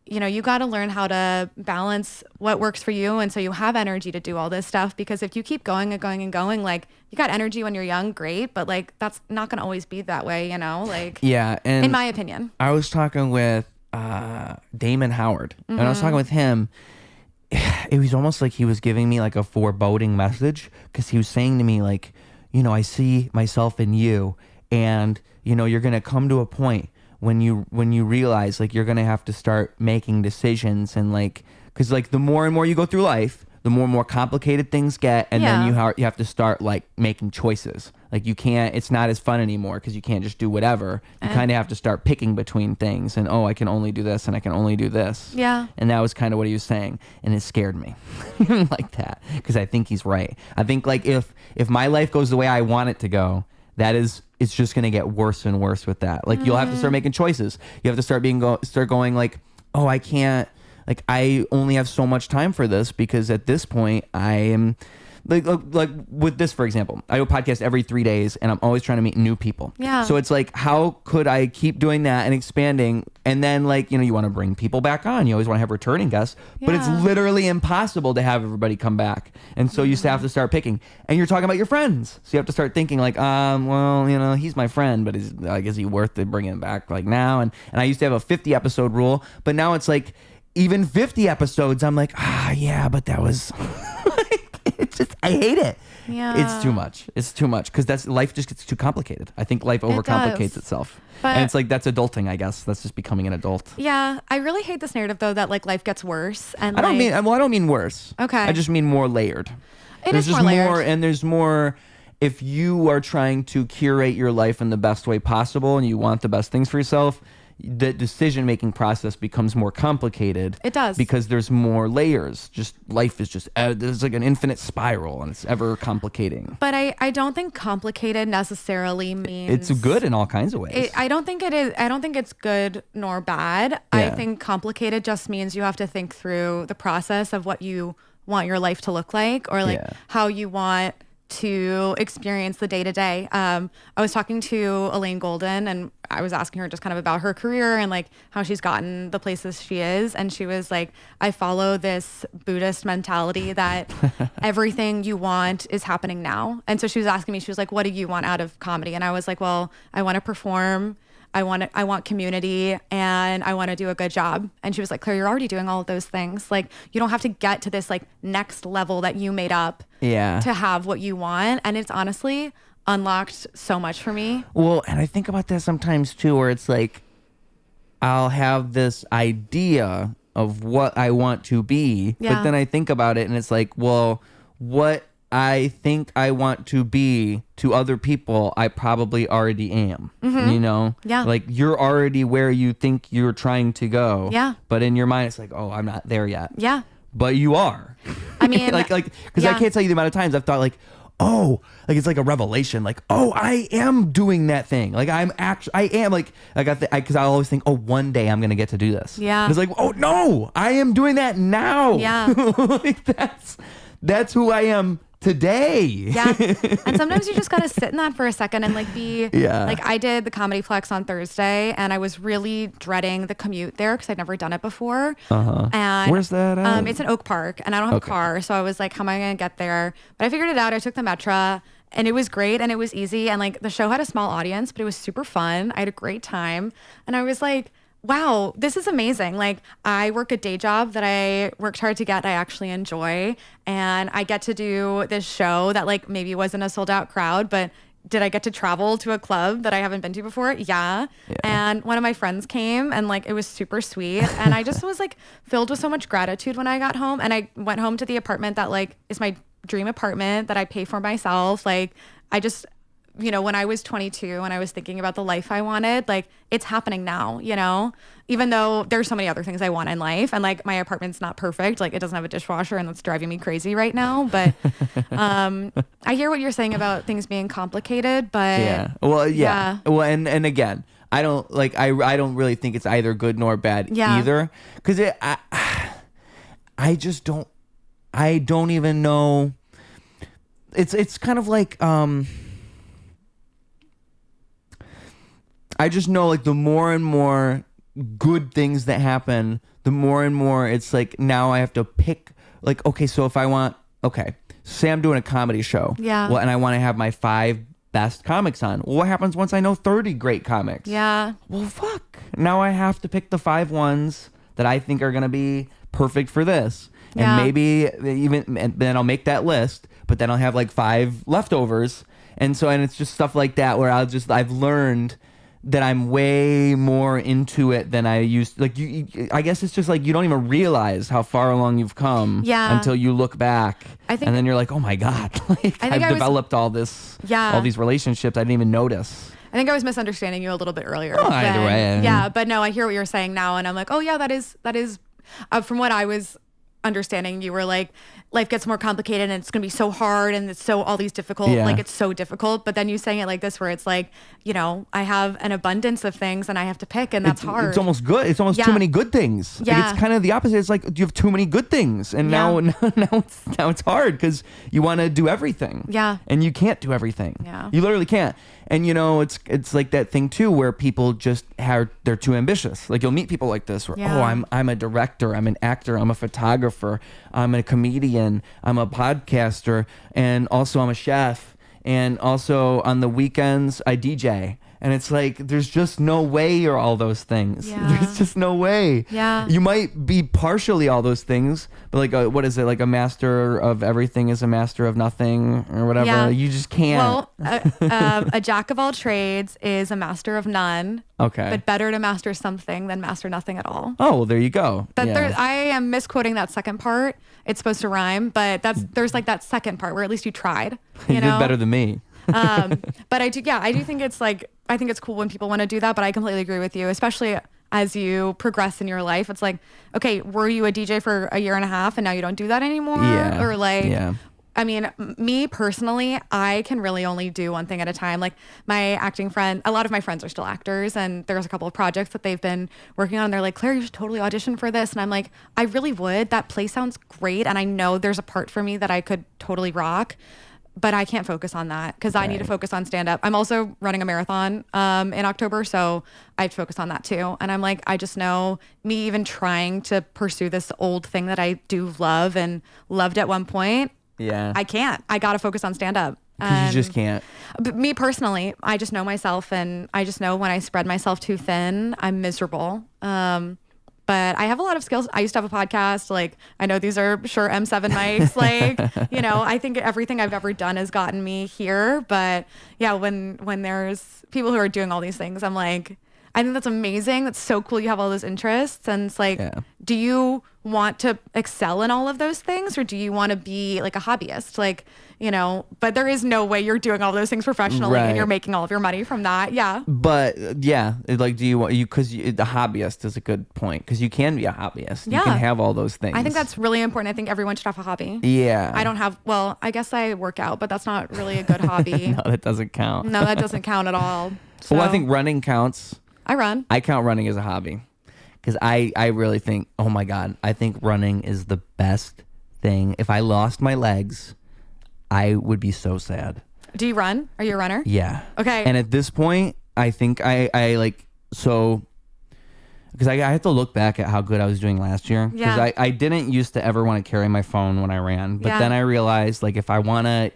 you know, you gotta learn how to balance what works for you. And so you have energy to do all this stuff, because if you keep going and going and going, like you got energy when you're young, great. But like, that's not gonna always be that way, you know, like, yeah. And in my opinion, I was talking with Damon Howard and I was talking with him. It was almost like he was giving me like a foreboding message, because he was saying to me like, you know, I see myself in you, and you know, you're going to come to a point when you realize like you're going to have to start making decisions, and like, because like the more and more you go through life, the more and more complicated things get, and then you have to start like making choices. Like you can't, it's not as fun anymore because you can't just do whatever. You kind of have to start picking between things, and oh, I can only do this and I can only do this. Yeah. And that was kind of what he was saying, and it scared me like that, because I think he's right. I think like if my life goes the way I want it to go, it's just going to get worse and worse with that. Like you'll have to start making choices. You have to start going like, oh, I can't, like I only have so much time for this, because at this point I am like with this, for example, I do a podcast every 3 days and I'm always trying to meet new people. Yeah. So it's like, how could I keep doing that and expanding? And then like, you know, you want to bring people back on. You always want to have returning guests, but it's literally impossible to have everybody come back. And so you have to start picking, and you're talking about your friends. So you have to start thinking like, well, you know, he's my friend, but is he worth it bringing him back like now? And I used to have a 50 episode rule, but now it's like, even 50 episodes, I'm like, yeah, but that was it's just, I hate it. Yeah. It's too much. It's too much, because life just gets too complicated. I think life overcomplicates itself. But, and it's like, that's adulting, I guess. That's just becoming an adult. Yeah. I really hate this narrative though, that like life gets worse. And I don't mean worse. Okay. I just mean more layered. There's just more, and there's more. If you are trying to curate your life in the best way possible and you want the best things for yourself, the decision-making process becomes more complicated. It does. Because there's more layers. Just life is just, there's like an infinite spiral, and it's ever complicating. But I don't think complicated necessarily means... It's good in all kinds of ways. I don't think it is. I don't think it's good nor bad. I think complicated just means you have to think through the process of what you want your life to look like, or like how you want to experience the day-to-day. I was talking to Elaine Golden, and I was asking her just kind of about her career and like how she's gotten the places she is. And she was like, I follow this Buddhist mentality that everything you want is happening now. And so she was asking me, she was like, what do you want out of comedy? And I was like, well, I want to perform. I want community, and I want to do a good job. And she was like, Claire, you're already doing all of those things. Like, you don't have to get to this like next level that you made up to have what you want. And it's honestly unlocked so much for me. Well, and I think about that sometimes too, where it's like, I'll have this idea of what I want to be, but then I think about it and it's like, well, what I think I want to be to other people, I probably already am, you know? Yeah. Like, you're already where you think you're trying to go. Yeah. But in your mind, it's like, oh, I'm not there yet. Yeah. But you are. I mean, because I can't tell you the amount of times I've thought like, oh, like it's like a revelation. Like, oh, I am doing that thing. Like I am like, because I always think, oh, one day I'm going to get to do this. Yeah. And it's like, oh no, I am doing that now. Yeah. Like that's who I am today. Yeah. And sometimes you just got to sit in that for a second and like be like, I did the Comedy Plex on Thursday and I was really dreading the commute there because I'd never done it before. And where's that at? It's in Oak Park and I don't have a car. So I was like, how am I going to get there? But I figured it out. I took the Metra and it was great and it was easy. And like the show had a small audience, but it was super fun. I had a great time. And I was like, wow, this is amazing. Like I work a day job that I worked hard to get, I actually enjoy. And I get to do this show that like maybe wasn't a sold out crowd, but did I get to travel to a club that I haven't been to before? Yeah. And one of my friends came and like, it was super sweet. And I just was like filled with so much gratitude when I got home. And I went home to the apartment that like is my dream apartment that I pay for myself. Like I just, you know, when I was 22 and I was thinking about the life I wanted, like it's happening now, you know, even though there's so many other things I want in life and like my apartment's not perfect. Like it doesn't have a dishwasher and that's driving me crazy right now. But I hear what you're saying about things being complicated, but well, and again, I don't like, I don't really think it's either good nor bad either. Cause I just don't, I don't even know. It's kind of like, I just know like the more and more good things that happen, the more and more it's like now I have to pick like, okay, so if I want, okay, say I'm doing a comedy show. Yeah. Well, and I want to have my 5 best comics on. Well, what happens once I know 30 great comics? Yeah. Well, fuck. Now I have to pick the 5 ones that I think are going to be perfect for this. And maybe even, and then I'll make that list, but then I'll have like 5 leftovers. And so, and it's just stuff like that where I've learned that I'm way more into it than I used. Like I guess it's just like you don't even realize how far along you've come until you look back, and then you're like, oh my god, like I've developed all this, all these relationships I didn't even notice. I think I was misunderstanding you a little bit earlier. Oh, either way, yeah, but no, I hear what you're saying now, and I'm like, oh yeah, that is from what I was understanding, you were like, life gets more complicated and it's gonna be so hard and it's so all these difficult, like it's so difficult. But then you saying it like this, where it's like, you know, I have an abundance of things and I have to pick, and that's hard. It's almost good. It's almost too many good things. Yeah. Like, it's kind of the opposite. It's like you have too many good things, and now it's hard because you want to do everything. Yeah. And you can't do everything. Yeah. You literally can't. And you know, it's like that thing too, where people just they're too ambitious. Like you'll meet people like this, where I'm a director, I'm an actor, I'm a photographer, I'm a comedian, I'm a podcaster, and also I'm a chef, and also on the weekends I DJ. And it's like, there's just no way you're all those things. Yeah. There's just no way. Yeah. You might be partially all those things, but like, what is it? Like a master of everything is a master of nothing or whatever. Yeah. You just can't. Well, a jack of all trades is a master of none. Okay. But better to master something than master nothing at all. Oh, well, there you go. But I am misquoting that second part. It's supposed to rhyme, but there's like that second part where at least you tried. You did better than me. But I do think it's like, I think it's cool when people want to do that, but I completely agree with you, especially as you progress in your life. It's like, okay, were you a DJ for a year and a half and now you don't do that anymore? Yeah. Or like, I mean, me personally, I can really only do one thing at a time. Like my acting friend, a lot of my friends are still actors, and there's a couple of projects that they've been working on. And they're like, Claire, you should totally audition for this. And I'm like, I really would. That play sounds great. And I know there's a part for me that I could totally rock. But I can't focus on that because I need to focus on stand-up. I'm also running a marathon in October, so I have to focus on that too. And I'm like, I just know me even trying to pursue this old thing that I do love and loved at one point. Yeah, I can't. I got to focus on stand-up. Because you just can't. But me personally, I just know myself, and I just know when I spread myself too thin, I'm miserable. But I have a lot of skills. I used to have a podcast. Like, I know these are sure M7 mics. Like, you know, I think everything I've ever done has gotten me here. But yeah, when there's people who are doing all these things, I'm like, I think that's amazing. That's so cool. You have all those interests. And it's like, do you want to excel in all of those things, or do you want to be like a hobbyist? Like, you know, but there is no way you're doing all those things professionally and you're making all of your money from that. Yeah. But like, do you want because the hobbyist is a good point, because you can be a hobbyist. Yeah. You can have all those things. I think that's really important. I think everyone should have a hobby. Yeah. I don't have, well, I guess I work out, but that's not really a good hobby. No, that doesn't count. No, that doesn't count at all. So. Well, I think running counts. I run. I count running as a hobby, because I really think, oh my God, I think running is the best thing. If I lost my legs, I would be so sad. Do you run? Are you a runner? Yeah. Okay. And at this point, I think I like, so, because I have to look back at how good I was doing last year. Because I didn't used to ever want to carry my phone when I ran. But then I realized, like, if I want to,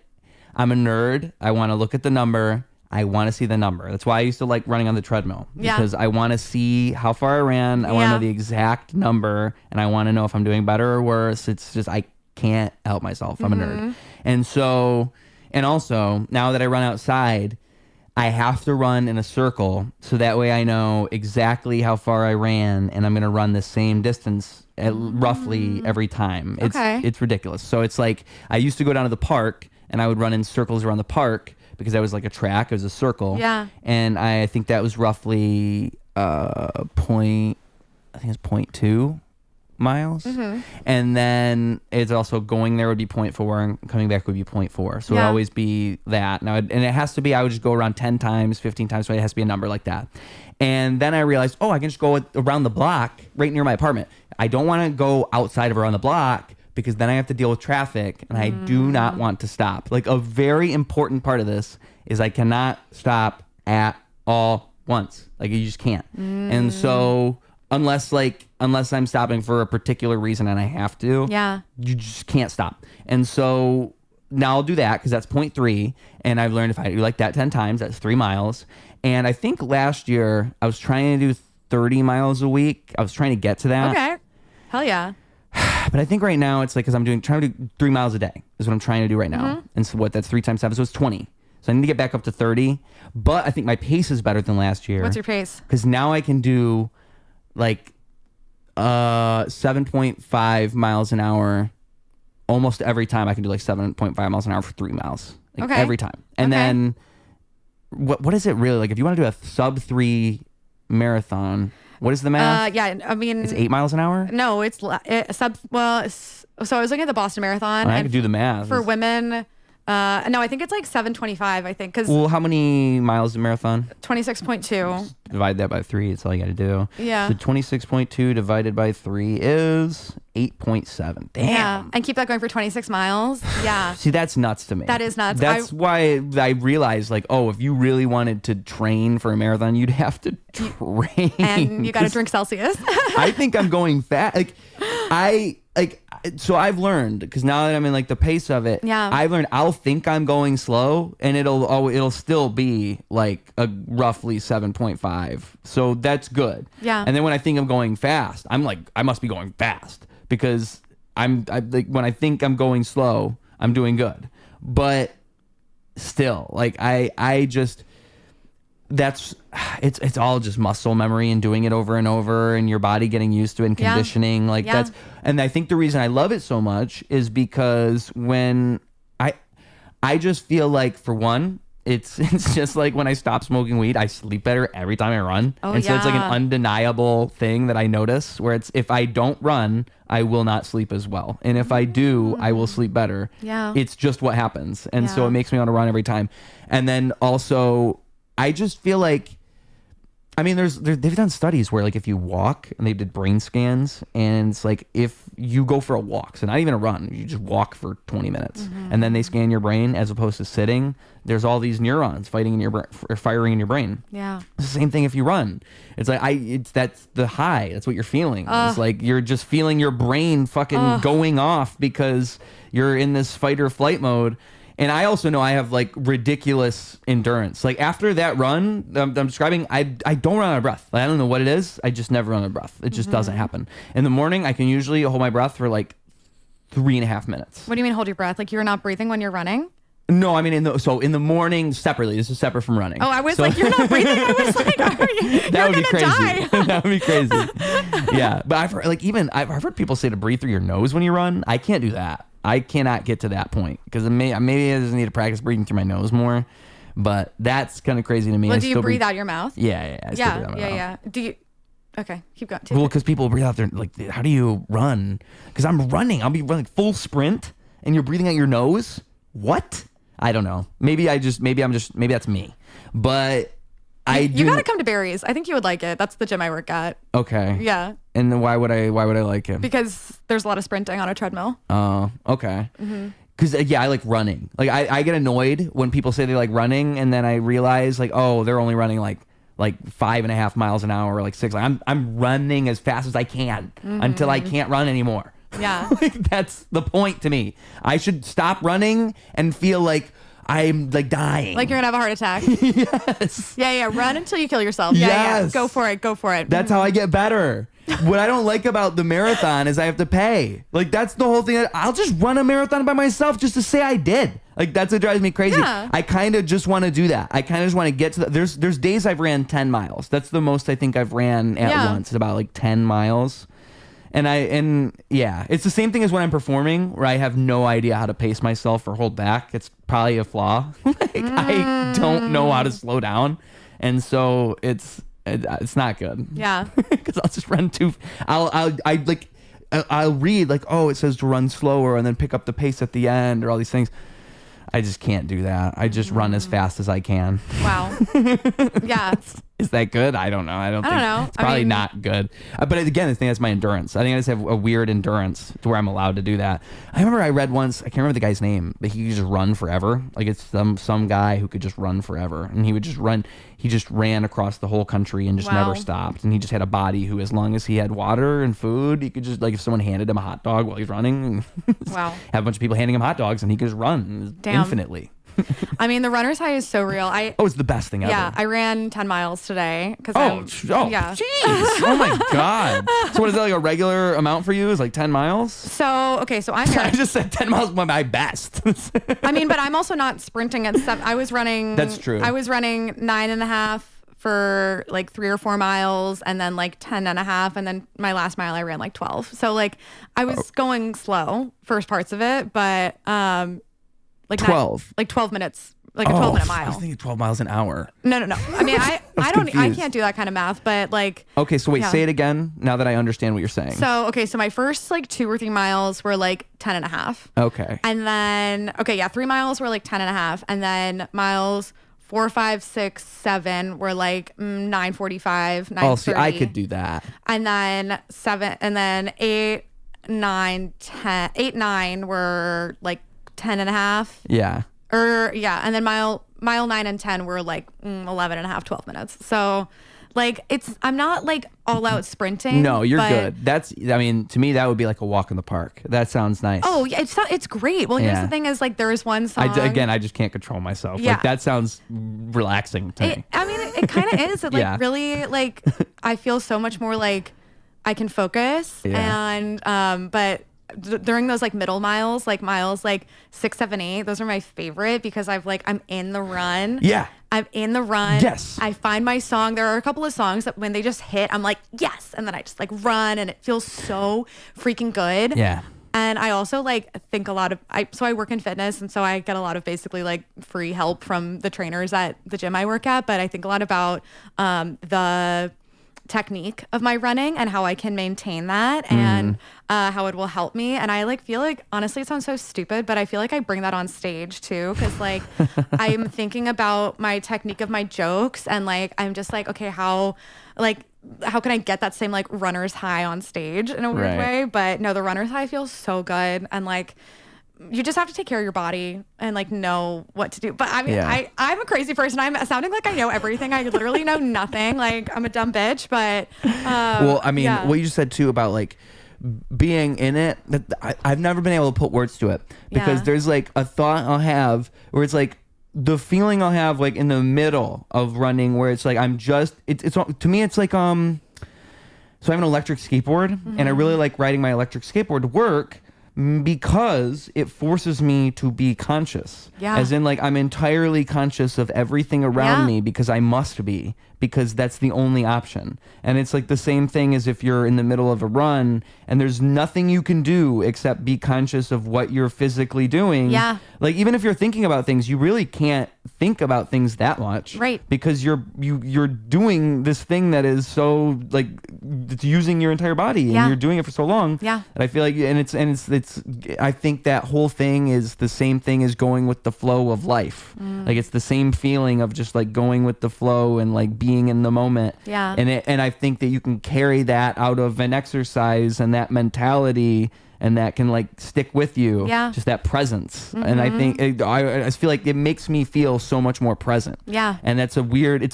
I'm a nerd. I want to look at the number. I want to see the number. That's why I used to like running on the treadmill. Because I want to see how far I ran. I want to know the exact number. And I want to know if I'm doing better or worse. It's just, I can't help myself. I'm a nerd. And so... And also, now that I run outside, I have to run in a circle so that way I know exactly how far I ran and I'm going to run the same distance roughly every time. It's ridiculous. So it's like I used to go down to the park and I would run in circles around the park because I was like a track. It was a circle. Yeah. And I think that was roughly I think it's 0.2 miles. And then it's also going there would be 0.4 and coming back would be 0.4. So it would always be that. Now, and it has to be, I would just go around 10 times, 15 times. So it has to be a number like that. And then I realized, I can just go around the block right near my apartment. I don't want to go outside of around the block because then I have to deal with traffic and I do not want to stop. Like a very important part of this is I cannot stop at all once. Like you just can't. And so unless I'm stopping for a particular reason and I have to, you just can't stop. And so now I'll do that because that's 0.3. And I've learned if I do like that 10 times, that's 3 miles. And I think last year I was trying to do 30 miles a week. I was trying to get to that. Okay. Hell yeah. But I think right now it's like, because I'm trying to do 3 miles a day is what I'm trying to do right now. And so that's 3 times 7. So it's 20. So I need to get back up to 30. But I think my pace is better than last year. What's your pace? Because now I can do like 7.5 miles an hour almost every time. I can do like 7.5 miles an hour for 3 miles. Like every time. And then what is it really like if you want to do a sub 3 marathon? What is the math? I mean it's 8 miles an hour. No, it's sub. Well, so I was looking at the Boston Marathon. I could do the math for women. No, I think it's like 7:25. I think because how many miles is a marathon? 26.2. Divide that by 3. That's all you got to do. Yeah. So 26.2 divided by 3 is 8.7. Damn. Yeah, and keep that going for 26 miles. Yeah. See, that's nuts to me. That is nuts. That's why I realized, like, if you really wanted to train for a marathon, you'd have to train. And you got to drink Celsius. I think I'm going fast. So I've learned, because now that I'm in like the pace of it, I've learned I'll think I'm going slow and it'll still be like a roughly 7.5. So that's good. Yeah. And then when I think I'm going fast, I'm like, I must be going fast because I like when I think I'm going slow, I'm doing good. But still, like I just, it's all just muscle memory and doing it over and over and your body getting used to it and conditioning. And I think the reason I love it so much is because when I just feel like, for one, it's just like when I stop smoking weed, I sleep better every time I run. So it's like an undeniable thing that I notice where it's, if I don't run, I will not sleep as well. And if I do, I will sleep better. Yeah. It's just what happens. And so it makes me want to run every time. And then also, I just feel like, I mean, they've done studies where like if you walk, and they did brain scans, and it's like if you go for a walk, so not even a run, you just walk for 20 minutes, and then they scan your brain as opposed to sitting, there's all these neurons fighting in your brain, or firing in your brain. Yeah, it's the same thing if you run. It's like that's the high. That's what you're feeling. It's like you're just feeling your brain fucking going off because you're in this fight or flight mode. And I also know I have like ridiculous endurance. Like after that run I'm describing, I don't run out of breath. Like, I don't know what it is. I just never run out of breath. It just doesn't happen. In the morning, I can usually hold my breath for like 3.5 minutes. What do you mean hold your breath? Like you're not breathing when you're running? No, I mean in the morning separately. This is separate from running. Oh, I was like, you're not breathing. I was like, that would be crazy. That would be crazy. Yeah, but I've heard people say to breathe through your nose when you run. I can't do that. I cannot get to that point because maybe I just need to practice breathing through my nose more. But that's kind of crazy to me. Well, do you breathe out your mouth? Yeah. I still breathe out my mouth. Yeah. Do you? Okay, keep going. Well, because people breathe out there, like, how do you run? Because I'm running. I'll be running full sprint, and you're breathing out your nose. What? I don't know. Maybe that's me. But you gotta come to Barry's. I think you would like it. That's the gym I work at. Okay. Yeah. And then why would I like it? Because there's a lot of sprinting on a treadmill. Oh, okay. Because I like running. Like I get annoyed when people say they like running, and then I realize like, oh, they're only running like 5.5 miles an hour, or like 6. Like I'm running as fast as I can until I can't run anymore. Yeah. Like, that's the point to me. I should stop running and feel like I'm like dying. Like you're gonna have a heart attack. Yes. Yeah. Run until you kill yourself. Yeah. Yes. Go for it. That's how I get better. What I don't like about the marathon is I have to pay. Like, that's the whole thing. I'll just run a marathon by myself just to say I did. Like, that's what drives me crazy. Yeah. I kind of just want to do that. I kind of just want to get to there's days I've ran 10 miles. That's the most I think I've ran at once. It's about like 10 miles. And it's the same thing as when I'm performing, where I have no idea how to pace myself or hold back. It's probably a flaw. I don't know how to slow down. And so it's not good. Yeah. Because I'll just run I'll read like, oh, it says to run slower and then pick up the pace at the end, or all these things. I just can't do that. I just run as fast as I can. Wow. Yeah. Is that good? I don't know. I don't know. It's probably not good. But again, I think that's my endurance. I think I just have a weird endurance to where I'm allowed to do that. I remember I read once, I can't remember the guy's name, but he could just run forever. Like, it's some guy who could just run forever. And he would just run. He just ran across the whole country and just never stopped. And he just had a body who, as long as he had water and food, he could just, like, if someone handed him a hot dog while he's running, have a bunch of people handing him hot dogs, and he could just run infinitely. I mean, the runner's high is so real. It's the best thing ever. Yeah, I ran 10 miles today. Jeez. Oh my God. So what is that, like a regular amount for you? Is like 10 miles? So, okay, so I'm I just said 10 miles was my best. I mean, but I'm also not sprinting at 7. I was running. That's true. I was running 9.5 for like 3 or 4 miles, and then like 10.5, and then my last mile I ran like 12. So like I was going slow first parts of it, but like 12. Like 12 minutes, like a 12-minute mile. I was thinking 12 miles an hour. No. I mean, I can't do that kind of math, but like. Okay, so wait, say it again now that I understand what you're saying. So, okay, so my first like 2 or 3 miles were like 10.5. Okay. And then, 3 miles were like 10.5. And then miles 4, 5, 6, 7 were like 9:45, 9:30. Oh, see, I could do that. And then 7, and then 8, 9, 10, 8, 9 were like 10.5. Yeah. And then mile 9 and 10 were like 11.5, 12 minutes. So like I'm not like all out sprinting. No, you're good. To me, that would be like a walk in the park. That sounds nice. Oh yeah, it's great. Well, here's the thing is like there is one song. I just can't control myself. Yeah. Like, that sounds relaxing to me. I mean, it kind of is. It like really like I feel so much more like I can focus and but during those like middle miles, like miles like 6, 7, 8, those are my favorite because I'm in the run. Yeah. I'm in the run. Yes. I find my song. There are a couple of songs that when they just hit, I'm like, yes. And then I just like run and it feels so freaking good. Yeah. And I also like think a lot of, so I work in fitness, and so I get a lot of basically like free help from the trainers at the gym I work at. But I think a lot about the technique of my running and how I can maintain that and how it will help me. And I like feel like, honestly, it sounds so stupid, but I feel like I bring that on stage too, because like I'm thinking about my technique of my jokes, and like I'm just like, okay, how can I get that same like runner's high on stage in a weird way? But no, the runner's high feels so good, and like you just have to take care of your body and like know what to do. But I mean, I'm a crazy person. I'm sounding like I know everything. I literally know nothing. Like I'm a dumb bitch. But well, I mean, what you just said too about like being in it, I've never been able to put words to it, because there's like a thought I'll have where it's like the feeling I'll have like in the middle of running, where it's like it's to me it's like so I have an electric skateboard, and I really like riding my electric skateboard to work, because it forces me to be conscious. Yeah. As in, like, I'm entirely conscious of everything around me, because I must be, because that's the only option. And it's like the same thing as if you're in the middle of a run and there's nothing you can do except be conscious of what you're physically doing. Yeah. Like, even if you're thinking about things, you really can't think about things that much. Right. Because you're doing this thing that is so, like, it's using your entire body, and you're doing it for so long. Yeah. And I feel like, it's I think that whole thing is the same thing as going with the flow of life. Like, it's the same feeling of just like going with the flow and like being in the moment. Yeah. And I think that you can carry that out of an exercise and that mentality and that can like stick with you. Yeah. Just that presence. And I think I feel like it makes me feel so much more present. Yeah. And it's a weird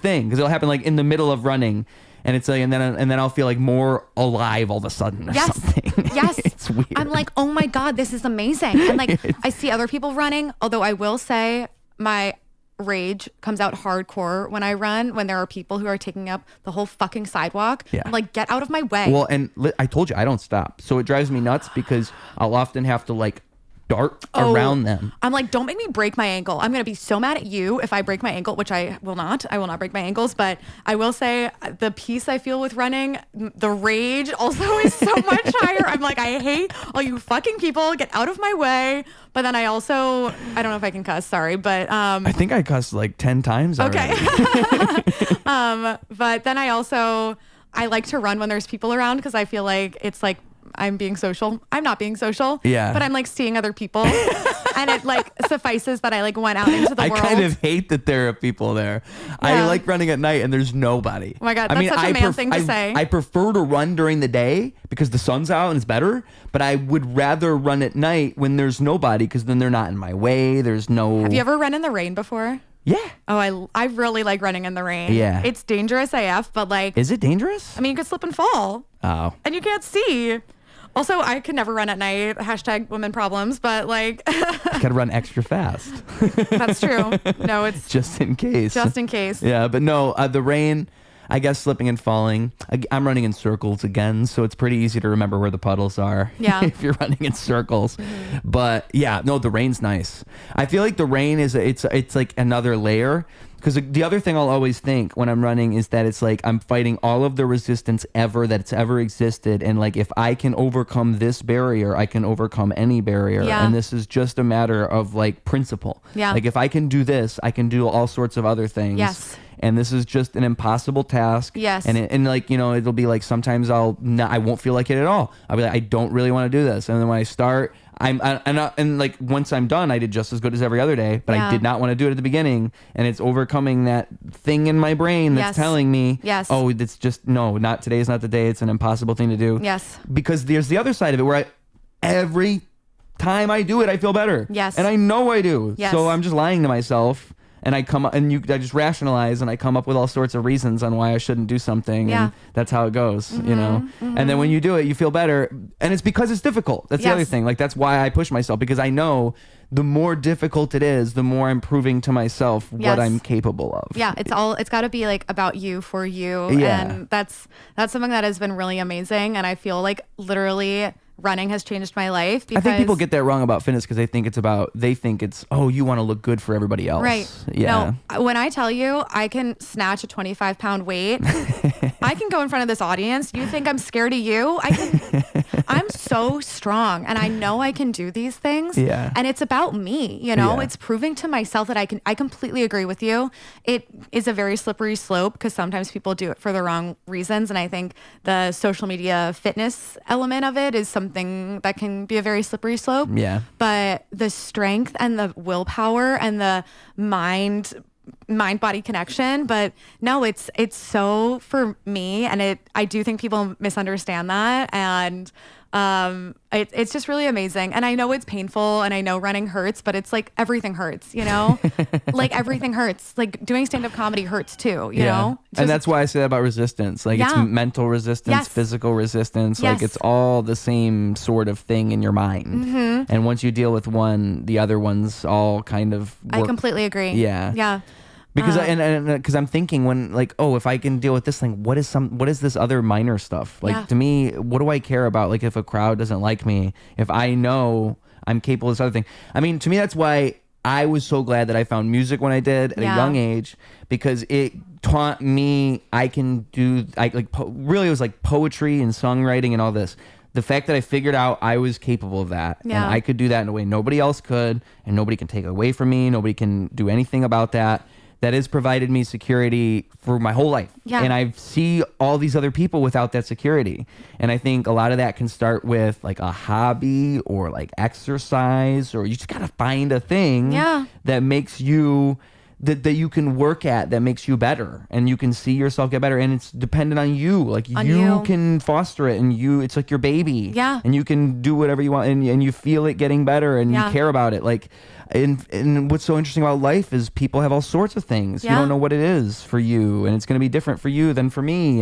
thing because it'll happen like in the middle of running. And it's like, and then I'll feel like more alive all of a sudden or something. Yes. It's weird. I'm like, oh my God, this is amazing. And like, I see other people running, although I will say my rage comes out hardcore when I run, when there are people who are taking up the whole fucking sidewalk. Yeah. I'm like, get out of my way. Well, and I told you, I don't stop. So it drives me nuts because I'll often have to like dart around them. I'm like, don't make me break my ankle. I'm going to be so mad at you if I break my ankle, which I will not. I will not break my ankles. But I will say the peace I feel with running, the rage also is so much higher. I'm like, I hate all you fucking people. Get out of my way. But then I don't know if I can cuss. Sorry. But I think I cussed like 10 times already. Okay. But then I like to run when there's people around because I feel like it's like, I'm being social. I'm not being social. Yeah. But I'm like seeing other people. And it like suffices that I like went out into the world. I kind of hate that there are people there. Yeah. I like running at night and there's nobody. Oh my God, that's such a man thing to say. I prefer to run during the day because the sun's out and it's better. But I would rather run at night when there's nobody because then they're not in my way. There's no... Have you ever run in the rain before? Yeah. Oh, I really like running in the rain. Yeah. It's dangerous AF, but like... Is it dangerous? I mean, you could slip and fall. Oh. And you can't see. Also, I could never run at night. # women problems, but like... You gotta run extra fast. That's true. No, it's... Just in case. Just in case. Yeah, but no, the rain... I guess slipping and falling. I'm running in circles again, so it's pretty easy to remember where the puddles are. Yeah. If you're running in circles. But yeah, no, the rain's nice. I feel like the rain it's like another layer. Because the other thing I'll always think when I'm running is that it's like I'm fighting all of the resistance that's ever existed. And like if I can overcome this barrier, I can overcome any barrier. Yeah. And this is just a matter of like principle. Yeah. Like if I can do this, I can do all sorts of other things. Yes. And this is just an impossible task. Yes. And like, you know, it'll be like sometimes I won't feel like it at all. I'll be like, I don't really want to do this. And then when I start, and like once I'm done, I did just as good as every other day, but I did not want to do it at the beginning. And it's overcoming that thing in my brain that's telling me, oh, it's just, no, not today is not the day. It's an impossible thing to do. Yes. Because there's the other side of it where every time I do it, I feel better. Yes. And I know I do. Yes. So I'm just lying to myself. And I just rationalize and I come up with all sorts of reasons on why I shouldn't do something. Yeah. And that's how it goes, you know? And then when you do it, you feel better. And it's because it's difficult. That's the other thing. Like, that's why I push myself, because I know the more difficult it is, the more I'm proving to myself what I'm capable of. Yeah. It's got to be like about you, for you. Yeah. And that's something that has been really amazing. And I feel like literally running has changed my life. Because, I think people get that wrong about fitness because they think it's, oh, you want to look good for everybody else. Right. Yeah. No, when I tell you I can snatch a 25-pound weight, I can go in front of this audience. You think I'm scared of you? I'm so strong and I know I can do these things. Yeah. And it's about me, you know, Yeah. it's proving to myself that I completely agree with you. It is a very slippery slope because sometimes people do it for the wrong reasons. And I think the social media fitness element of it is something that can be a very slippery slope. Yeah. But the strength and the willpower and the mind body connection, but no, it's so for me, and I do think people misunderstand that, and it's just really amazing. And I know it's painful and I know running hurts, but it's like everything hurts, you know? Like everything hurts. Like doing stand-up comedy hurts too, you know? And that's why I say that about resistance. Like it's mental resistance, physical resistance. Like it's all the same sort of thing in your mind. And once you deal with one, the other ones all kind of work. I completely agree. Yeah. Yeah. Because because I'm thinking when like, oh, if I can deal with this thing, what is this other minor stuff? Like to me, what do I care about? Like if a crowd doesn't like me, if I know I'm capable of this other thing. I mean, to me, that's why I was so glad that I found music when I did at a young age, because it taught me really it was like poetry and songwriting and all this. The fact that I figured out I was capable of that and I could do that in a way nobody else could, and nobody can take it away from me. Nobody can do anything about that. That has provided me security for my whole life. Yeah. And I see all these other people without that security. And I think a lot of that can start with like a hobby or like exercise, or you just got to find a thing that makes you that you can work at that makes you better, and you can see yourself get better, and it's dependent on you. Like you can foster it, and it's like your baby. Yeah. And you can do whatever you want, and you feel it getting better, and you care about it. Like, and what's so interesting about life is people have all sorts of things. You don't know what it is for you, and it's going to be different for you than for me.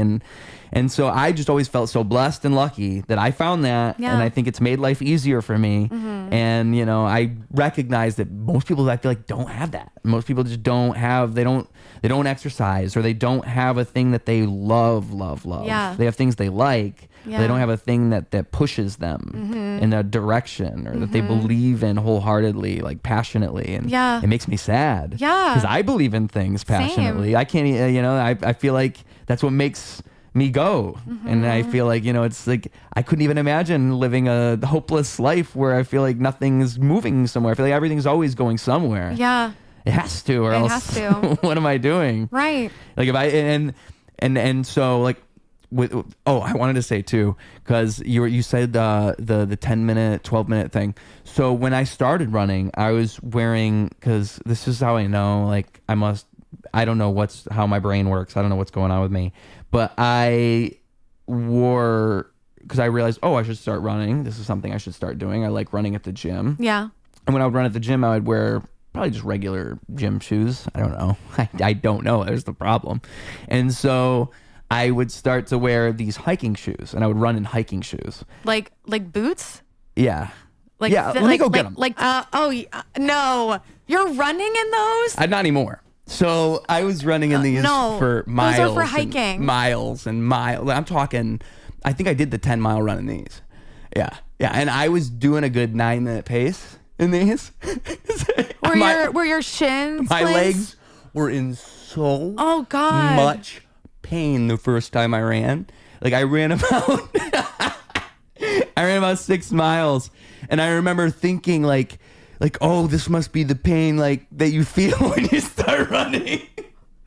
And so I just always felt so blessed and lucky that I found that, and I think it's made life easier for me. And I recognize that most people, I feel like, don't have that. Most people just don't have. They don't exercise, or they don't have a thing that they love. Yeah. They have things they like. Yeah. They don't have a thing that pushes them in a direction, or that they believe in wholeheartedly, like passionately. And it makes me sad. Yeah. Because I believe in things passionately. Same. I can't, I feel like that's what makes me go. And I feel like, it's like, I couldn't even imagine living a hopeless life where I feel like nothing's moving somewhere. I feel like everything's always going somewhere. Yeah. It has to, or else what am I doing? Right. Like if I, and so like, I wanted to say too, because you said the 10-minute, 12-minute thing. So when I started running, I was wearing, because this is how I know, like I don't know how my brain works. I don't know what's going on with me, but I wore, because I realized, I should start running. This is something I should start doing. I like running at the gym. Yeah. And when I would run at the gym, I would wear probably just regular gym shoes. I don't know. I don't know. There's the problem. And so I would start to wear these hiking shoes, and I would run in hiking shoes. Like boots? Yeah. Let me go get them. No. You're running in those? Not anymore. So I was running in these for miles. Those are for hiking. Miles and miles. I'm talking, I think I did the 10-mile run in these. Yeah. Yeah. And I was doing a good 9-minute pace in these. Were your shins? My legs were in so much pain the first time I ran. Like I ran about 6 miles, and I remember thinking like, oh, this must be the pain like that you feel when you start running.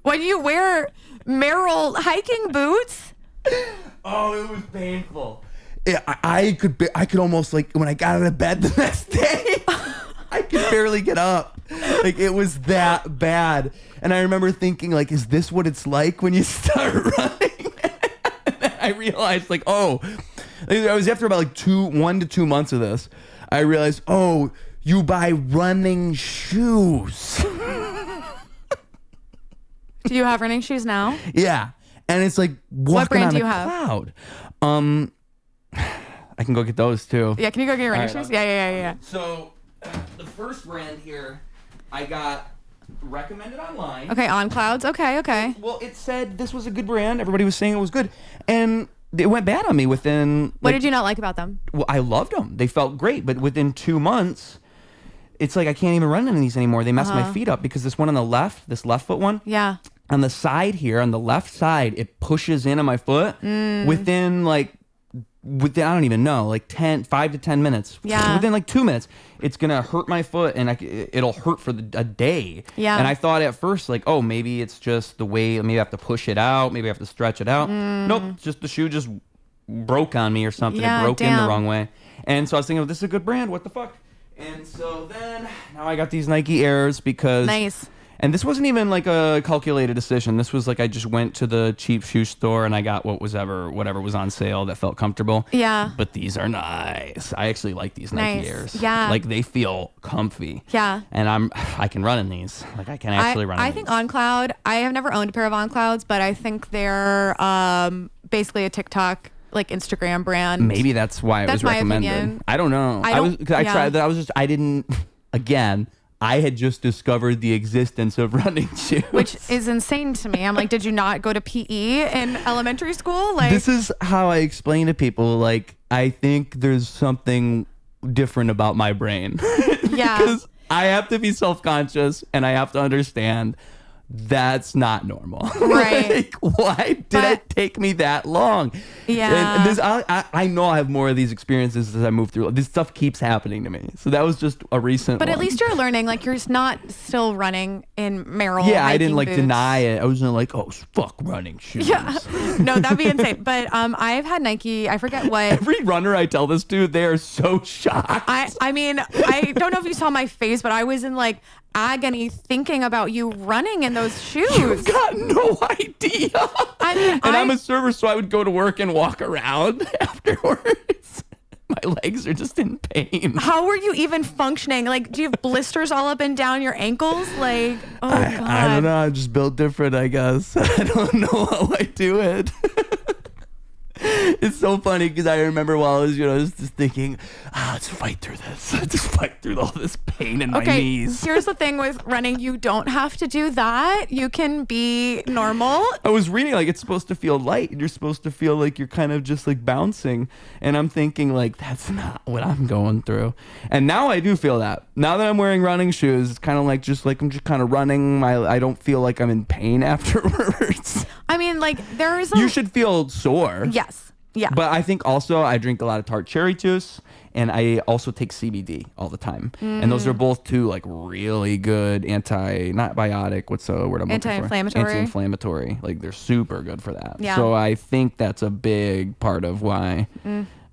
When you wear Merrill hiking boots? Oh, it was painful. I could almost, like, when I got out of bed the next day, I could barely get up. Like, it was that bad. And I remember thinking, like, is this what it's like when you start running? And then I realized, like, I was after about like 1 to 2 months of this. I realized, you buy running shoes. Do you have running shoes now? Yeah. And it's like what brand do you have? Cloud. I can go get those too. Yeah, can you go get your running shoes? Yeah. So the first brand here I got recommended online. Okay, on Clouds. Okay. Well, it said this was a good brand. Everybody was saying it was good. And it went bad on me within... What did you not like about them? Well, I loved them. They felt great. But within 2 months, it's like I can't even run in these anymore. They mess my feet up because this one on the left, this left foot one. Yeah. On the side here, on the left side, it pushes in on my foot within I don't even know, like 5 to 10 minutes. Yeah. Within like 2 minutes, it's going to hurt my foot, and it'll hurt for a day. Yeah. And I thought at first, like, maybe it's just the way, maybe I have to push it out. Maybe I have to stretch it out. Nope. Just the shoe just broke on me or something. Yeah, it broke in the wrong way. And so I was thinking, this is a good brand. What the fuck? And so then now I got these Nike Airs because... Nice. And this wasn't even like a calculated decision. This was like I just went to the cheap shoe store and I got whatever was on sale that felt comfortable. Yeah. But these are nice. I actually like these Nike Airs. Yeah. Like they feel comfy. Yeah. And I can run in these. Like I can actually run in these. I think On Cloud, I have never owned a pair of On Clouds, but I think they're basically a TikTok, like Instagram brand. Maybe that's why it was recommended. Opinion. I don't know. I tried that. I had just discovered the existence of running shoes. Which is insane to me. I'm like, did you not go to PE in elementary school? Like, this is how I explain to people, like, I think there's something different about my brain. Yeah. Because I have to be self-conscious and I have to understand that's not normal. Right. Like, why did it take me that long? Yeah. And this, I know I have more of these experiences as I move through. This stuff keeps happening to me. So that was just a recent one. At least you're learning. Like, you're not still running in Merrill. Yeah, I didn't like deny it. I was like, fuck running shoes. Yeah. No, that'd be insane. But I've had Nike, I forget what. Every runner I tell this to, they are so shocked. I mean, I don't know if you saw my face, but I was in like agony thinking about you running in those shoes. You've got no idea. I mean, I'm a server, so I would go to work and walk around afterwards. My legs are just in pain. How were you even functioning? Like, do you have blisters all up and down your ankles? Like, oh, God. I don't know. I'm just built different, I guess. I don't know how I do it. It's so funny because I remember while I was, just thinking, let's fight through this. Let's just fight through all this pain in my knees. Here's the thing with running. You don't have to do that. You can be normal. I was reading, like, it's supposed to feel light. You're supposed to feel like you're kind of just, like, bouncing. And I'm thinking, like, that's not what I'm going through. And now I do feel that. Now that I'm wearing running shoes, it's kind of like, I'm just kind of running. I don't feel like I'm in pain afterwards. I mean, like, there is You should feel sore. Yes. Yeah. But I think also I drink a lot of Tart cherry juice, and I also take CBD all the time. And those are both two, like, really good not biotic, what's the word I'm looking for? Anti-inflammatory. Like, they're super good for that. Yeah. So I think that's a big part of why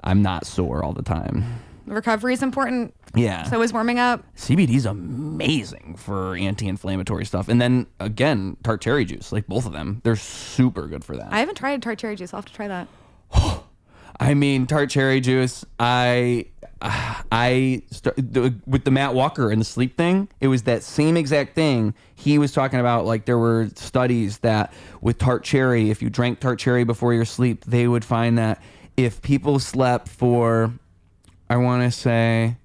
I'm not sore all the time. Recovery is important. Yeah. So is warming up. CBD is amazing for anti-inflammatory stuff. And then, again, Tart cherry juice, like both of them, they're super good for that. I haven't tried Tart cherry juice. I'll have to try that. I mean, Tart cherry juice, with the Matt Walker and the sleep thing, it was that same exact thing. He was talking about, like, there were studies that with Tart cherry, if you drank Tart cherry before your sleep, they would find that if people slept for, I want to say,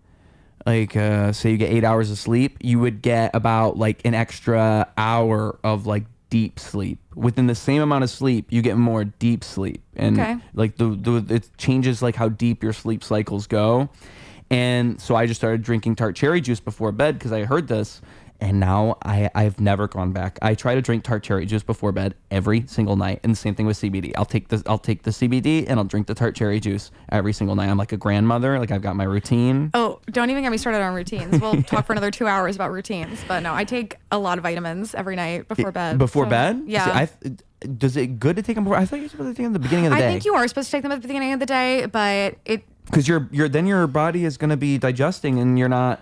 like, say you get 8 hours of sleep, you would get about, like, an extra hour of, like, deep sleep. Within the same amount of sleep, you get more deep sleep. And like it changes, like, how deep your sleep cycles go. And so I just started drinking Tart cherry juice before bed because I heard this. And now I've never gone back. I try to drink Tart cherry juice before bed every single night. And the same thing with CBD. I'll take the CBD and I'll drink the Tart cherry juice every single night. I'm like a grandmother. Like, I've got my routine. Oh, don't even get me started on routines. We'll talk for another 2 hours about routines. But no, I take a lot of vitamins every night before bed. Before bed? Yeah. See, does it good to take them before? I thought you were supposed to take them at the beginning of the day. I think you are supposed to take them at the beginning of the day, but because then your body is going to be digesting and you're not.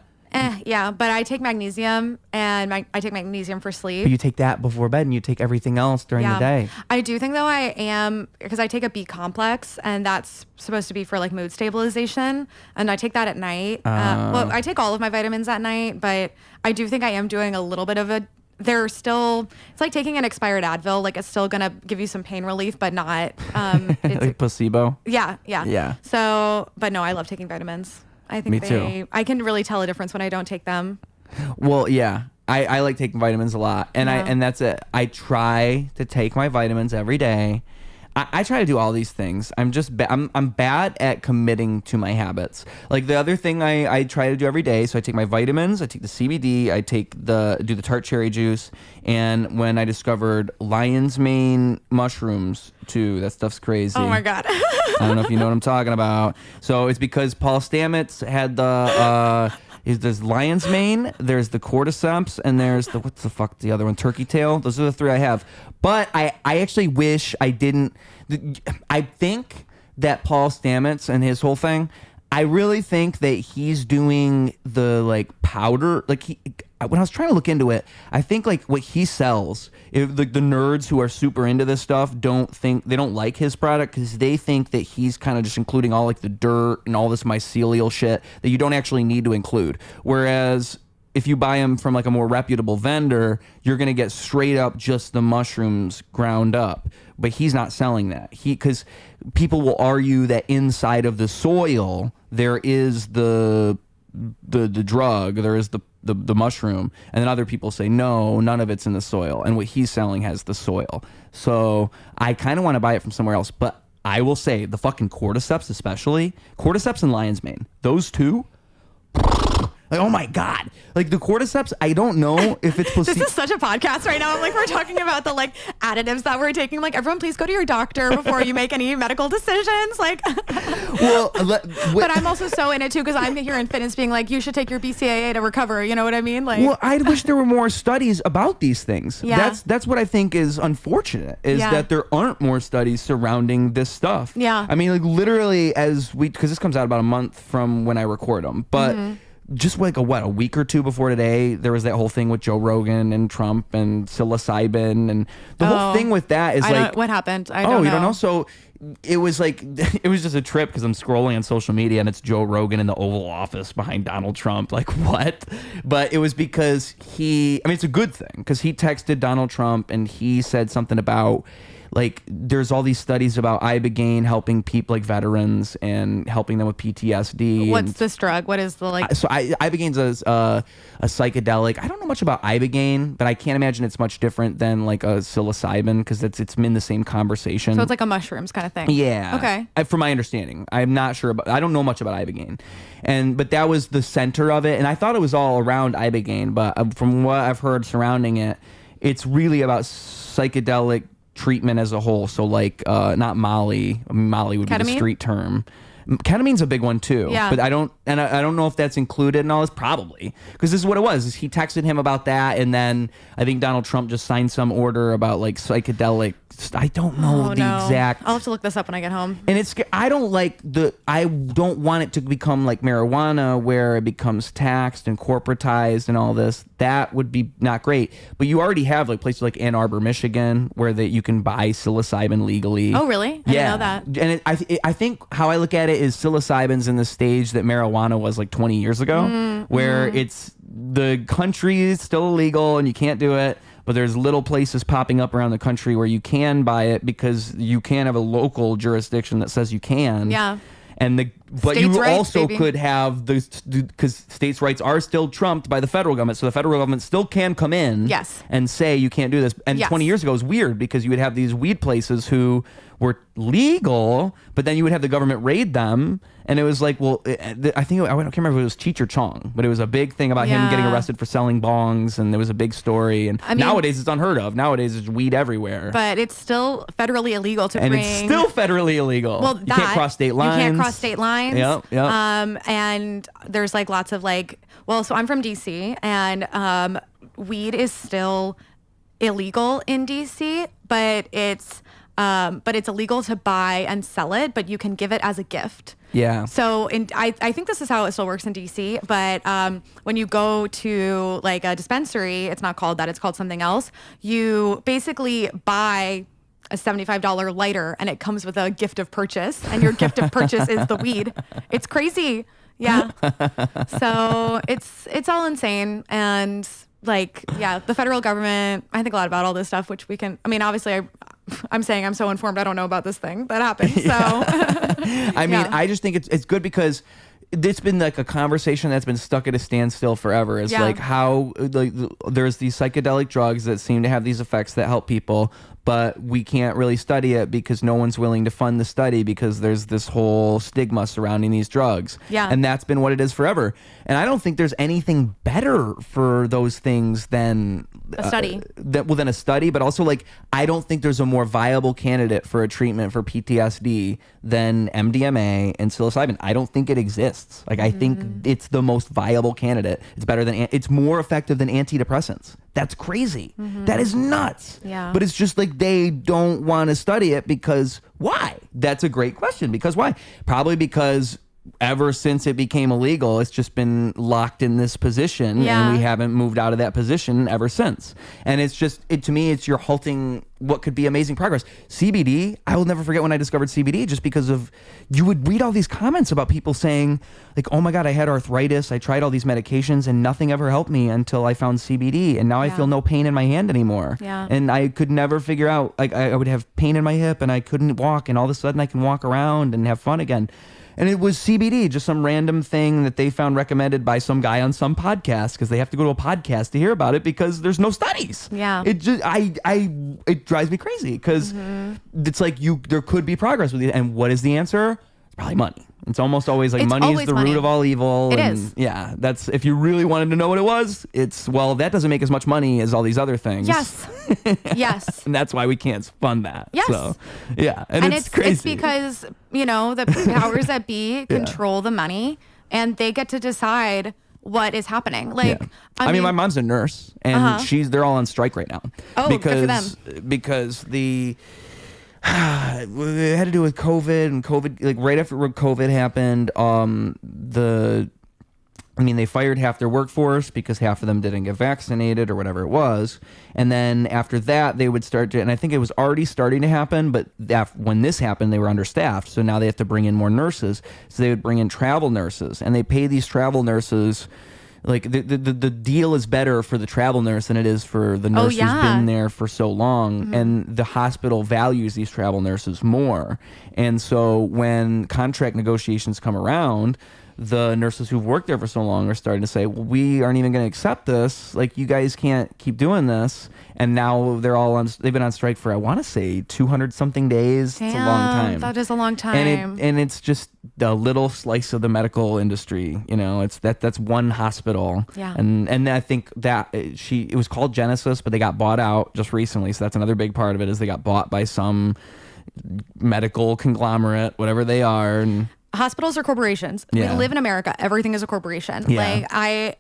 Yeah, but I take magnesium, and I take magnesium for sleep. But you take that before bed, and you take everything else during the day. I do think, though, I am, because I take a B complex, and that's supposed to be for, like, mood stabilization, and I take that at night. Well, I take all of my vitamins at night, but I do think I am doing a little bit of it's like taking an expired Advil. Like, it's still going to give you some pain relief, but not. Like placebo? Yeah. So, but no, I love taking vitamins. I think Me too. I can really tell a difference when I don't take them. Well, yeah. I like taking vitamins a lot. And and that's it. I try to take my vitamins every day. I try to do all these things. I'm bad at committing to my habits. Like, the other thing I try to do every day, so I take my vitamins, I take the CBD, I do the Tart cherry juice, and when I discovered lion's mane mushrooms too, that stuff's crazy. Oh my God. I don't know if you know what I'm talking about. So it's because Paul Stamets had there's lion's mane, there's the cordyceps, and there's the other one, turkey tail. Those are the three I have. But I actually wish I didn't. I think that Paul Stamets and his whole thing, I really think that he's doing the, like, powder. Like, when I was trying to look into it, I think, like, what he sells, if the nerds who are super into this stuff they don't like his product because they think that he's kind of just including all, like, the dirt and all this mycelial shit that you don't actually need to include. Whereas if you buy them from, like, a more reputable vendor, you're going to get straight up just the mushrooms ground up. But he's not selling that. Because people will argue that inside of the soil there is the drug, there is the mushroom, and then other people say no, none of it's in the soil, and what he's selling has the soil. So I kind of want to buy it from somewhere else. But I will say the fucking cordyceps, especially cordyceps and lion's mane, those two. Like, oh my God. Like, the cordyceps, I don't know if it's This is such a podcast right now. I'm like, we're talking about the, like, additives that we're taking. Like, everyone, please go to your doctor before you make any medical decisions. Like, well, but I'm also so in it too, because I'm here in fitness being like, you should take your BCAA to recover. You know what I mean? Like, well, I wish there were more studies about these things. Yeah. That's what I think is unfortunate, is that there aren't more studies surrounding this stuff. Yeah. I mean, like, literally, because this comes out about a month from when I record them, but just like a week or two before today, there was that whole thing with Joe Rogan and Trump and psilocybin, and the whole thing with that is what happened? I don't know. You don't know? So it was like, it was just a trip because I'm scrolling on social media and it's Joe Rogan in the Oval Office behind Donald Trump. Like, what? But it was because it's a good thing because he texted Donald Trump and he said something about, like, there's all these studies about ibogaine helping people like veterans and helping them with PTSD. What's this drug? What is the like? So ibogaine's a psychedelic. I don't know much about ibogaine, but I can't imagine it's much different than like a psilocybin because it's in the same conversation. So it's like a mushrooms kind of thing. Yeah. Okay. From my understanding, I'm not sure I don't know much about ibogaine, but that was the center of it, and I thought it was all around ibogaine, but from what I've heard surrounding it, it's really about psychedelic treatment as a whole. So like not Molly would Ketamine? be the street term. Ketamine's a big one too. Yeah. But I don't know if that's included in all this. Probably, because this is what it was. Is he texted him about that, and then I think Donald Trump just signed some order about like psychedelic. I don't know exact. I'll have to look this up when I get home. And I don't want it to become like marijuana where it becomes taxed and corporatized and all this. That would be not great. But you already have like places like Ann Arbor, Michigan, where you can buy psilocybin legally. Oh, really? I didn't know that. And I think how I look at it is psilocybin's in the stage that marijuana was like 20 years ago, where it's the country is still illegal and you can't do it. But there's little places popping up around the country where you can buy it because you can have a local jurisdiction that says you can. Yeah. But States' you rights, also baby. could have because states' rights are still trumped by the federal government. So the federal government still can come in and say you can't do this. And 20 years ago it was weird because you would have these weed places who were legal, but then you would have the government raid them. And it was like, well, I can't remember if it was Cheech or Chong, but it was a big thing about him getting arrested for selling bongs, and there was a big story. And nowadays it's unheard of. Nowadays there's weed everywhere. But it's still federally illegal to bring. And it's still federally illegal. Well, you can't cross state lines. You can't cross state lines. Yep. And there's like lots of like, well, so I'm from DC, and weed is still illegal in DC, but it's illegal to buy and sell it, but you can give it as a gift. Yeah. So I think this is how it still works in DC, but when you go to like a dispensary, it's not called that, it's called something else. You basically buy a $75 lighter and it comes with a gift of purchase, and your gift of purchase is the weed. It's crazy. Yeah. So it's all insane. And like, yeah, the federal government, I think a lot about all this stuff, which we can, obviously I'm saying I'm so informed. I don't know about this thing that happened. So, I just think it's good because it's been like a conversation that's been stuck at a standstill forever. It's like how there's these psychedelic drugs that seem to have these effects that help people, but we can't really study it because no one's willing to fund the study because there's this whole stigma surrounding these drugs. Yeah. And that's been what it is forever. And I don't think there's anything better for those things than a study. Than a study, but also like I don't think there's a more viable candidate for a treatment for PTSD than MDMA and psilocybin. I don't think it exists. Like I think it's the most viable candidate. It's better than it's more effective than antidepressants. That's crazy. That is nuts. Yeah. But it's just like they don't want to study it because why? That's a great question. Because why? Probably because ever since it became illegal, it's just been locked in this position, and we haven't moved out of that position ever since. And it's just, to me, you're halting what could be amazing progress. CBD, I will never forget when I discovered CBD, just because of, you would read all these comments about people saying like, oh my God, I had arthritis, I tried all these medications and nothing ever helped me until I found CBD, and now I feel no pain in my hand anymore. And I could never figure out, like I would have pain in my hip and I couldn't walk, and all of a sudden I can walk around and have fun again. And it was CBD, just some random thing that they found recommended by some guy on some podcast, because they have to go to a podcast to hear about it because there's no studies. Yeah. It just, it drives me crazy because it's like there could be progress with it. And what is the answer? It's probably money. It's almost always like money is the root of all evil. It is. Yeah. That's, if you really wanted to know what it was, that doesn't make as much money as all these other things. Yes. Yes. And that's why we can't fund that. Yes. So, yeah. And it's crazy. It's because, the powers that be control the money, and they get to decide what is happening. Like, I mean, my mom's a nurse, and they're all on strike right now. Oh, good for them. Because it had to do with COVID, and COVID, like right after COVID happened, I mean, they fired half their workforce because half of them didn't get vaccinated or whatever it was. And then after that, they would start to, and I think it was already starting to happen, but when this happened, they were understaffed. So now they have to bring in more nurses. So they would bring in travel nurses, and they pay these travel nurses. Like the deal is better for the travel nurse than it is for the nurse who's been there for so long. And the hospital values these travel nurses more. And so when contract negotiations come around, the nurses who've worked there for so long are starting to say, well, we aren't even going to accept this. Like, you guys can't keep doing this. And now they've been on strike for, I want to say 200 something days. Damn, it's a long time. That is a long time. And it's just a little slice of the medical industry. You know, that's one hospital. Yeah. And I think that it was called Genesis, but they got bought out just recently. So that's another big part of it, is they got bought by some medical conglomerate, whatever they are. And hospitals are corporations. Yeah. We live in America. Everything is a corporation. Yeah. Like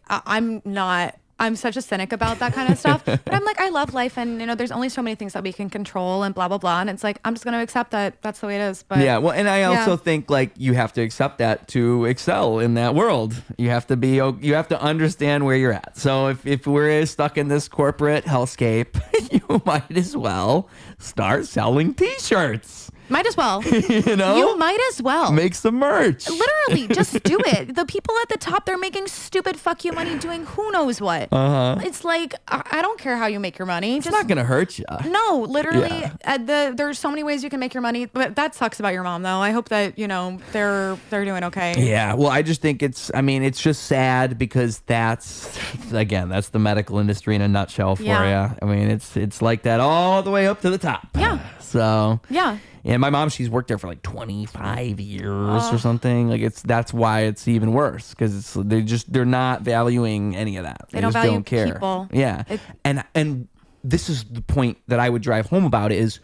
I'm such a cynic about that kind of stuff, but I'm like, I love life, and there's only so many things that we can control and blah, blah, blah. And it's like, I'm just going to accept that that's the way it is. But yeah. Well, and I also think like you have to accept that to excel in that world. You have to understand where you're at. So if we're stuck in this corporate hellscape, you might as well start selling t-shirts. Might as well. You might as well. Make some merch. Literally, just do it. The people at the top, they're making stupid fuck you money doing who knows what. It's like, I don't care how you make your money. It's not going to hurt you. No, literally. There's so many ways you can make your money. But that sucks about your mom, though. I hope that, they're doing okay. Yeah. Well, I just think it's just sad because that's the medical industry in a nutshell for you. I mean, it's like that all the way up to the top. Yeah. So. Yeah. And my mom, she's worked there for like 25 years or something. Like that's why it's even worse, because they're not valuing any of that. They don't just value don't care. people. Yeah. And this is the point that I would drive home about is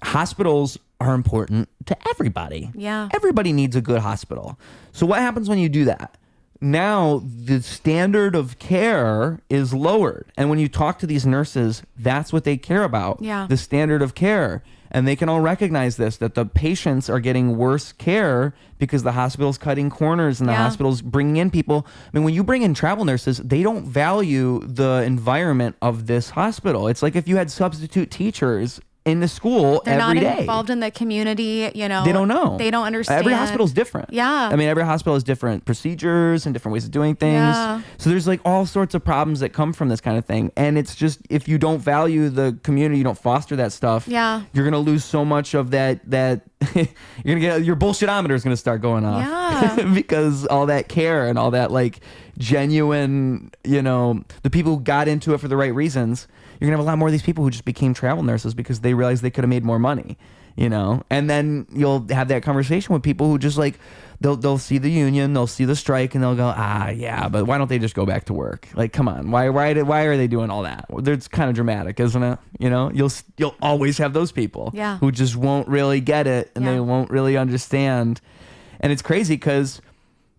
hospitals are important to everybody. Yeah. Everybody needs a good hospital. So what happens when you do that? Now the standard of care is lowered. And when you talk to these nurses, that's what they care about. Yeah. The standard of care. And they can all recognize this, that the patients are getting worse care because the hospital's cutting corners and the hospital's bringing in people. I mean, when you bring in travel nurses, they don't value the environment of this hospital. It's like if you had substitute teachers in the school every day. They're not involved in the community, They don't know. They don't understand. Every hospital is different. Yeah. I mean, every hospital has different procedures and different ways of doing things. Yeah. So there's like all sorts of problems that come from this kind of thing. And it's just, if you don't value the community, you don't foster that stuff, you're going to lose so much of that you're going to get, your bullshitometer is going to start going off. Yeah. Because all that care and all that like genuine, the people who got into it for the right reasons, you're going to have a lot more of these people who just became travel nurses because they realized they could have made more money, and then you'll have that conversation with people who just like, they'll see the union, they'll see the strike, and they'll go, but why don't they just go back to work? Like, come on, why are they doing all that? It's kind of dramatic, isn't it? You'll always have those people who just won't really get it, and they won't really understand. And it's crazy because,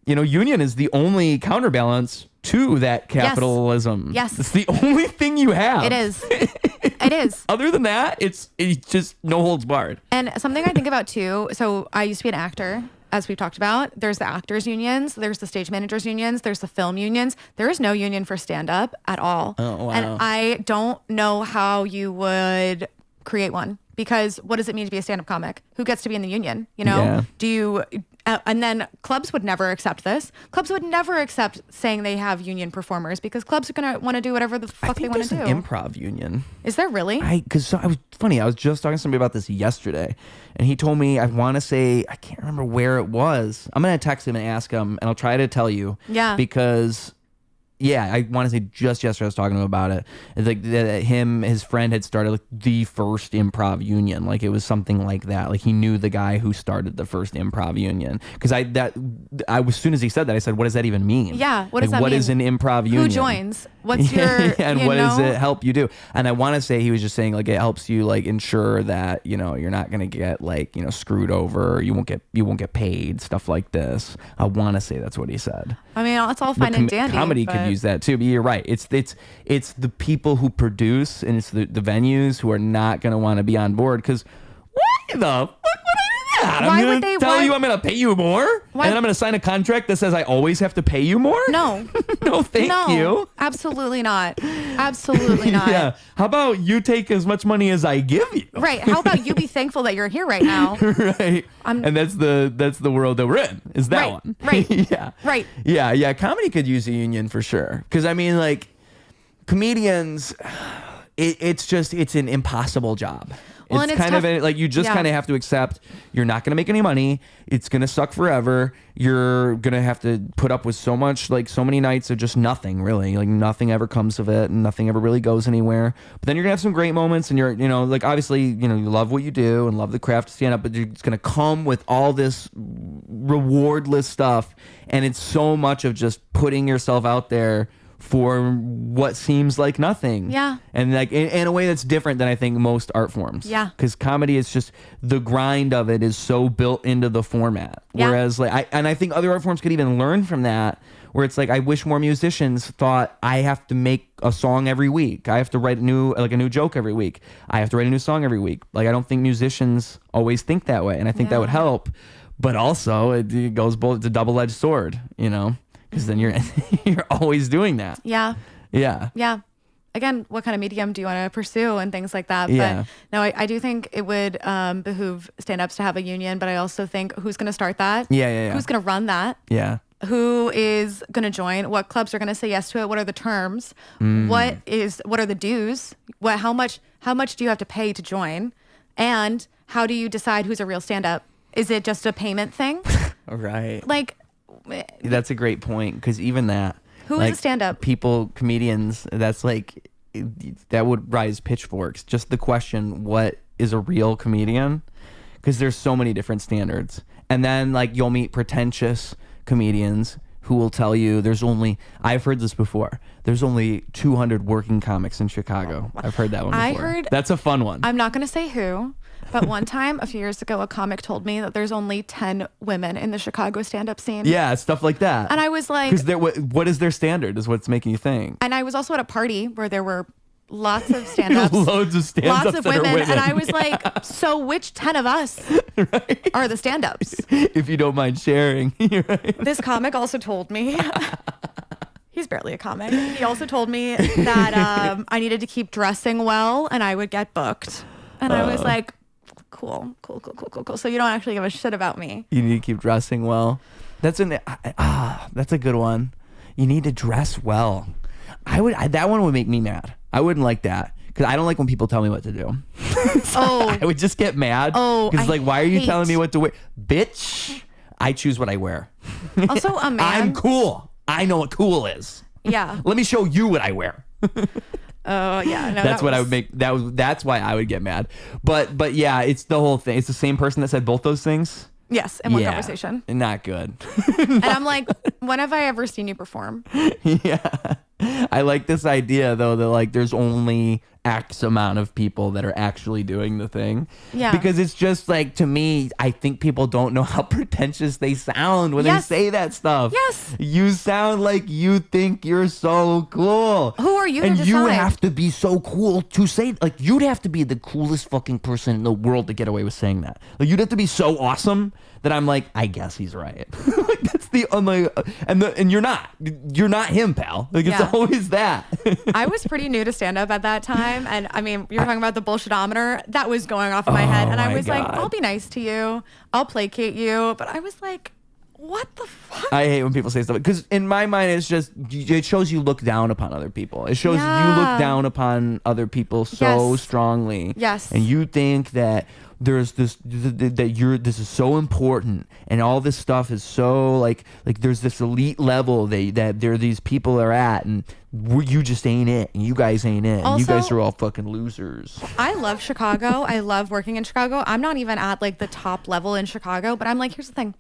union is the only counterbalance to that capitalism. Yes. It's the only thing you have. It is. It is. Other than that, it's just no holds barred. And something I think about too, so I used to be an actor, as we've talked about. There's the actors unions, there's the stage managers unions, there's the film unions. There is no union for stand-up at all. Oh, wow. And I don't know how you would create one, because what does it mean to be a stand-up comic? Who gets to be in the union? Yeah. Do you... and then clubs would never accept this. Clubs would never accept saying they have union performers, because clubs are going to want to do whatever the fuck they want to do. There's an improv union. Is there really? Because I was just talking to somebody about this yesterday, and he told me, I want to say, I can't remember where it was. I'm going to text him and ask him, and I'll try to tell you. Yeah. Because... yeah, I want to say just yesterday I was talking to him about it. It's like his friend had started like the first improv union. Like it was something like that. Like he knew the guy who started the first improv union. Because as soon as he said that, I said, what does that even mean? Yeah, what does that mean? What is an improv union? Who joins? What's your and what does it help you do? And I want to say he was just saying like it helps you like ensure that you're not gonna get like screwed over. You won't get paid, stuff like this. I want to say that's what he said. I mean, it's all fine and dandy. Comedy could use that too, but you're right. It's the people who produce and it's the venues who are not going to want to be on board, because why the fuck would I do that? Why I'm would going they? to tell you I'm going to pay you more? Why? And I'm going to sign a contract that says I always have to pay you more? No. No, thank you. Absolutely not. Absolutely not. Yeah. How about you take as much money as I give you? Right. How about you be thankful that you're here right now? Right. And that's the world that we're in. Is that one? Right. Yeah. Right. Yeah. Comedy could use a union for sure. Because I mean, like, comedians, it's an impossible job. Well, It's and it's kind tough. of like you just kind of have to accept you're not going to make any money. It's going to suck forever. You're going to have to put up with so many nights of just nothing really. Like nothing ever comes of it and nothing ever really goes anywhere. But then you're going to have some great moments and you're, like obviously, you love what you do and love the craft of stand up, but it's going to come with all this rewardless stuff. And it's so much of just putting yourself out there for what seems like nothing. Yeah. And like in a way that's different than I think most art forms. Yeah. Because comedy is just the grind of it is so built into the format. Yeah. Whereas I think other art forms could even learn from that. Where it's like I wish more musicians thought I have to make a song every week. I have to write a new joke every week. I have to write a new song every week. Like I don't think musicians always think that way, and I think that would help. But also it goes both. It's a double-edged sword, Because then you're always doing that. Yeah. Yeah. Yeah. Again, what kind of medium do you want to pursue and things like that? Yeah. But no, I do think it would behoove stand-ups to have a union, but I also think who's going to start that? Yeah. Who's going to run that? Yeah. Who is going to join? What clubs are going to say yes to it? What are the terms? What are the dues? How much do you have to pay to join? And how do you decide who's a real stand-up? Is it just a payment thing? Right. Like, that's a great point because even that. Who is a stand-up? Comedians, that's like, that would rise pitchforks. Just the question, what is a real comedian? Because there's so many different standards. And then like you'll meet pretentious comedians who will tell you I've heard this before, there's only 200 working comics in Chicago. I've heard that one before. That's a fun one. I'm not going to say who, but one time a few years ago, a comic told me that there's only 10 women in the Chicago stand-up scene. Yeah, stuff like that. And I was like... Because what is their standard is what's making you think. And I was also at a party where there were lots of stand-ups. Loads of stand-ups. Lots of women. And I was like, so which 10 of us are the stand-ups? If you don't mind sharing. Right. This comic also told me... He's barely a comic. He also told me that I needed to keep dressing well and I would get booked. And I was like, cool. So you don't actually give a shit about me. You need to keep dressing well. That's a good one. You need to dress well. That one would make me mad. I wouldn't like that because I don't like when people tell me what to do. I would just get mad. Because like, why are you telling me what to wear? Bitch, I choose what I wear. Also, a man. I'm cool. I know what cool is. Yeah. Let me show you what I wear. Oh yeah, no, that's what I would make. That's why I would get mad. But yeah, it's the whole thing. It's the same person that said both those things. Yes, in one conversation. Not good. And I'm like, when have I ever seen you perform? Yeah. I like this idea though that like there's only X amount of people that are actually doing the thing. Yeah. Because it's just like, to me, I think people don't know how pretentious they sound when they say that stuff. Yes. You sound like you think you're so cool. Who are you to decide? And you have to be so cool to say, like, you'd have to be the coolest fucking person in the world to get away with saying that. Like, you'd have to be so awesome that I'm like, I guess he's right. Like, that's the and you're not him, pal. Like, it's always that. I was pretty new to stand up at that time, and I mean, you're talking about the bullshitometer that was going off in my head, and I was like, I'll be nice to you, I'll placate you, but I was like, what the fuck? I hate when people say stuff because in my mind it shows you look down upon other people. It shows you look down upon other people so strongly. Yes. And you think that there's this this is so important and all this stuff is so like there's this elite level that there these people are at, and you just ain't it, and you guys ain't it, and also, you guys are all fucking losers. I love Chicago. I love working in Chicago. I'm not even at like the top level in Chicago, but I'm like, here's the thing.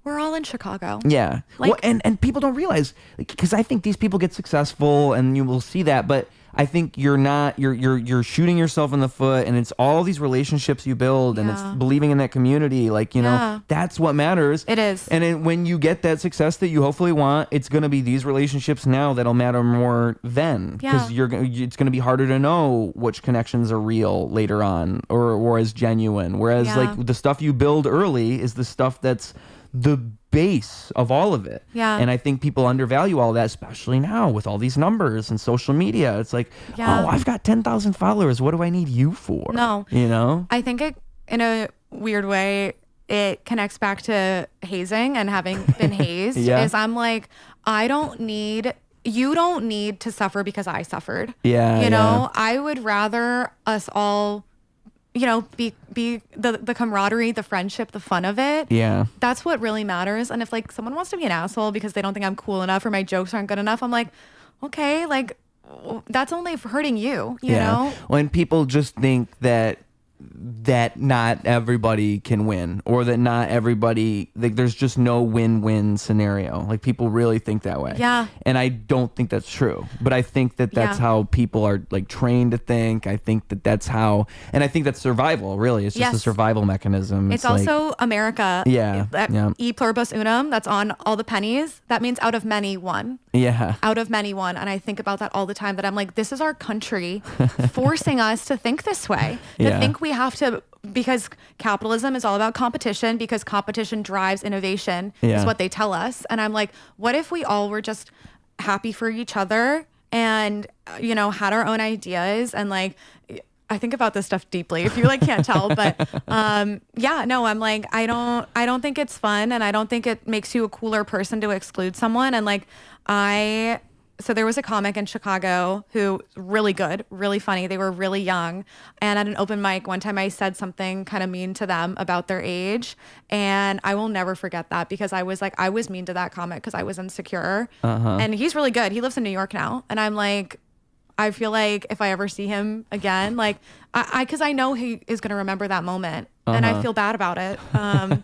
We're all in Chicago. Yeah. Like, well, and people don't realize, because I think these people get successful and you will see that, but I think you're shooting yourself in the foot, and it's all these relationships you build, and it's believing in that community. Like, you know, that's what matters. It is. And when you get that success that you hopefully want, it's going to be these relationships now that'll matter more then, because it's going to be harder to know which connections are real later on or as genuine. Whereas like the stuff you build early is the stuff that's the base of all of it. Yeah. And I think people undervalue all that, especially now with all these numbers and social media. It's like, oh, I've got 10,000 followers. What do I need you for? No. You know? I think it, in a weird way, it connects back to hazing and having been hazed. Is I'm like, you don't need to suffer because I suffered. Yeah. You know, I would rather us all, you know, be the camaraderie, the friendship, the fun of it. Yeah. That's what really matters. And if like someone wants to be an asshole because they don't think I'm cool enough or my jokes aren't good enough, I'm like, okay, like that's only hurting you, you know? When people just think that not everybody can win, or that not everybody, like there's just no win-win scenario. Like people really think that way. Yeah. And I don't think that's true, but I think that that's how people are like trained to think. I think that that's how, and I think that's survival, really. It's just a survival mechanism. It's also America. Yeah. E pluribus unum, that's on all the pennies. That means out of many, one. Yeah. Out of many, one. And I think about that all the time, that I'm like, this is our country forcing us to think this way. To think we have to, because capitalism is all about competition, because competition drives innovation is what they tell us. And I'm like, what if we all were just happy for each other and, you know, had our own ideas? And like, I think about this stuff deeply, if you like can't tell, but I'm like, I don't think it's fun, and I don't think it makes you a cooler person to exclude someone. And like, so there was a comic in Chicago who really good, really funny. They were really young. And at an open mic, one time I said something kind of mean to them about their age. And I will never forget that, because I was mean to that comic because I was insecure. And he's really good. He lives in New York now. And I'm like, I feel like if I ever see him again, like because I know he is going to remember that moment. And I feel bad about it. And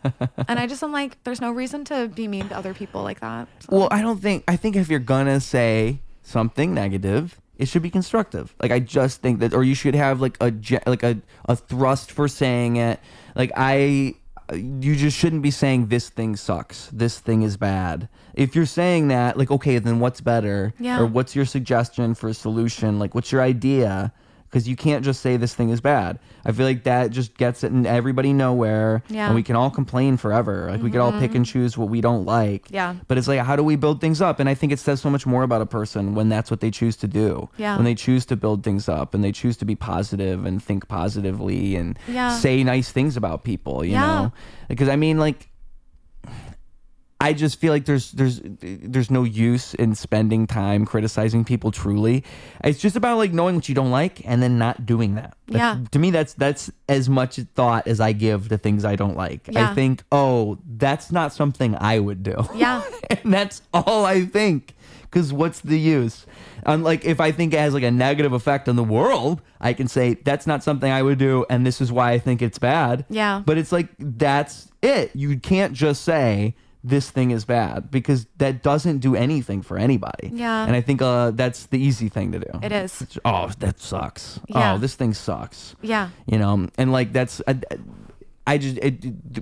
I'm like, there's no reason to be mean to other people like that. So. Well, I think if you're going to say something negative, it should be constructive. Like, I just think that, or you should have like a thrust for saying it. Like, you just shouldn't be saying this thing sucks, this thing is bad. If you're saying that, like, okay, then what's better? Or what's your suggestion for a solution? Like, what's your idea? Because you can't just say this thing is bad. I feel like that just gets it in everybody nowhere. And we can all complain forever. Like we could all pick and choose what we don't like. But it's like, how do we build things up? And I think it says so much more about a person when that's what they choose to do. When they choose to build things up and they choose to be positive and think positively and say nice things about people, you know? Because I mean, like, I just feel like there's no use in spending time criticizing people truly. It's just about like knowing what you don't like and then not doing that. To me, that's as much thought as I give to things I don't like. I think, oh, that's not something I would do. And that's all I think. Because what's the use? Like, if I think it has like a negative effect on the world, I can say that's not something I would do, and this is why I think it's bad. But it's like, that's it. You can't just say this thing is bad, because that doesn't do anything for anybody. And I think that's the easy thing to do. It is. Oh, that sucks. Oh, this thing sucks. You know, and like that's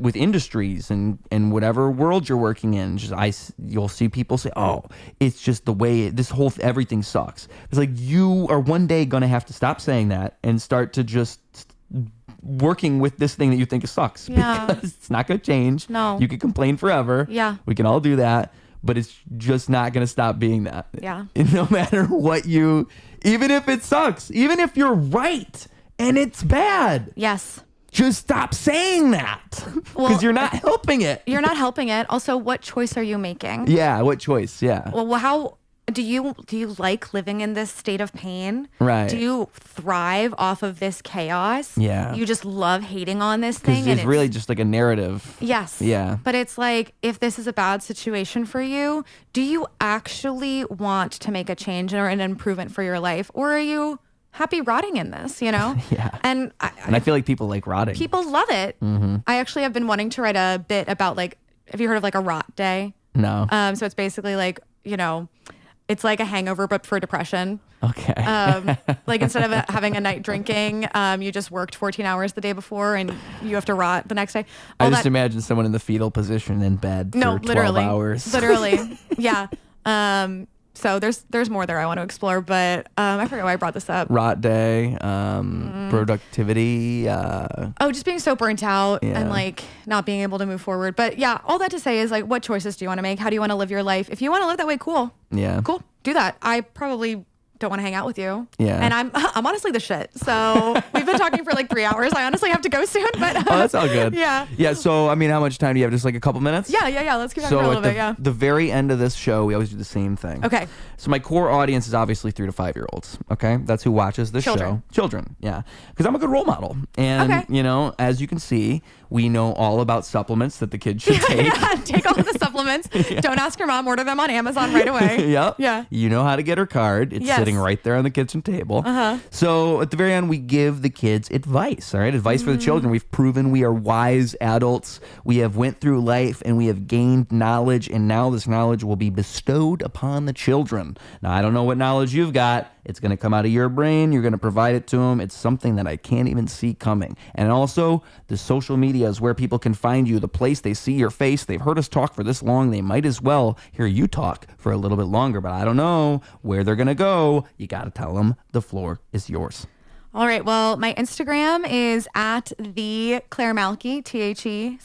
with industries and whatever world you're working in, you'll see people say, oh, it's just the way everything sucks. It's like, you are one day gonna have to stop saying that and start to just working with this thing that you think sucks, because it's not going to change. No. You can complain forever. We can all do that, but it's just not going to stop being that. And no matter what even if it sucks, even if you're right and it's bad. Just stop saying that, because you're not helping it. You're not helping it. Also, what choice are you making? What choice? Well, how do you like living in this state of pain? Do you thrive off of this chaos? You just love hating on this thing? It's really just like a narrative. But it's like, if this is a bad situation for you, do you actually want to make a change or an improvement for your life? Or are you happy rotting in this, you know? And I feel like people like rotting. People love it. I actually have been wanting to write a bit about, like, have you heard of like a rot day? No. So it's basically like, you know, It's like a hangover, but for depression. Okay. Like instead of having a night drinking, you just worked 14 hours the day before and you have to rot the next day. I just imagine someone in the fetal position in bed for 12 hours. Literally. Yeah. So there's more there I want to explore, but I forget why I brought this up. Rot day, productivity. Just being so burnt out and like not being able to move forward. But yeah, all that to say is like, what choices do you want to make? How do you want to live your life? If you want to live that way, cool. Yeah. Cool. Do that. I probably don't want to hang out with you. Yeah. And I'm honestly the shit. So we've been talking for like 3 hours. I honestly have to go soon, but oh, that's all good. Yeah. Yeah. So, I mean, how much time do you have? Just like a couple minutes? Yeah. Let's keep talking for a little bit. Yeah. The very end of this show, we always do the same thing. Okay. So my core audience is obviously 3 to 5 year olds. Okay. That's who watches this show. Children. Yeah. Because I'm a good role model. And, you know, as you can see, we know all about supplements that the kids should take. Take all of the supplements. Don't ask your mom. Order them on Amazon right away. Yep. Yeah. You know how to get her card. It's sitting right there on the kitchen table. So at the very end, we give the kids advice. All right. Advice for the children. We've proven we are wise adults. We have went through life and we have gained knowledge. And now this knowledge will be bestowed upon the children. Now, I don't know what knowledge you've got. It's going to come out of your brain. You're going to provide it to them. It's something that I can't even see coming. And also, the social media is where people can find you, the place they see your face. They've heard us talk for this long. They might as well hear you talk for a little bit longer. But I don't know where they're going to go. You got to tell them the floor is yours. All right. Well, my Instagram is at the Claire Malkie, TheClaire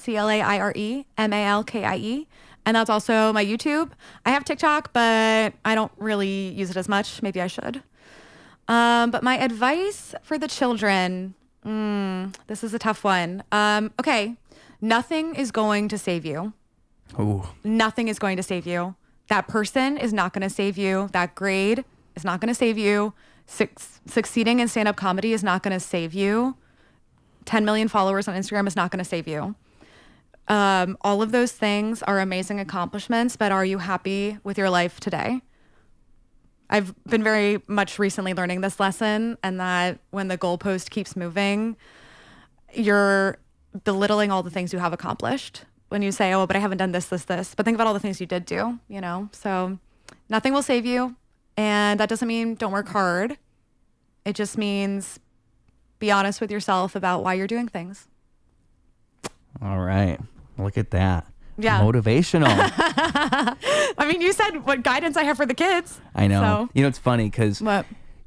And that's also my YouTube. I have TikTok, but I don't really use it as much. Maybe I should. But my advice for the children, this is a tough one. Okay. Nothing is going to save you. Ooh. Nothing is going to save you. That person is not going to save you. That grade is not going to save you. Succeeding in stand-up comedy is not going to save you. 10 million followers on Instagram is not going to save you. All of those things are amazing accomplishments, but are you happy with your life today? I've been very much recently learning this lesson, and that when the goalpost keeps moving, you're belittling all the things you have accomplished. When you say, oh, but I haven't done this. But think about all the things you did do, you know? So nothing will save you. And that doesn't mean don't work hard. It just means be honest with yourself about why you're doing things. All right. Look at that. Yeah. Motivational. I mean, you said what guidance I have for the kids. I know. So. You know, it's funny because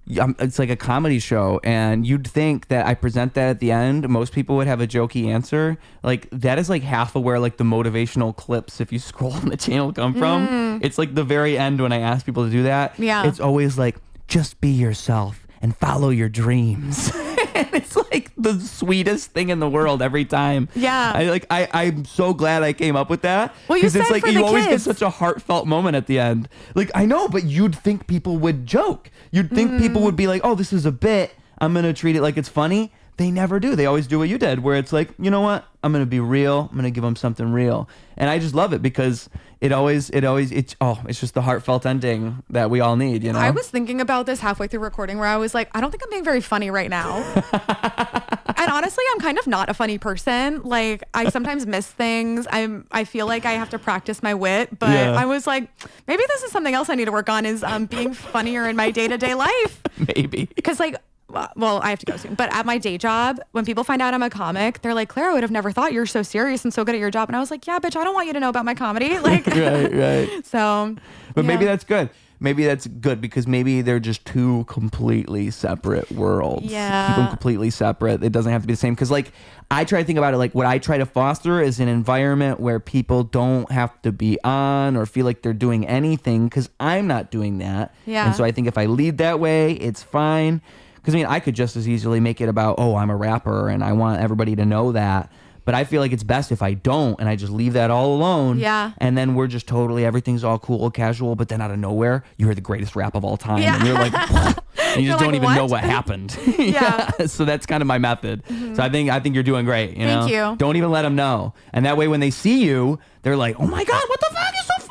it's like a comedy show, and you'd think that I present that at the end, most people would have a jokey answer. Like, that is like half of where like the motivational clips, if you scroll on the channel, come from. It's like the very end when I ask people to do that. Yeah. It's always like, just be yourself and follow your dreams. It's like the sweetest thing in the world every time. Yeah. I'm so glad I came up with that. Well, you said it's like for you the always kids. get such a heartfelt moment at the end. Like, I know, but you'd think people would joke. You'd think people would be like, oh, this is a bit. I'm going to treat it like it's funny. They never do. They always do what you did, where it's like, you know what? I'm going to be real. I'm going to give them something real. And I just love it because it's just the heartfelt ending that we all need, you know? I was thinking about this halfway through recording where I was like, I don't think I'm being very funny right now. And honestly, I'm kind of not a funny person. Like, I sometimes miss things. I feel like I have to practice my wit, but I was like, maybe this is something else I need to work on, is being funnier in my day-to-day life. Maybe. Because like, well, I have to go soon. But at my day job, when people find out I'm a comic, they're like, Claire, I would have never thought you're so serious and so good at your job. And I was like, yeah, bitch, I don't want you to know about my comedy. Like, right. So, but maybe that's good. Maybe that's good because maybe they're just two completely separate worlds. Yeah. Keep them completely separate. It doesn't have to be the same. Because like, I try to think about it, like what I try to foster is an environment where people don't have to be on or feel like they're doing anything, because I'm not doing that. Yeah. And so I think if I lead that way, it's fine. Because I mean, I could just as easily make it about, oh, I'm a rapper and I want everybody to know that. But I feel like it's best if I don't and I just leave that all alone. Yeah. And then we're just everything's all cool, casual, but then out of nowhere, you hear the greatest rap of all time. Yeah. And you're like, and you just don't even know what happened. Yeah. So that's kind of my method. So I think you're doing great. Thank you. Don't even let them know. And that way when they see you, they're like, oh my God, what the fuck is so funny?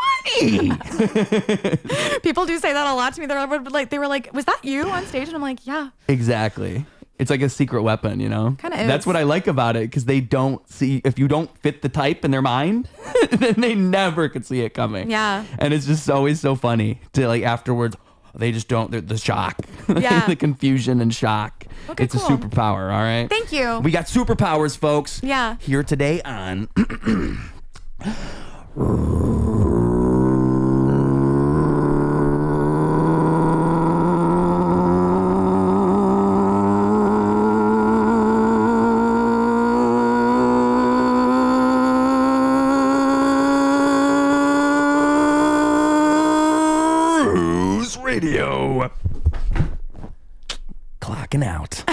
People do say that a lot to me. They were like, was that you on stage? And I'm like, yeah. Exactly. It's like a secret weapon, you know? Kind of is. That's what I like about it, because they don't see, if you don't fit the type in their mind, then they never could see it coming. Yeah. And it's just always so funny to like afterwards, they just don't, the shock. Yeah. The confusion and shock. Okay, it's cool. a superpower, all right? Thank you. We got superpowers, folks. Yeah. Here today on... Radio. Clocking out.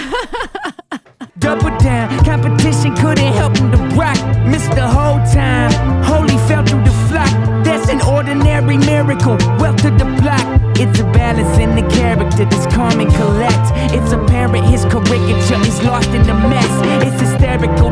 Double down, competition couldn't help him to rock. Missed the whole time, holy fell through the flock. That's an ordinary miracle, wealth to the block. It's a balance in the character that's calm and collect. It's apparent his caricature is lost in the mess. It's hysterical